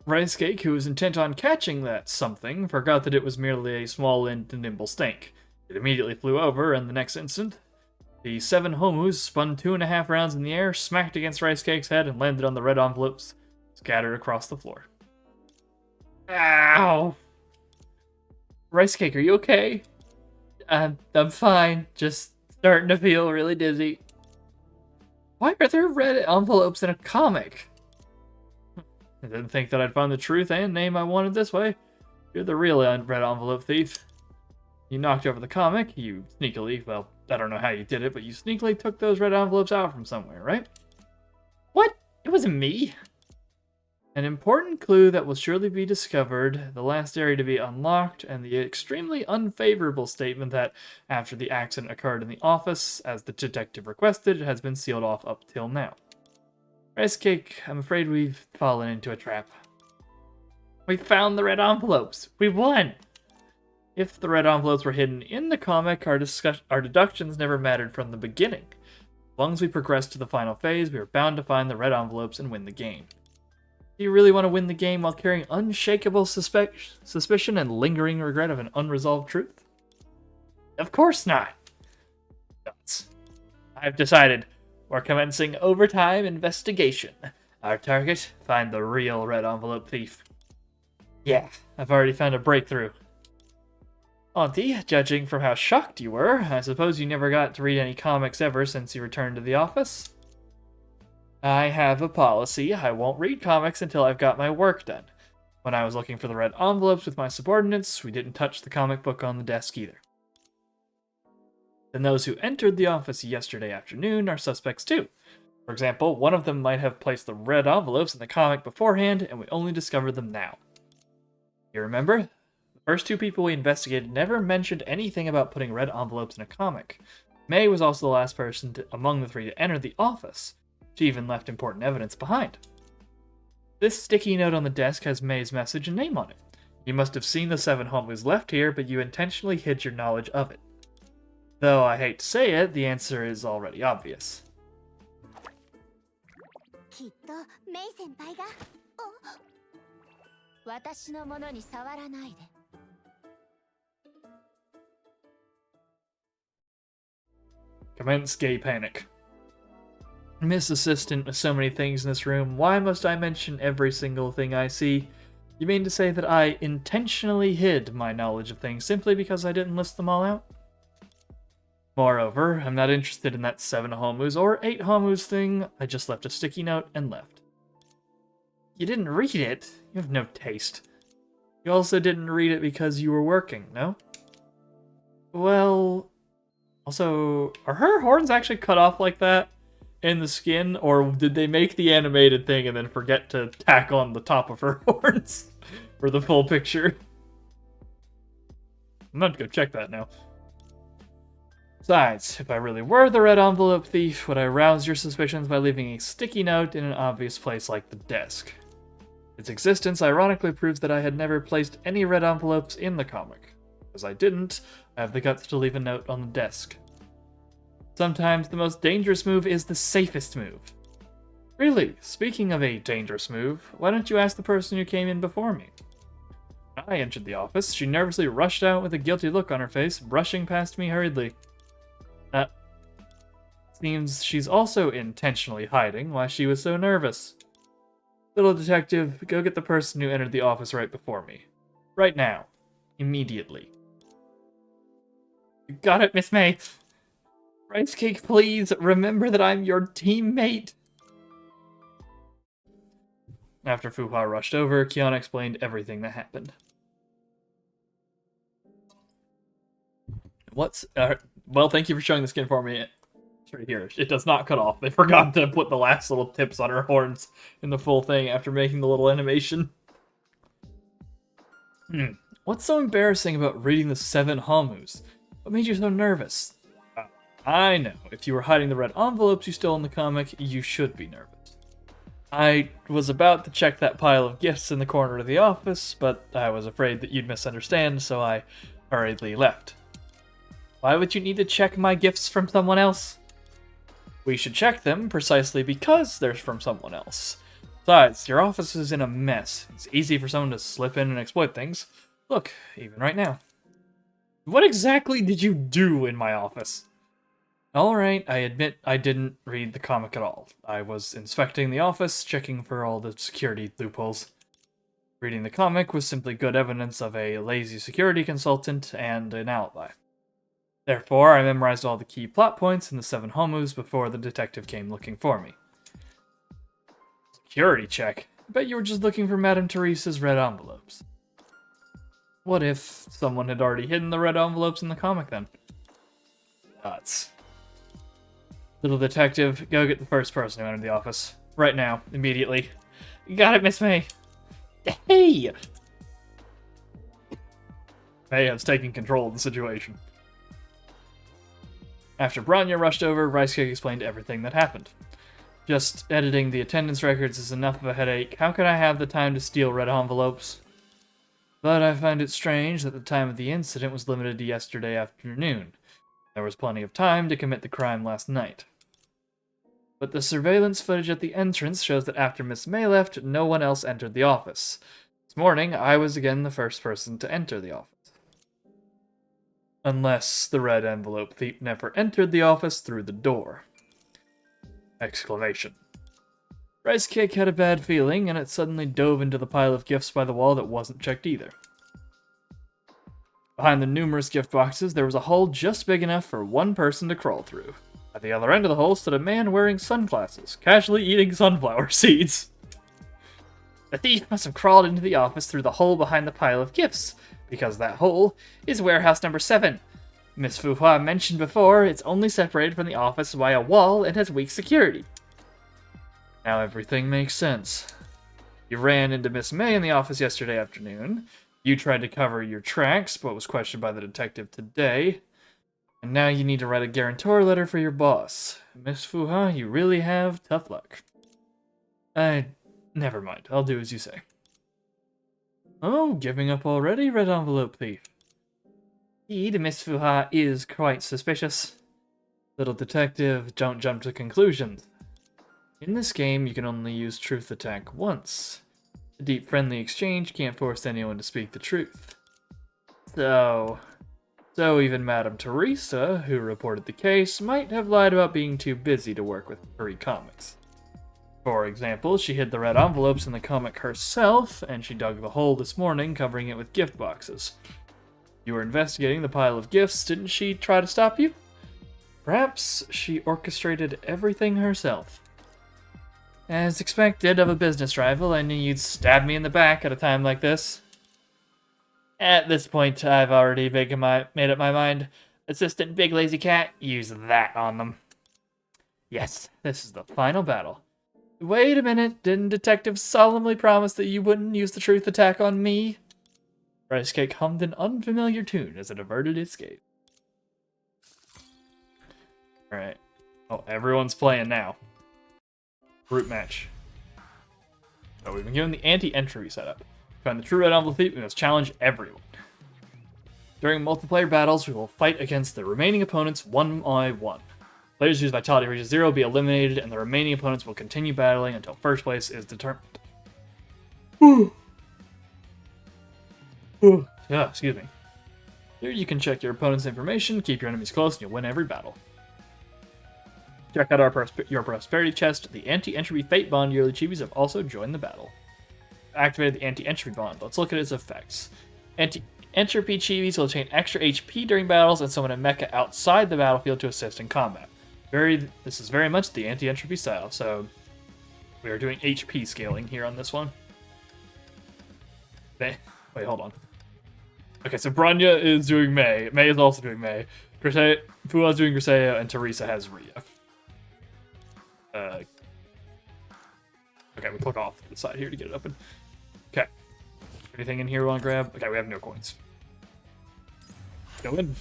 Rice Cake, who was intent on catching that something, forgot that it was merely a small and nimble snake. It immediately flew over, and the next instant, the 7 Homus spun 2.5 rounds in the air, smacked against Rice Cake's head, and landed on the red envelopes, scattered across the floor. Ow! Rice Cake, are you okay? I'm fine. Just starting to feel really dizzy. Why are there red envelopes in a comic? I didn't think that I'd find the truth and name I wanted this way. You're the real red envelope thief. You knocked over the comic, you sneakily, well, I don't know how you did it, but you sneakily took those red envelopes out from somewhere, right? What? It wasn't me. An important clue that will surely be discovered, the last area to be unlocked, and the extremely unfavorable statement that, after the accident occurred in the office, as the detective requested, has been sealed off up till now. Rice Cake, I'm afraid we've fallen into a trap. We found the red envelopes! We won! If the red envelopes were hidden in the comic, our deductions never mattered from the beginning. As long as we progress to the final phase, we are bound to find the red envelopes and win the game. Do you really want to win the game while carrying unshakable suspicion and lingering regret of an unresolved truth? Of course not! Nuts. I've decided. We're commencing overtime investigation. Our target, find the real red envelope thief. Yeah, I've already found a breakthrough. Auntie, judging from how shocked you were, I suppose you never got to read any comics ever since you returned to the office? I have a policy. I won't read comics until I've got my work done. When I was looking for the red envelopes with my subordinates, we didn't touch the comic book on the desk either. Then those who entered the office yesterday afternoon are suspects too. For example, one of them might have placed the red envelopes in the comic beforehand, and we only discovered them now. You remember? The first 2 people we investigated never mentioned anything about putting red envelopes in a comic. May was also the last person among the 3 to enter the office. She even left important evidence behind. This sticky note on the desk has May's message and name on it. You must have seen the 7 Homus left here, but you intentionally hid your knowledge of it. Though I hate to say it, the answer is already obvious. Commence gay panic. Miss Assistant, with so many things in this room, why must I mention every single thing I see? You mean to say that I intentionally hid my knowledge of things simply because I didn't list them all out? Moreover, I'm not interested in that 7 Homus or 8 Homus thing. I just left a sticky note and left. You didn't read it? You have no taste. You also didn't read it because you were working, no? Well... Also, are her horns actually cut off like that in the skin? Or did they make the animated thing and then forget to tack on the top of her horns for the full picture? I'm going to go check that now. Besides, if I really were the red envelope thief, would I rouse your suspicions by leaving a sticky note in an obvious place like the desk? Its existence ironically proves that I had never placed any red envelopes in the comic. As I didn't, I have the guts to leave a note on the desk. Sometimes the most dangerous move is the safest move. Really, speaking of a dangerous move, why don't you ask the person who came in before me? When I entered the office, she nervously rushed out with a guilty look on her face, brushing past me hurriedly. Seems she's also intentionally hiding why she was so nervous. Little detective, go get the person who entered the office right before me. Right now. Immediately. You got it, Miss May. Rice Cake, please, remember that I'm your teammate. After Fuha rushed over, Kiana explained everything that happened. Well, thank you for showing the skin for me. It's right here. It does not cut off. They forgot to put the last little tips on her horns in the full thing after making the little animation. What's so embarrassing about reading the 7 Homus? What made you so nervous? I know. If you were hiding the red envelopes you stole in the comic, you should be nervous. I was about to check that pile of gifts in the corner of the office, but I was afraid that you'd misunderstand, so I hurriedly left. Why would you need to check my gifts from someone else? We should check them precisely because they're from someone else. Besides, your office is in a mess. It's easy for someone to slip in and exploit things. Look, even right now. What exactly did you do in my office? Alright, I admit I didn't read the comic at all. I was inspecting the office, checking for all the security loopholes. Reading the comic was simply good evidence of a lazy security consultant and an alibi. Therefore, I memorized all the key plot points in the 7 homus before the detective came looking for me. Security check? I bet you were just looking for Madame Teresa's red envelopes. What if someone had already hidden the red envelopes in the comic then? Nuts. Little detective, go get the first person who entered the office. Right now, immediately. Got it, Miss May. Hey! May has taken control of the situation. After Branya rushed over, Rice Cake explained everything that happened. Just editing the attendance records is enough of a headache. How could I have the time to steal red envelopes? But I find it strange that the time of the incident was limited to yesterday afternoon. There was plenty of time to commit the crime last night. But the surveillance footage at the entrance shows that after Miss May left, no one else entered the office. This morning, I was again the first person to enter the office. Unless the red envelope thief never entered the office through the door. Exclamation. Rice Cake had a bad feeling, and it suddenly dove into the pile of gifts by the wall that wasn't checked either. Behind the numerous gift boxes, there was a hole just big enough for one person to crawl through. At the other end of the hole stood a man wearing sunglasses, casually eating sunflower seeds. The thief must have crawled into the office through the hole behind the pile of gifts, because that hole is warehouse number 7. Miss Fuhua mentioned before, it's only separated from the office by a wall and has weak security. Now everything makes sense. You ran into Miss May in the office yesterday afternoon. You tried to cover your tracks, but was questioned by the detective today. And now you need to write a guarantor letter for your boss. Miss Fuha, you really have tough luck. Never mind. I'll do as you say. Oh, giving up already, red envelope thief? Indeed, Miss Fuha is quite suspicious. Little detective, don't jump to conclusions. In this game, you can only use truth attack once. A deep friendly exchange can't force anyone to speak the truth. So even Madame Teresa, who reported the case, might have lied about being too busy to work with furry comics. For example, she hid the red envelopes in the comic herself, and she dug the hole this morning, covering it with gift boxes. You were investigating the pile of gifts, didn't she try to stop you? Perhaps she orchestrated everything herself. As expected of a business rival, I knew you'd stab me in the back at a time like this. At this point, I've already made up my mind. Assistant Big Lazy Cat, use that on them. Yes, this is the final battle. Wait a minute, didn't Detective solemnly promise that you wouldn't use the truth attack on me? Rice Cake hummed an unfamiliar tune as it averted its gaze. Alright. Oh, everyone's playing now. Group match. So we've been given the anti-entry setup. Find the true red envelope thief, we must challenge everyone. During multiplayer battles, we will fight against the remaining opponents one by one. Players whose vitality reaches 0 will be eliminated, and the remaining opponents will continue battling until first place is determined. Yeah, excuse me. Here you can check your opponent's information, keep your enemies close, and you'll win every battle. Check out your prosperity chest. The anti-entropy fate bond yearly chibis have also joined the battle. Activated the anti-entropy bond. Let's look at its effects. Anti-entropy chibis will obtain extra HP during battles and summon a mecha outside the battlefield to assist in combat. This is very much the anti-entropy style, so we are doing HP scaling here on this one. Wait, hold on. Okay, so Branya is doing May. May is also doing May. Fua's doing Grisea, and Teresa has Rhea. Okay, we click off to the side here to get it open. Okay. Anything in here we want to grab? Okay, we have no coins. Go in.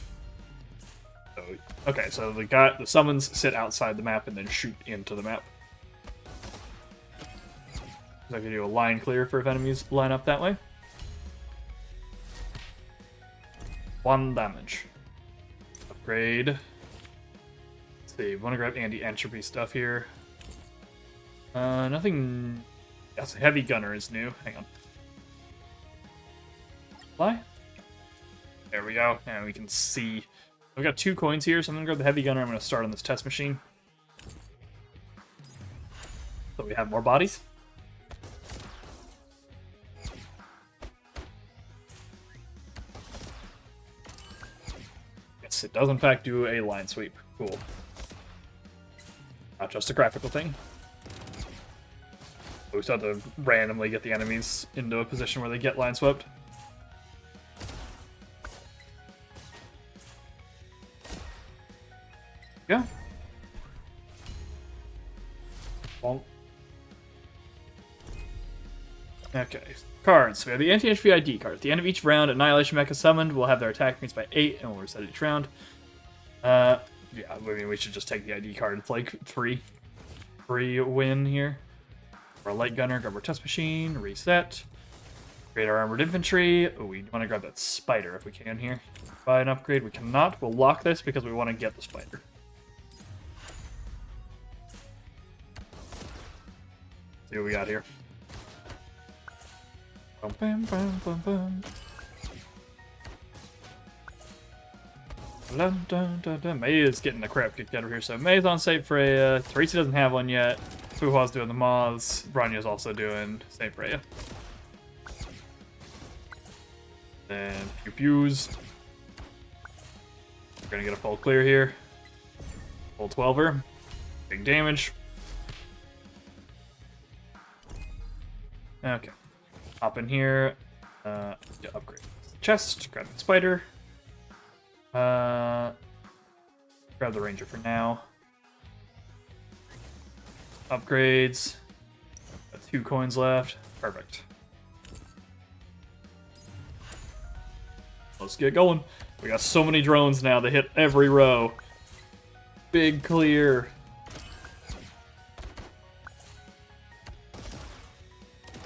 So, okay, so the summons sit outside the map and then shoot into the map. So I can do a line clear for if enemies line up that way. 1 damage. Upgrade. Let's see, we want to grab anti-entropy stuff here. Nothing... Yes, heavy gunner is new. Hang on. Fly? There we go. And we can see. I've got 2 coins here, so I'm going to grab the heavy gunner. I'm going to start on this test machine. So we have more bodies. Yes, it does in fact do a line sweep. Cool. Not just a graphical thing. We just have to randomly get the enemies into a position where they get line swept. Yeah. Bonk. Okay. Cards. We have the anti-entropy ID card. At the end of each round, Annihilation Mecha summoned will have their attack increased by 8, and we'll reset each round. Yeah, I mean, we should just take the ID card. It's like free win here. For a light gunner, grab our test machine, reset. Create our armored infantry. Oh, we want to grab that spider if we can here. Buy an upgrade. We cannot. We'll lock this because we want to get the spider. See what we got here. Bum, bum, bum, bum, bum. Dun, dun, dun, dun. May is getting the crap kicked out of here, so May's on Saint Freya. Teresa doesn't have one yet. Fuhua's doing the moths. Branya's also doing Saint Freya. Then pew pews. We're gonna get a full clear here. Full 12er. Big damage. Okay. Hop in here. Upgrade chest. Grab the spider. Grab the ranger for now. Upgrades. Got 2 coins left. Perfect. Let's get going. We got so many drones now. They hit every row. Big clear.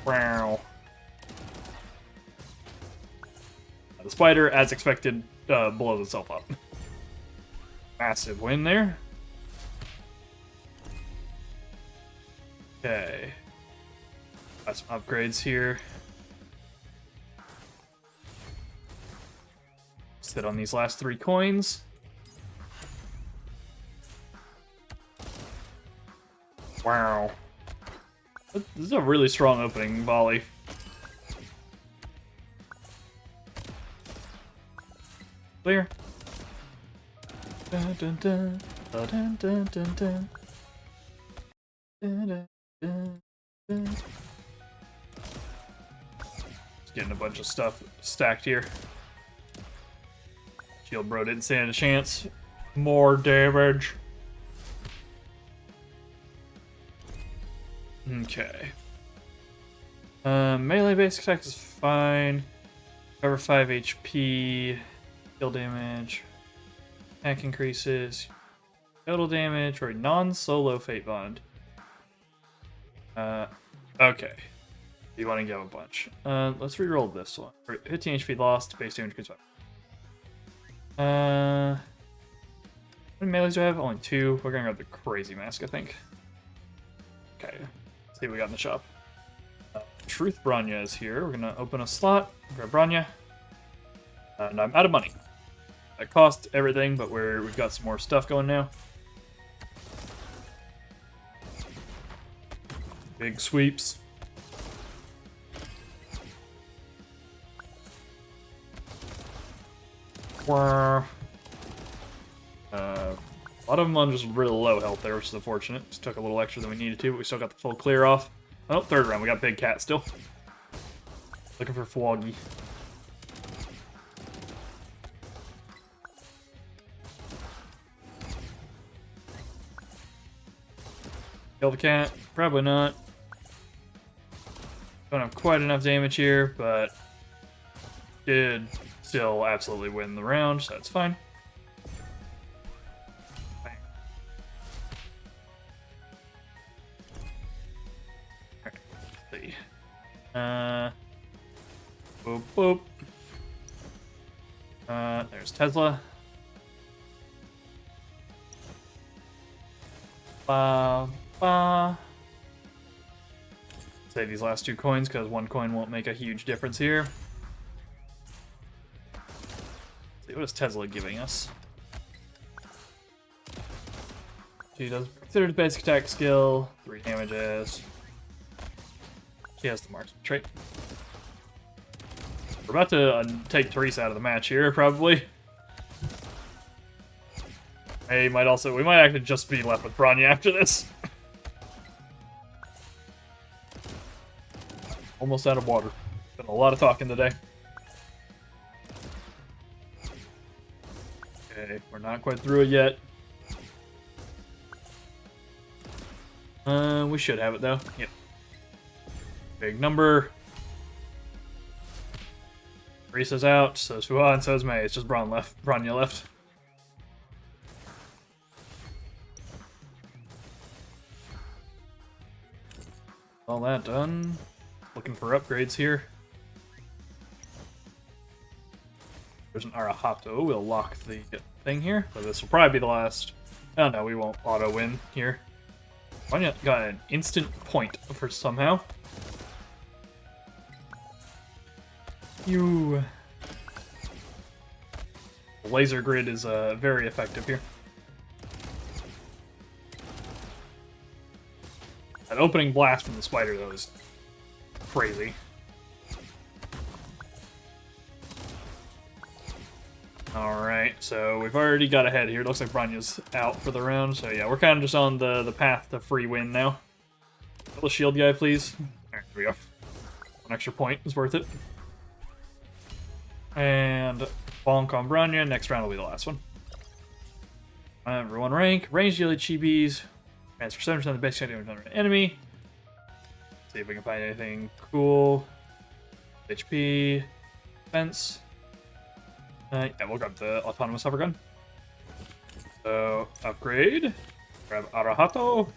Wow. The spider, as expected, blows itself up. Massive win there. Okay. Got some upgrades here. Sit on these last 3 coins. Wow. This is a really strong opening volley. Clear. Dun, dun, dun. Dun, dun, dun, dun, dun. Dun, dun, dun, dun. Just getting a bunch of stuff stacked here. Shield Bro didn't stand a chance. More damage. Okay. Melee basic attack is fine. Cover 5 HP. Kill damage. Attack increases. Total damage or a non-solo Fate Bond. Okay. You want to give a bunch. Let's reroll this one. 15 HP lost. Base damage increases 5. How many melees do I have? Only 2. We're gonna grab the crazy mask, I think. Okay. Let's see what we got in the shop. Truth Branya is here. We're gonna open a slot, grab Branya. And I'm out of money. That cost everything, but we've got some more stuff going now. Big sweeps. A lot of them on just really low health there, which is unfortunate. Just took a little extra than we needed to, but we still got the full clear off. Oh, 3rd round. We got Big Cat still. Looking for Floggy. Kill the cat? Probably not. Don't have quite enough damage here, but did still absolutely win the round, so that's fine. Boop, boop. There's Tesla. Ba, ba. Save these last 2 coins, because 1 coin won't make a huge difference here. Let's see, what is Tesla giving us? She does considered basic attack skill, 3 damages. She has the marksman trait. We're about to take Teresa out of the match here, probably. We might actually just be left with Bronya after this. Almost out of water. Been a lot of talking today. Okay, we're not quite through it yet. We should have it though. Yep. Big number. Teresa's out, so is Fuha, and so is Mei. It's just Bronya left. All that done. Looking for upgrades here. There's an Arahato. We'll lock the thing here, but this will probably be the last. Oh no, we won't auto win here. Bronya got an instant point for somehow. The laser grid is very effective here. That opening blast from the spider, though, is crazy. Alright, so we've already got ahead here. It looks like Bronya's out for the round, so yeah, we're kind of just on the path to free win now. Kill the shield guy, please. Alright, here we go. 1 extra point is worth it. And bonk on Bronya. Next round will be the last one. Everyone rank. Range dealing chibis. Transfer 7% of the base damage on an enemy. See if we can find anything cool. HP. Defense. Yeah, we'll grab the autonomous hover gun. So, upgrade. Grab Arahato.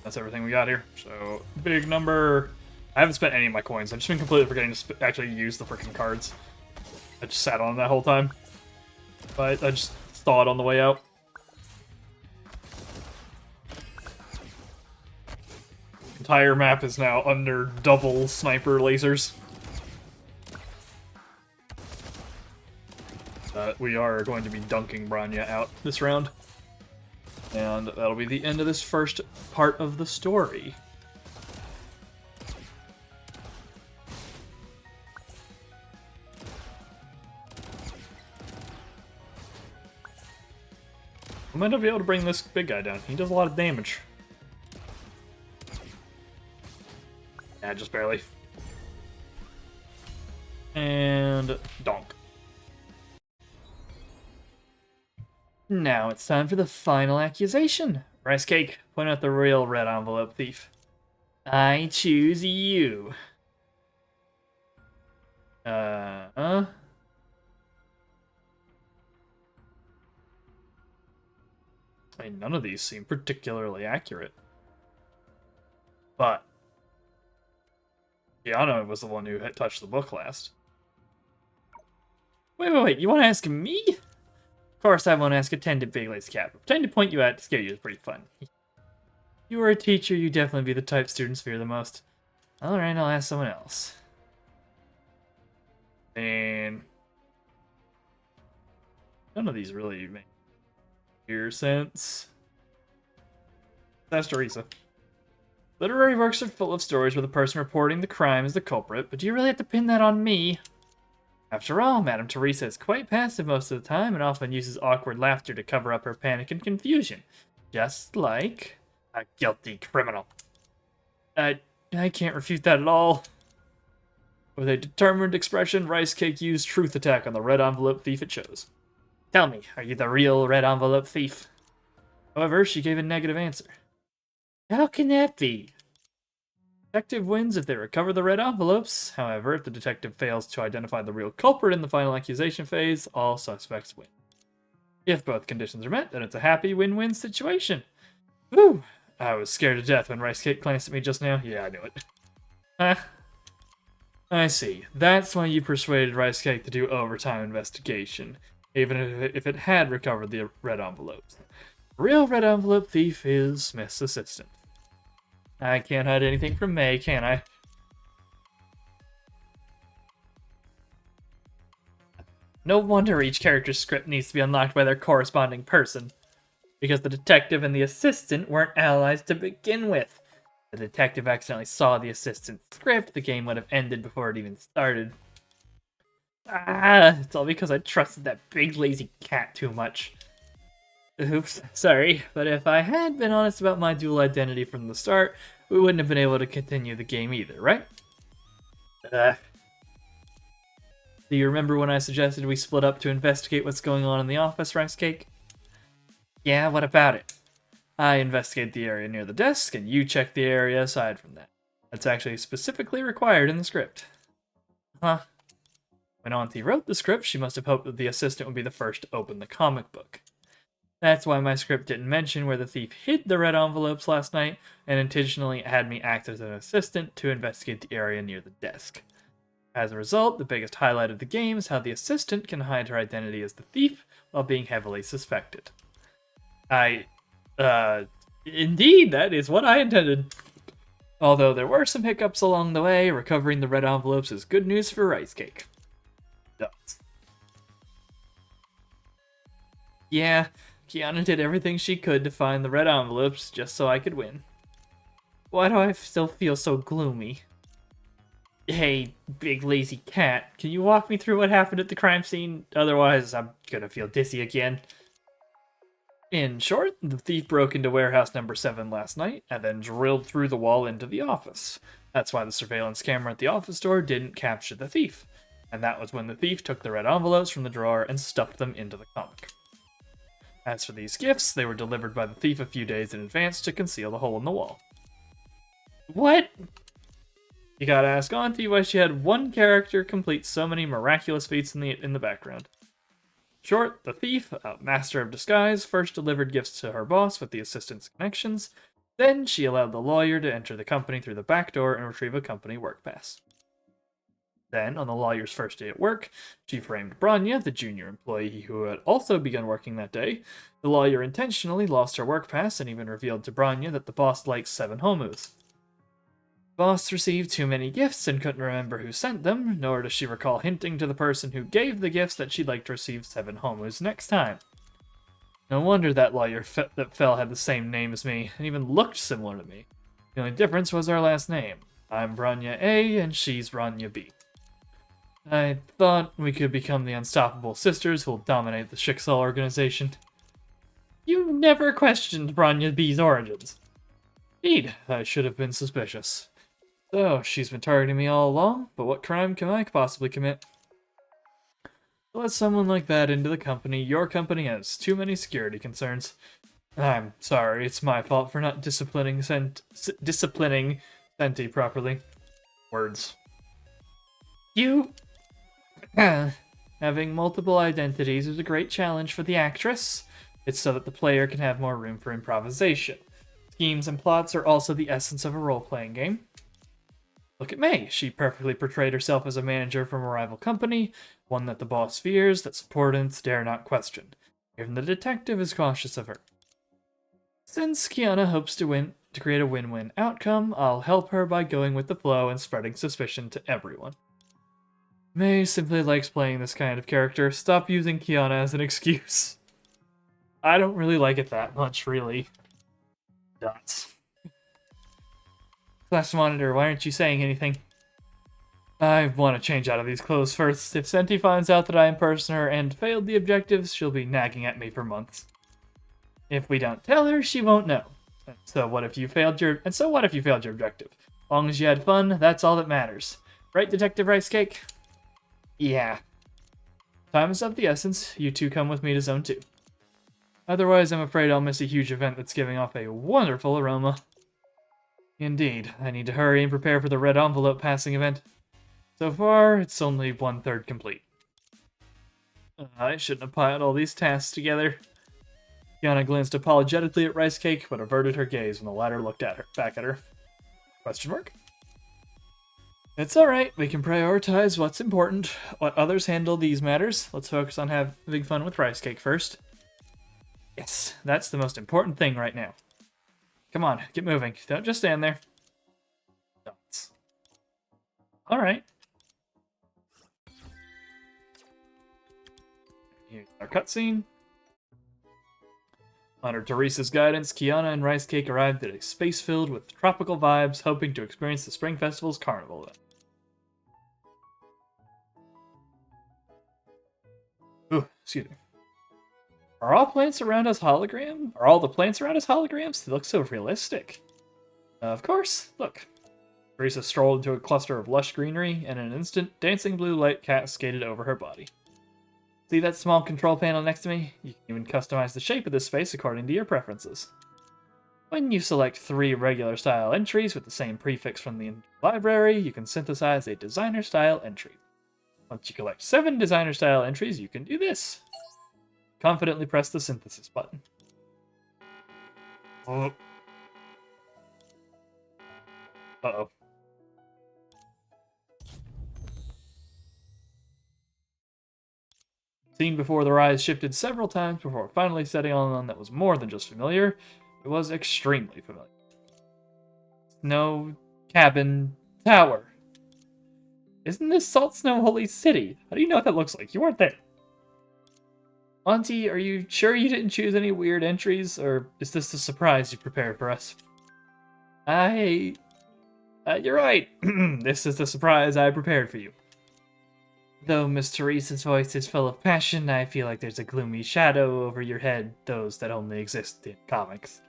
That's everything we got here. So, big number. I haven't spent any of my coins. I've just been completely forgetting to actually use the freaking cards. I just sat on them that whole time. But I just saw it on the way out. Entire map is now under double sniper lasers. We are going to be dunking Bronya out this round. And that'll be the end of this first part of the story. I might not be able to bring this big guy down. He does a lot of damage. Yeah, just barely. And donk. Now it's time for the final accusation. Rice Cake, point out the real red envelope thief. I choose you. I mean, none of these seem particularly accurate. But Yano was the one who had touched the book last. Wait, you want to ask me? Of course I won't ask attendant Biglegs Cap. Pretend to point you out to scare you is pretty fun. You were a teacher, you'd definitely be the type students fear the most. Alright, I'll ask someone else. And none of these really make clear sense. That's Teresa. Literary works are full of stories where the person reporting the crime is the culprit, but do you really have to pin that on me? After all, Madame Teresa is quite passive most of the time and often uses awkward laughter to cover up her panic and confusion. Just like a guilty criminal. I can't refute that at all. With a determined expression, Rice Cake used truth attack on the red envelope thief it chose. Tell me, are you the real red envelope thief? However, she gave a negative answer. How can that be? Detective wins if they recover the red envelopes. However, if the detective fails to identify the real culprit in the final accusation phase, all suspects win. If both conditions are met, then it's a happy win-win situation. Whew! I was scared to death when Rice Cake glanced at me just now. Yeah, I knew it. Huh? I see. That's why you persuaded Rice Cake to do overtime investigation, even if it had recovered the red envelopes. The real red envelope thief is Smith's assistant. I can't hide anything from May, can I? No wonder each character's script needs to be unlocked by their corresponding person. Because the detective and the assistant weren't allies to begin with. The detective accidentally saw the assistant's script, the game would have ended before it even started. It's all because I trusted that big lazy cat too much. Oops, sorry, but if I had been honest about my dual identity from the start, we wouldn't have been able to continue the game either, right? Do you remember when I suggested we split up to investigate what's going on in the office, Rice Cake? Yeah, what about it? I investigate the area near the desk, and you check the area aside from that. That's actually specifically required in the script. Huh. When Auntie wrote the script, she must have hoped that the assistant would be the first to open the comic book. That's why my script didn't mention where the thief hid the red envelopes last night, and intentionally had me act as an assistant to investigate the area near the desk. As a result, the biggest highlight of the game is how the assistant can hide her identity as the thief while being heavily suspected. Indeed, that is what I intended. Although there were some hiccups along the way, recovering the red envelopes is good news for Rice Cake. Ducks. Yeah, Kiana did everything she could to find the red envelopes just so I could win. Why do I still feel so gloomy? Hey, big lazy cat, can you walk me through what happened at the crime scene? Otherwise, I'm gonna feel dizzy again. In short, the thief broke into warehouse number 7 last night, and then drilled through the wall into the office. That's why the surveillance camera at the office door didn't capture the thief. And that was when the thief took the red envelopes from the drawer and stuffed them into the comic. As for these gifts, they were delivered by the thief a few days in advance to conceal the hole in the wall. What? You gotta ask Auntie why she had one character complete so many miraculous feats in the background. Short, the thief, a master of disguise, first delivered gifts to her boss with the assistant's connections, then she allowed the lawyer to enter the company through the back door and retrieve a company work pass. Then, on the lawyer's first day at work, she framed Branya, the junior employee who had also begun working that day. The lawyer intentionally lost her work pass and even revealed to Branya that the boss likes 7 homus. Boss received too many gifts and couldn't remember who sent them, nor does she recall hinting to the person who gave the gifts that she'd like to receive 7 homus next time. No wonder that lawyer that fell had the same name as me, and even looked similar to me. The only difference was our last name. I'm Branya A, and she's Branya B. I thought we could become the unstoppable sisters who'll dominate the Schicksal organization. You never questioned Branya B's origins. Indeed, I should have been suspicious. So, she's been targeting me all along, but what crime can I possibly commit? To let someone like that into the company, your company has too many security concerns. I'm sorry, it's my fault for not disciplining Senti properly. Words. You... Having multiple identities is a great challenge for the actress. It's so that the player can have more room for improvisation. Schemes and plots are also the essence of a role-playing game. Look at May. She perfectly portrayed herself as a manager from a rival company, one that the boss fears, that subordinates dare not question. Even the detective is cautious of her. Since Kiana hopes to create a win-win outcome, I'll help her by going with the flow and spreading suspicion to everyone. May simply likes playing this kind of character. Stop using Kiana as an excuse. I don't really like it that much, really. Dots. Class monitor, why aren't you saying anything? I want to change out of these clothes first. If Senti finds out that I impersoned her and failed the objectives, she'll be nagging at me for months. If we don't tell her, she won't know. So what if you failed your objective? As long as you had fun, that's all that matters. Right, Detective Rice Cake? Yeah. Time is of the essence. You two come with me to Zone 2. Otherwise, I'm afraid I'll miss a huge event that's giving off a wonderful aroma. Indeed, I need to hurry and prepare for the red envelope passing event. So far, it's only 1/3 complete. I shouldn't have piled all these tasks together. Kiana glanced apologetically at Rice Cake, but averted her gaze when the latter looked back at her. Question mark? It's alright, we can prioritize what's important. Let others handle these matters. Let's focus on having fun with Rice Cake first. Yes, that's the most important thing right now. Come on, get moving. Don't just stand there. Dots. Alright. Here's our cutscene. Under Teresa's guidance, Kiana and Rice Cake arrived at a space filled with tropical vibes, hoping to experience the Spring Festival's carnival event. Ooh, excuse me. Are all plants around us hologram? Are all the plants around us holograms? They look so realistic. Of course, look. Teresa strolled into a cluster of lush greenery, and in an instant, dancing blue light cascaded over her body. See that small control panel next to me? You can even customize the shape of this space according to your preferences. When you select 3 regular style entries with the same prefix from the library, you can synthesize a designer style entry. Once you collect 7 designer style entries, you can do this. Confidently press the synthesis button. Uh-oh. Scene before their eyes shifted several times before finally settling on one that was more than just familiar. It was extremely familiar. Snow Cabin Tower. Isn't this Salt Snow Holy City? How do you know what that looks like? You weren't there. Auntie, are you sure you didn't choose any weird entries, or is this the surprise you prepared for us? You're right. This is the surprise I prepared for you. Though Miss Teresa's voice is full of passion, I feel like there's a gloomy shadow over your head, those that only exist in comics.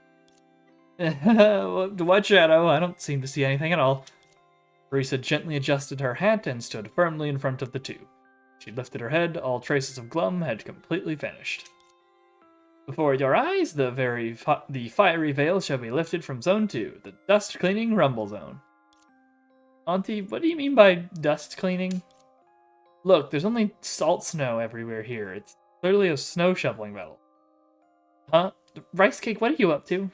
What shadow? I don't seem to see anything at all. Teresa gently adjusted her hat and stood firmly in front of the two. She lifted her head, all traces of glum had completely vanished. Before your eyes, the fiery veil shall be lifted from Zone 2, the dust-cleaning rumble zone. Auntie, what do you mean by dust cleaning? Look, there's only salt snow everywhere here. It's clearly a snow shoveling battle. Huh? Rice Cake, what are you up to?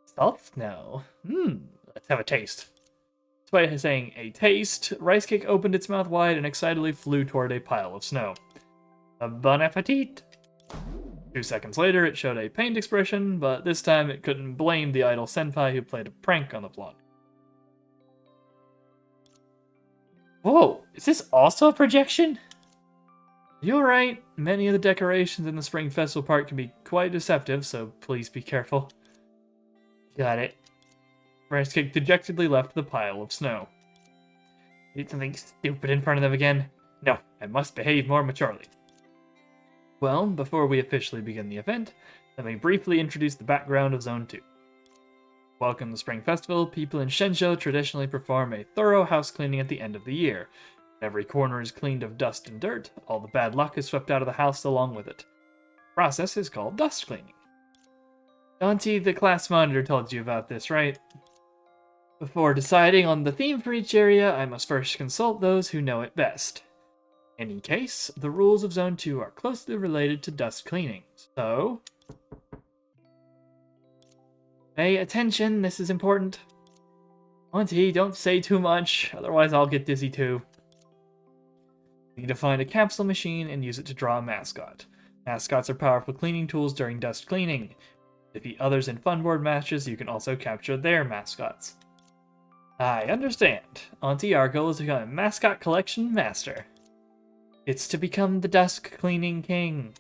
Salt snow? Let's have a taste. Despite saying a taste, Rice Cake opened its mouth wide and excitedly flew toward a pile of snow. Bon appetit! 2 seconds later, it showed a pained expression, but this time it couldn't blame the idle senpai who played a prank on the blonde. Whoa, is this also a projection? You're right, many of the decorations in the Spring Festival Park can be quite deceptive, so please be careful. Got it. Rice Cake dejectedly left the pile of snow. Did something stupid in front of them again? No, I must behave more maturely. Well, before we officially begin the event, let me briefly introduce the background of Zone 2. Welcome to Spring Festival, people in Shenzhou traditionally perform a thorough house cleaning at the end of the year. Every corner is cleaned of dust and dirt, all the bad luck is swept out of the house along with it. The process is called dust cleaning. Auntie, the class monitor told you about this, right? Before deciding on the theme for each area, I must first consult those who know it best. In any case, the rules of Zone 2 are closely related to dust cleaning, so... Pay attention, this is important. Auntie, don't say too much, otherwise I'll get dizzy too. You need to find a capsule machine and use it to draw a mascot. Mascots are powerful cleaning tools during dust cleaning. To defeat others in funboard matches, you can also capture their mascots. I understand. Auntie, our goal is to become a mascot collection master. It's to become the Dust Cleaning King.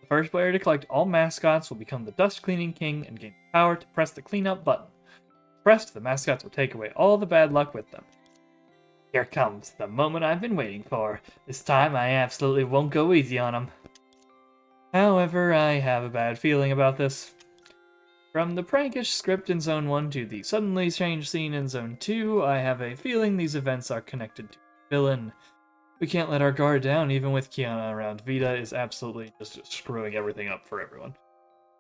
The first player to collect all mascots will become the Dust Cleaning King and gain the power to press the cleanup button. Pressed, the mascots will take away all the bad luck with them. Here comes the moment I've been waiting for. This time I absolutely won't go easy on them. However, I have a bad feeling about this. From the prankish script in Zone 1 to the suddenly changed scene in Zone 2, I have a feeling these events are connected to a villain. We can't let our guard down even with Kiana around. Vita is absolutely just screwing everything up for everyone.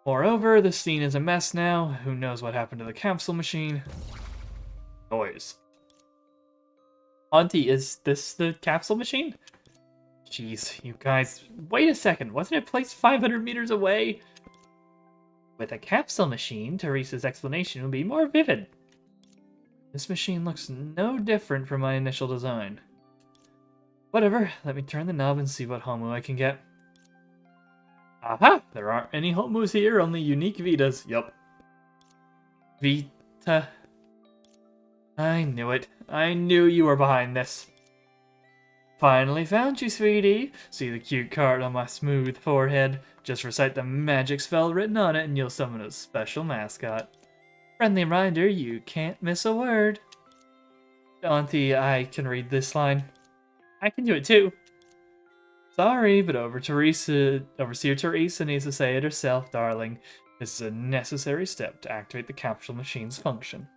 Moreover, the scene is a mess now. Who knows what happened to the capsule machine? Noise. Auntie, is this the capsule machine? Jeez, you guys. Wait a second, wasn't it placed 500 meters away? With a capsule machine, Teresa's explanation would be more vivid. This machine looks no different from my initial design. Whatever, let me turn the knob and see what Homu I can get. Aha! There aren't any Homus here, only unique Vitas. Yup. Vita. I knew it. I knew you were behind this. Finally found you, sweetie. See the cute card on my smooth forehead? Just recite the magic spell written on it and you'll summon a special mascot. Friendly reminder, you can't miss a word. Auntie, I can read this line. I can do it too. Sorry, but Overseer Teresa needs to say it herself, darling. This is a necessary step to activate the capsule machine's function.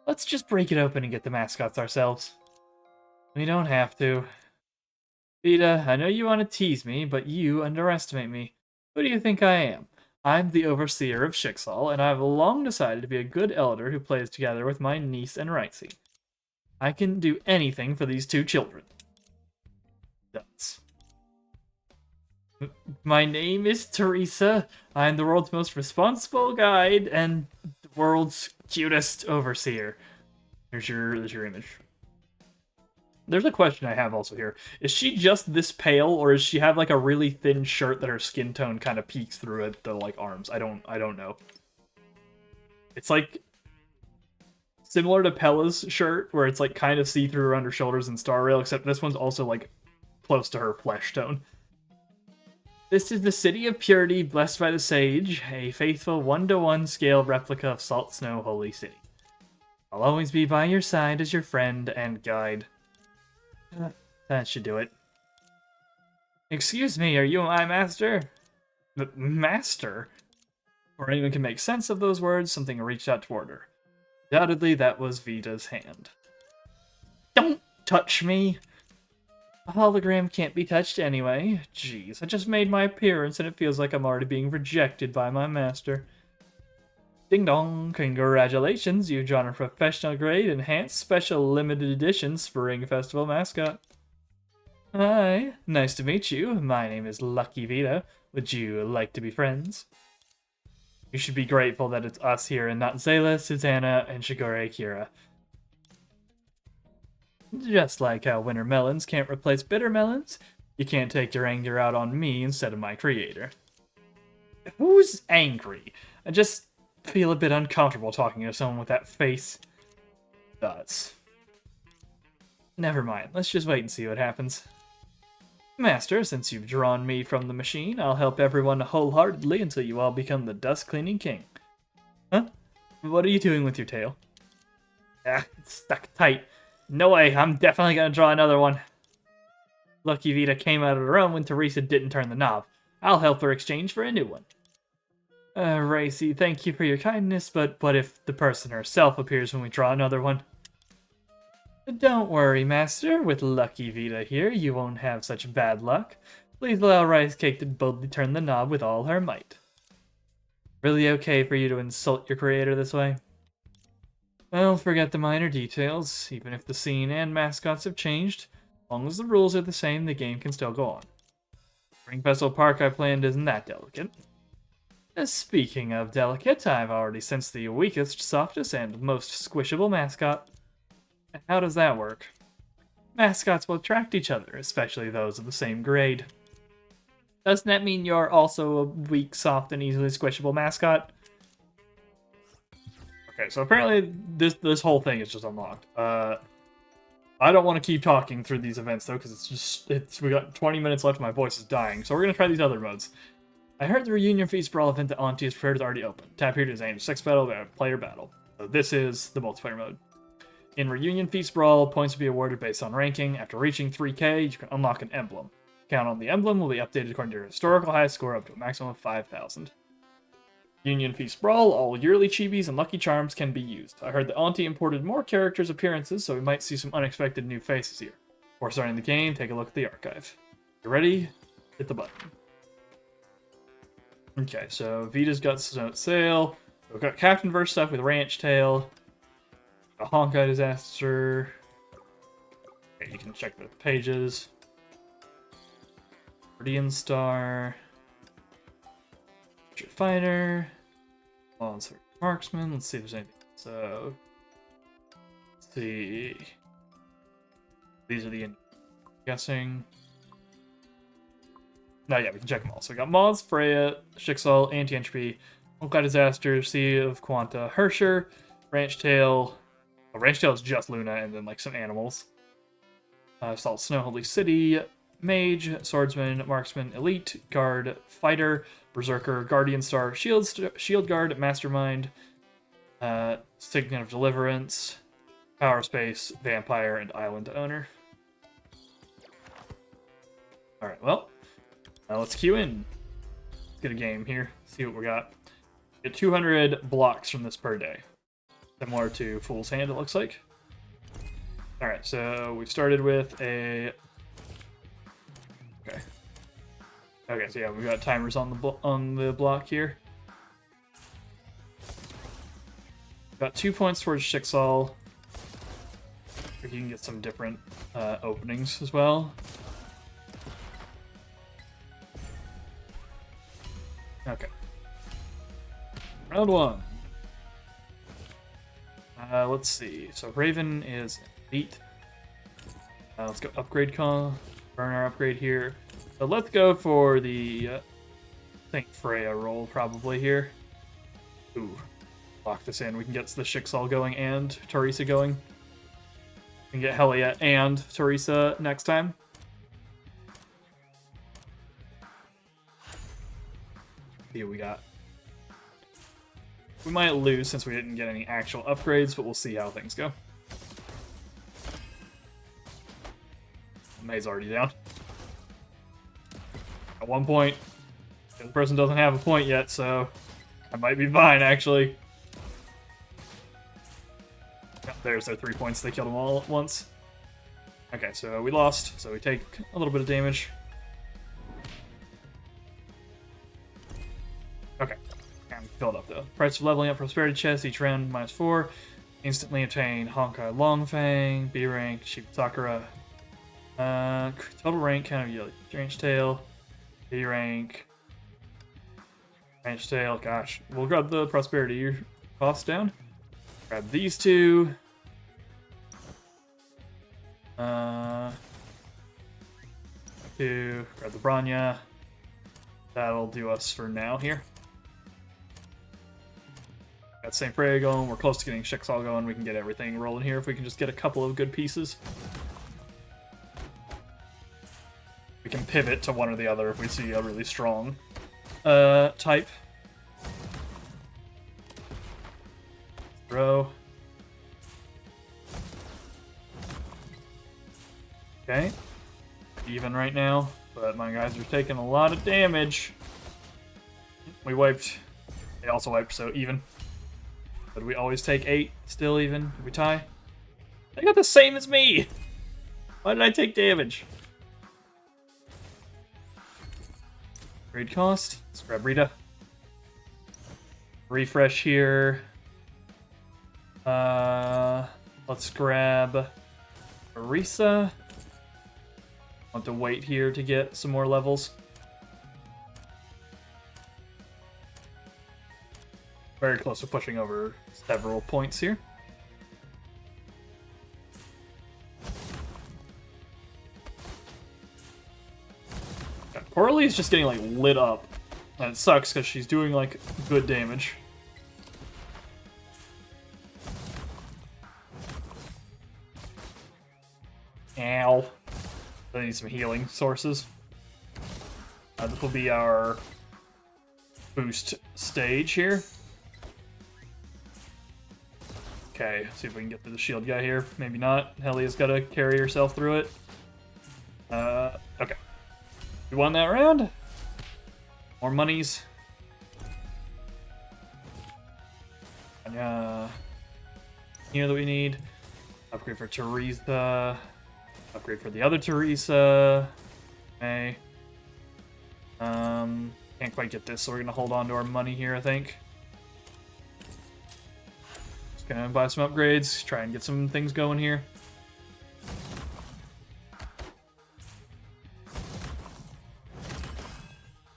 Let's just break it open and get the mascots ourselves. We don't have to. Vita, I know you want to tease me, but you underestimate me. Who do you think I am? I'm the Overseer of Schicksal, and I've long decided to be a good elder who plays together with my niece and Ricey. I can do anything for these two children. Nuts. My name is Teresa. I'm the world's most responsible guide and the world's cutest overseer. There's your image. There's a question I have also here. Is she just this pale, or does she have like a really thin shirt that her skin tone kind of peeks through at the like arms? I don't know. It's like similar to Pella's shirt, where it's like kind of see-through around her shoulders and Star Rail, except this one's also like close to her flesh tone. This is the City of Purity, blessed by the Sage, a faithful 1-to-1 scale replica of Salt Snow Holy City. I'll always be by your side as your friend and guide. That should do it. Excuse me, are you my master? Master? Before anyone can make sense of those words, something reached out toward her. Undoubtedly, that was Vita's hand. Don't touch me! A hologram can't be touched anyway. Jeez, I just made my appearance and it feels like I'm already being rejected by my master. Ding dong, congratulations, you've drawn a professional grade enhanced special limited edition spring festival mascot. Hi, nice to meet you. My name is Lucky Vita. Would you like to be friends? You should be grateful that it's us here and not Zayla, Susanna, and Shigure Akira. Just like how winter melons can't replace bitter melons, you can't take your anger out on me instead of my creator. Who's angry? I just feel a bit uncomfortable talking to someone with that face. Does. Never mind, let's just wait and see what happens. Master, since you've drawn me from the machine, I'll help everyone wholeheartedly until you all become the Dust Cleaning King. Huh? What are you doing with your tail? Ah, it's stuck tight. No way, I'm definitely gonna draw another one. Lucky Vita came out of her own when Teresa didn't turn the knob. I'll help her exchange for a new one. Ricey, thank you for your kindness, but what if the person herself appears when we draw another one? Don't worry, Master. With Lucky Vita here, you won't have such bad luck. Please allow Rice Cake to boldly turn the knob with all her might. Really okay for you to insult your creator this way? Well, forget the minor details. Even if the scene and mascots have changed, as long as the rules are the same, the game can still go on. Spring Festival Park I planned isn't that delicate. Speaking of delicate, I've already sensed the weakest, softest, and most squishable mascot. How does that work? Mascots will attract each other, especially those of the same grade. Doesn't that mean you're also a weak, soft, and easily squishable mascot? Okay, so apparently this whole thing is just unlocked. I don't want to keep talking through these events though, because we got 20 minutes left and my voice is dying. So we're gonna try these other modes. I heard the Reunion Feast Brawl event that Auntie has prepared is already open. Tap here to design a 6 battle, player battle. So this is the multiplayer mode. In Reunion Feast Brawl, points will be awarded based on ranking. After reaching 3K, you can unlock an emblem. Count on the emblem will be updated according to your historical highest score up to a maximum of 5,000. Union Feast Brawl, all yearly chibis and lucky charms can be used. I heard that Auntie imported more characters' appearances, so we might see some unexpected new faces here. Before starting the game, take a look at the archive. You ready? Hit the button. Okay, so Vita's got Snow Sail. We've got Captain Verse stuff with Ranch Tail. A Honkai Disaster. Okay, you can check the pages. Guardian Star. Fighter. On marksman. Let's see if there's anything. So, let's see. These are the guessing. No, yeah, we can check them all. So we got Moths, Freya, Schicksal, Anti-Entropy, Honkai Disaster, Sea of Quanta, Hersher, Ranch Tail. Oh, Ranch Tail is just Luna, and then like some animals. Salt Snow, Holy City, Mage, Swordsman, Marksman, Elite, Guard, Fighter, Berserker, Guardian Star, Shield Guard, Mastermind, Signet of Deliverance, Power Space, Vampire, and Island Owner. Alright, well, let's queue in. Let's get a game here, see what we got. Get 200 blocks from this per day. Similar to Fool's Hand, it looks like. Alright, so we started with a... Okay, so yeah, we've got timers on the block here. Got 2 points towards Schicksal. You can get some different openings as well. Okay. Round 1. Let's see. So Raven is elite. Let's go upgrade burn our upgrade here. So let's go for the I think Freya roll probably here. Ooh. Lock this in. We can get the Schicksal going and Teresa going. We can get Helia and Teresa next time. See what we got. We might lose since we didn't get any actual upgrades, but we'll see how things go. May's already down. At 1 point. The person doesn't have a point yet, so I might be fine, actually. Oh, there's their 3 points. They killed them all at once. Okay, so we lost, so we take a little bit of damage. Okay, I'm filled up though. Price of leveling up Prosperity Chest each round -4. Instantly obtain Honkai Longfang, B rank, Sheep Sakura. Total rank kind of you like Ranch Tail, B rank, Ranch Tail. Gosh, we'll grab the Prosperity cost down. Grab these two. Grab the Branya. That'll do us for now here. Got St. Freya going. We're close to getting Schicksal going. We can get everything rolling here if we can just get a couple of good pieces. We can pivot to one or the other if we see a really strong type. Throw. Okay. Even right now, but my guys are taking a lot of damage. We wiped. They also wiped, so even. But we always take 8, still even. Did we tie? They got the same as me! Why did I take damage? Grade cost. Let's grab Rita. Refresh here. Let's grab Arisa. Want to wait here to get some more levels. Very close to pushing over several points here. Coralie's just getting like lit up. And it sucks because she's doing like good damage. Ow. I need some healing sources. This will be our boost stage here. Okay, see if we can get through the shield guy here. Maybe not. Helia's got to carry herself through it. Okay. We won that round. More monies. Here that we need. Upgrade for Teresa. Upgrade for the other Teresa. Okay. Can't quite get this, so we're gonna hold on to our money here, I think. Just gonna buy some upgrades, try and get some things going here.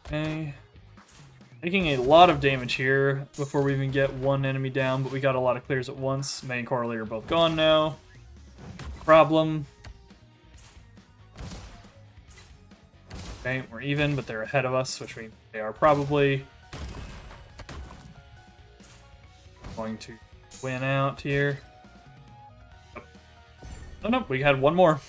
Okay. I Taking a lot of damage here before we even get one enemy down, but we got a lot of clears at once. May and Coralie are both gone now. Problem. Okay, we're even, but they're ahead of us, which means they are probably going to win out here. Oh no, we had one more.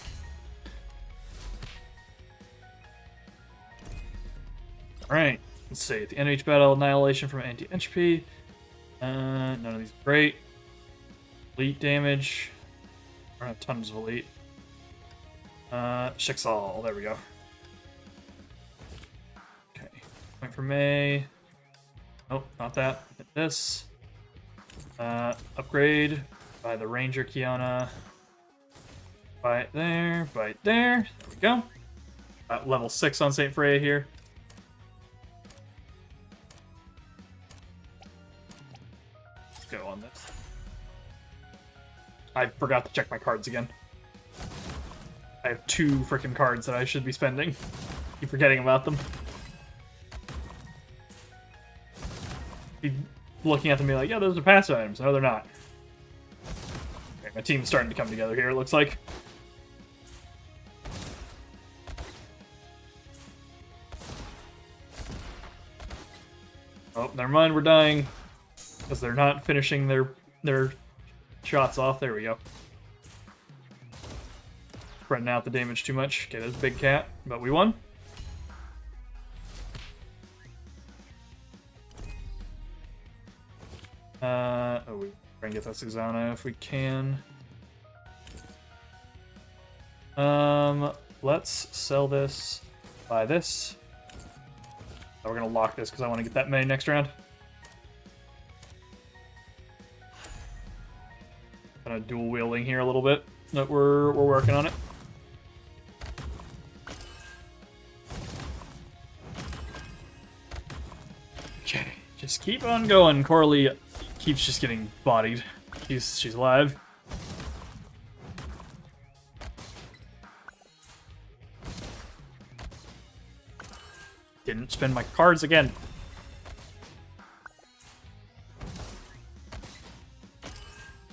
Alright, let's see. The NH battle, annihilation from anti-HP. None of these are great. Elite damage. I don't have tons of elite. Schicksal, there we go. Okay, point for May. Nope, not that. Hit this. Upgrade by the Ranger Kiana. Right there, right there. There we go. Level 6 on St. Freya here. Let's go on this. I forgot to check my cards again. I have 2 freaking cards that I should be spending. Keep forgetting about them. Keep looking at them and be like, yeah, those are passive items. No, they're not. Okay, my team's starting to come together here, it looks like. Oh, never mind, we're dying. Because they're not finishing their shots off. There we go. Spreading out the damage too much. Okay, there's a big cat, but we won. Oh, we try and get that Susanna if we can. Let's sell this, buy this. Oh, we're gonna lock this because I want to get that May next round. Kind of dual wielding here a little bit, but we're working on it. Okay, just keep on going. Coralie keeps just getting bodied. She's alive. Didn't spend my cards again.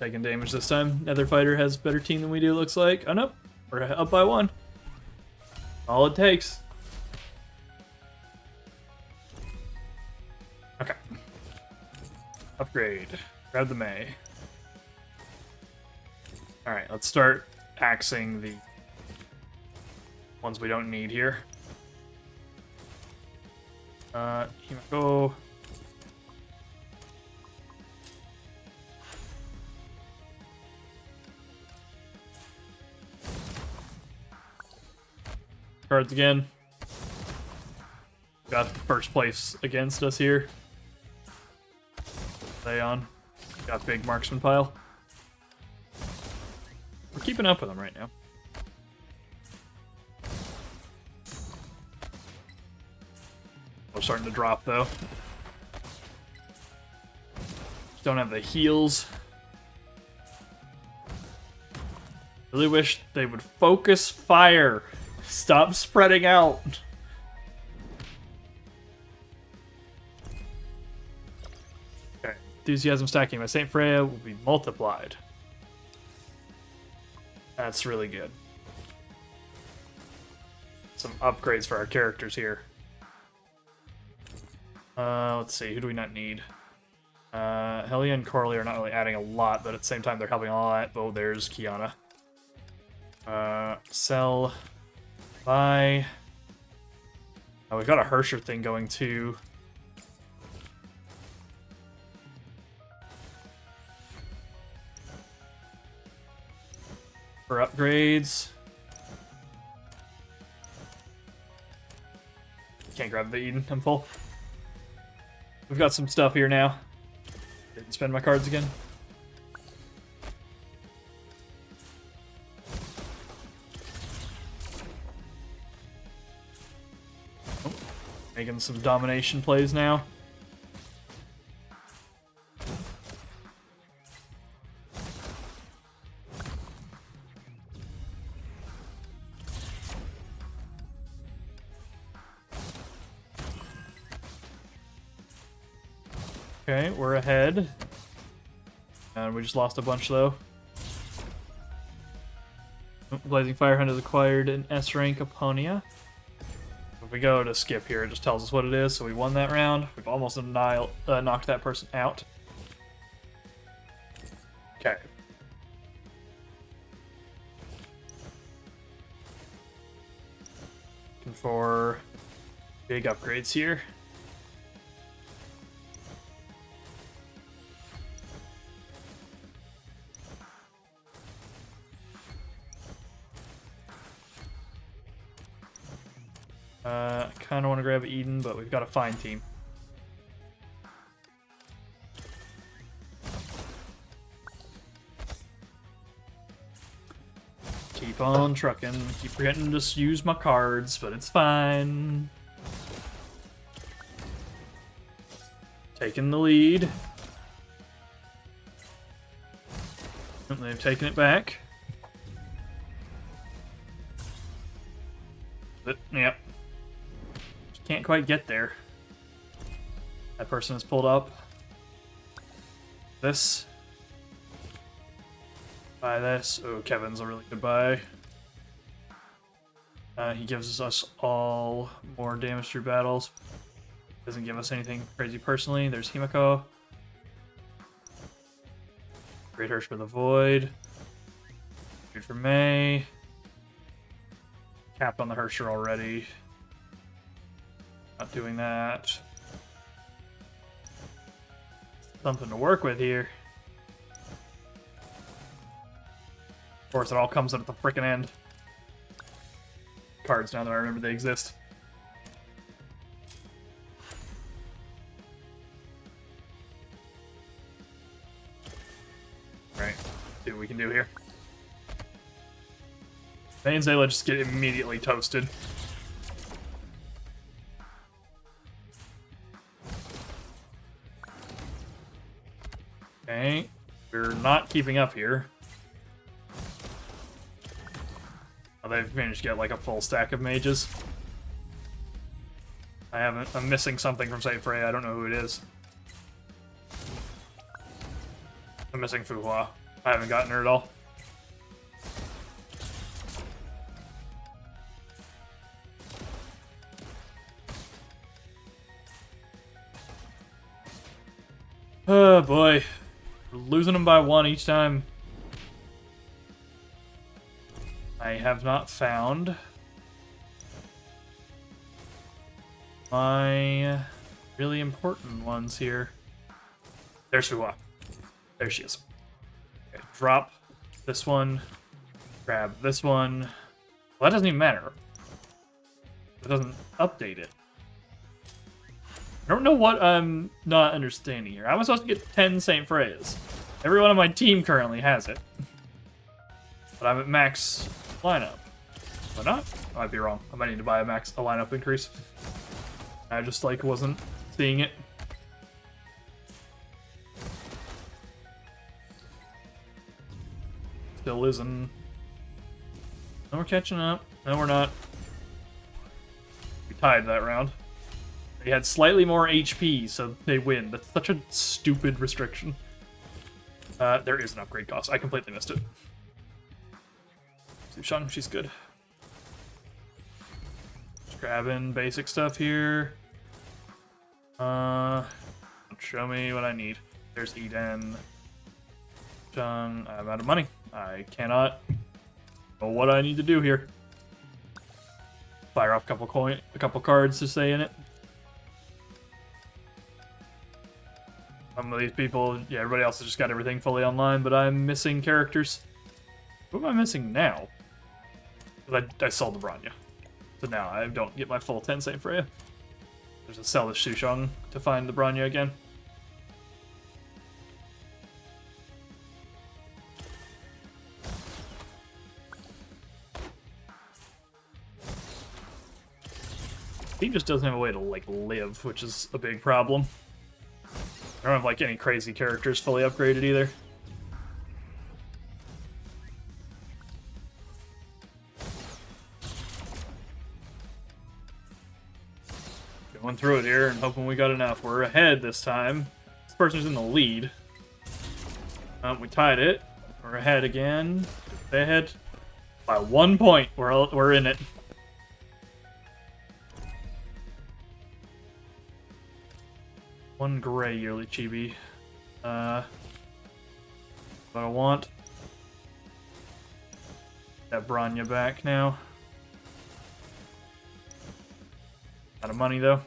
Taking damage this time. Nether Fighter has better team than we do, looks like. Oh, nope. We're up by 1. All it takes. Okay. Upgrade. Grab the May. Alright, let's start axing the ones we don't need here. Himiko. Cards again. Got first place against us here. Stay on. Got big marksman pile. We're keeping up with them right now. We're starting to drop though. Don't have the heals. Really wish they would focus fire. Stop spreading out. Okay, enthusiasm stacking by St. Freya will be multiplied. That's really good. Some upgrades for our characters here. Let's see, who do we not need? Helia and Coralie are not really adding a lot, but at the same time they're helping a lot. Oh, there's Kiana. Sell. Buy. Oh, we've got a Hersher thing going too. For upgrades. Can't grab the Eden, I'm full. We've got some stuff here now. Didn't spend my cards again. Oh, making some domination plays now. Okay, we're ahead. And we just lost a bunch, though. Blazing Firehunt has acquired an S-rank Apponia. If we go to skip here, it just tells us what it is, so we won that round. We've almost knocked that person out. Okay. Looking for big upgrades here. I kind of want to grab Eden, but we've got a fine team. Keep on trucking. Keep forgetting to just use my cards, but it's fine. Taking the lead. And they've taken it back. But, yep. Can't quite get there. That person has pulled up. This. Buy this. Oh, Kevin's a really good buy. He gives us all more damage through battles. Doesn't give us anything crazy personally. There's Himiko. Great Hirsch for the Void. Good for May. Capped on the Hirscher already. Not doing that. Something to work with here. Of course, it all comes at the frickin' end. Cards, now that I remember they exist. Right, see what we can do here. May and Zayla just get immediately toasted. Okay, we're not keeping up here. Oh, they've managed to get like a full stack of mages. I'm missing something from Saint Freya, I don't know who it is. I'm missing Fuhua. I haven't gotten her at all. Oh boy. We're losing them by one each time. I have not found my really important ones here. There's Fuhua. There she is. Okay, drop this one. Grab this one. Well, that doesn't even matter. It doesn't update it. I don't know what I'm not understanding here. How am I supposed to get 10 Saint Freyas? Everyone on my team currently has it. But I'm at max lineup. Am I not? I might be wrong. I might need to buy a lineup increase. I just, like, wasn't seeing it. Still isn't. No, we're catching up. No, we're not. We tied that round. They had slightly more HP, so they win. That's such a stupid restriction. There is an upgrade cost. I completely missed it. Sushang, she's good. Just grabbing basic stuff here. Show me what I need. There's Eden. I'm out of money. I cannot know what I need to do here. Fire off a couple cards to stay in it. Some of these people, yeah, everybody else has just got everything fully online, but I'm missing characters. Who am I missing now? I sold the Bronya. So now I don't get my full 10 Saint Freya. There's a sell the Sushang to find the Bronya again. He just doesn't have a way to, like, live, which is a big problem. I don't have, like, any crazy characters fully upgraded either. Going through it here and hoping we got enough. We're ahead this time. person who's in the lead. We tied it. We're ahead again. Stay ahead by 1 point. We're in it. One gray yearly chibi. What I want. That Branya back now. Out of money though.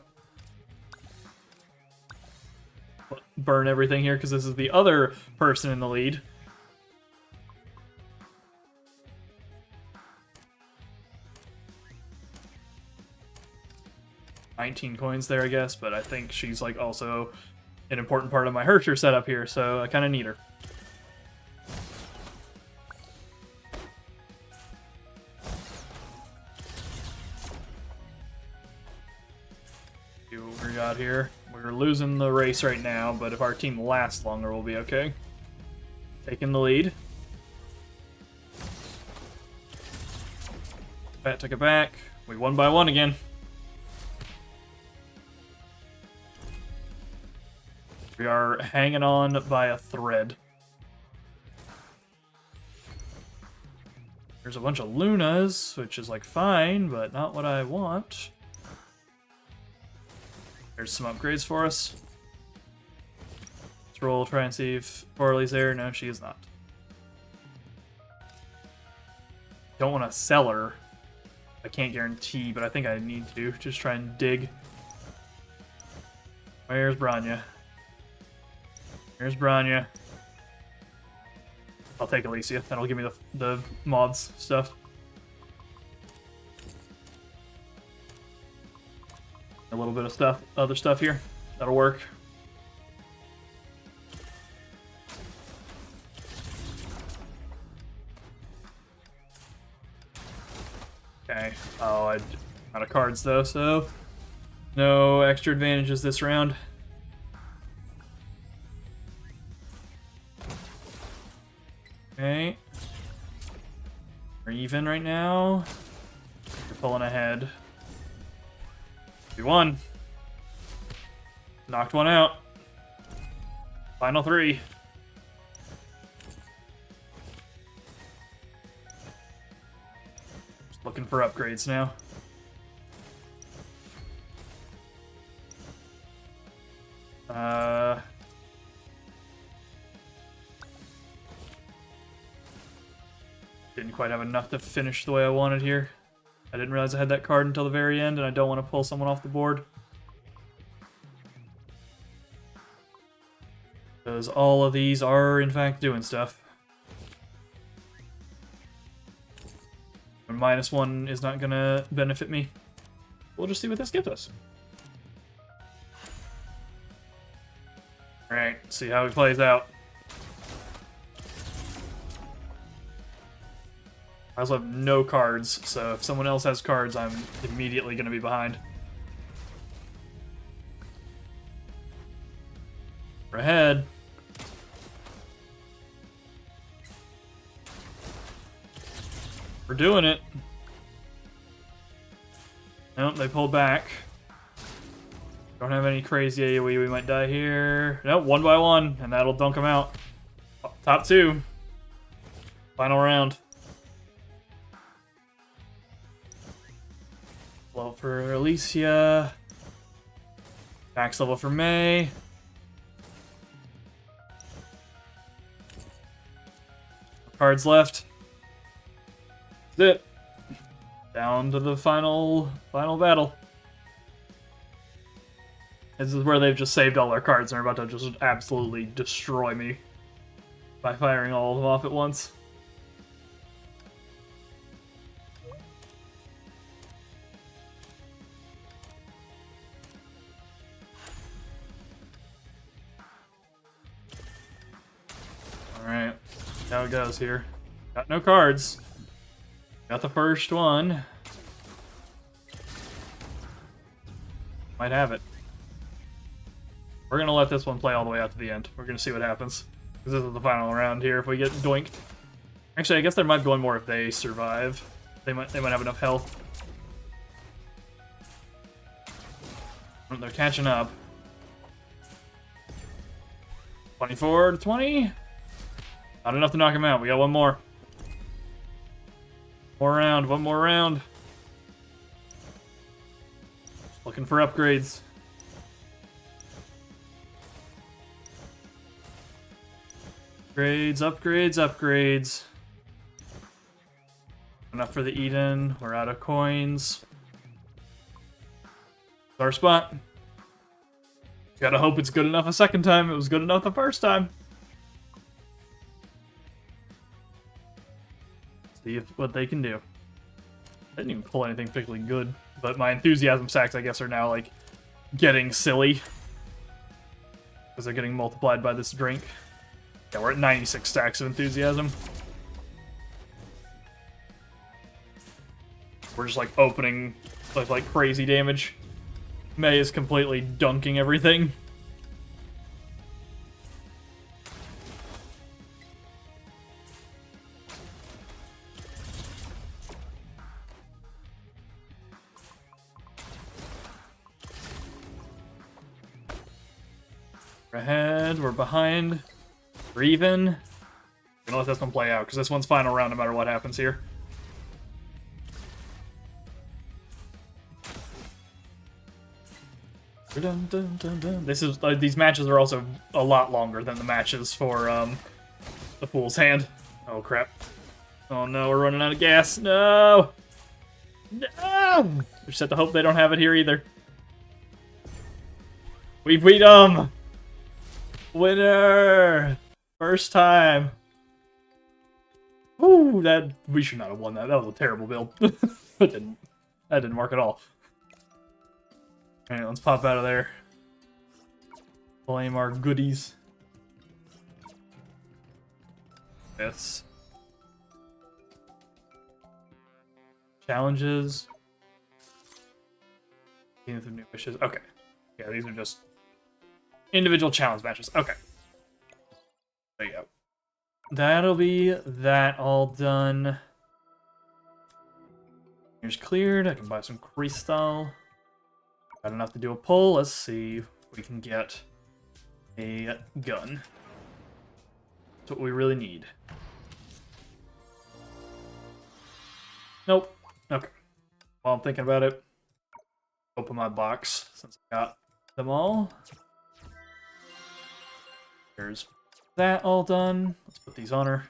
Burn everything here because this is the other person in the lead. $19 coins there, I guess, but I think she's like also an important part of my Herrscher setup here, so I kind of need her. See what we got here. We're losing the race right now, but if our team lasts longer, we'll be okay. Taking the lead. Pat took it back. We won by 1 again. We are hanging on by a thread. There's a bunch of Lunas, which is like fine, but not what I want. There's some upgrades for us. Let's roll, try and see if Orly's there. No, she is not. Don't want to sell her. I can't guarantee, but I think I need to. Just try and dig. Where's Branya? Here's Branya. I'll take Alicia. That'll give me the mods stuff. A little bit of stuff, other stuff here. That'll work. Okay. Oh, I'm out of cards though, so no extra advantages this round. Okay. We're even right now. We're pulling ahead. We won. Knocked one out. Final 3. Just looking for upgrades now. Didn't quite have enough to finish the way I wanted here. I didn't realize I had that card until the very end, and I don't want to pull someone off the board. Because all of these are, in fact, doing stuff. And -1 is not going to benefit me. We'll just see what this gives us. Alright, see how it plays out. I also have no cards, so if someone else has cards, I'm immediately going to be behind. We're ahead. We're doing it. Nope, they pulled back. Don't have any crazy AoE, we might die here. Nope, 1 by 1, and that'll dunk them out. Top 2. Final round. Level for Alicia. Max level for May. Cards left. That's it. Down to the final battle. This is where they've just saved all their cards and are about to just absolutely destroy me by firing all of them off at once. Alright, how it goes here. Got no cards. Got the first one. Might have it. We're gonna let this one play all the way out to the end. We're gonna see what happens. Because this is the final round here if we get doinked. Actually, I guess there might be one more if they survive. They might have enough health. They're catching up. 24 to 20. Not enough to knock him out. We got one more. One more round. Looking for upgrades. Upgrades. Enough for the Eden. We're out of coins. It's our spot. Gotta hope it's good enough a second time. It was good enough the first time. See what they can do. I didn't even pull anything particularly good, but my enthusiasm stacks, I guess, are now like getting silly because they're getting multiplied by this drink. Yeah, we're at 96 stacks of enthusiasm. We're just like opening with like crazy damage. May is completely dunking everything. We're ahead, we're behind, we're even. I'm gonna let this one play out, because this one's final round no matter what happens here. Dun, dun, dun, dun. This is these matches are also a lot longer than the matches for the Fool's Hand. Oh crap! Oh no, we're running out of gas. No, no. We just have to hope they don't have it here either. We beat them. Winner! First time. Ooh, that we should not have won that. That was a terrible build. That didn't work at all. Alright, let's pop out of there. Claim our goodies. Yes. Challenges. Zenith of New Wishes. Okay. Yeah, these are just individual challenge matches. Okay. There you go. That'll be that all done. Here's cleared. I can buy some crystal. Got enough to do a pull. Let's see if we can get a gun. That's what we really need. Nope. Okay. While I'm thinking about it, open my box since I got them all. There's that all done. Let's put these on her.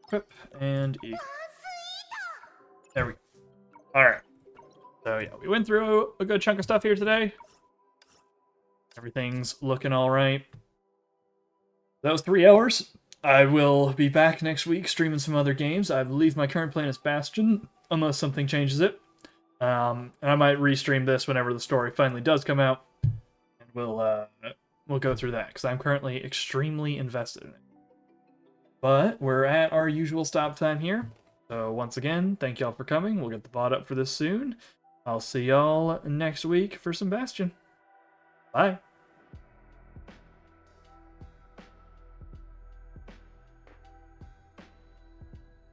Equip and E. There we go. Alright. So yeah, we went through a good chunk of stuff here today. Everything's looking alright. That was 3 hours. I will be back next week streaming some other games. I believe my current plan is Bastion, unless something changes it. And I might restream this whenever the story finally does come out. And we'll go through that, because I'm currently extremely invested in it. But we're at our usual stop time here. So once again, thank y'all for coming. We'll get the VOD up for this soon. I'll see y'all next week for some Bastion. Bye.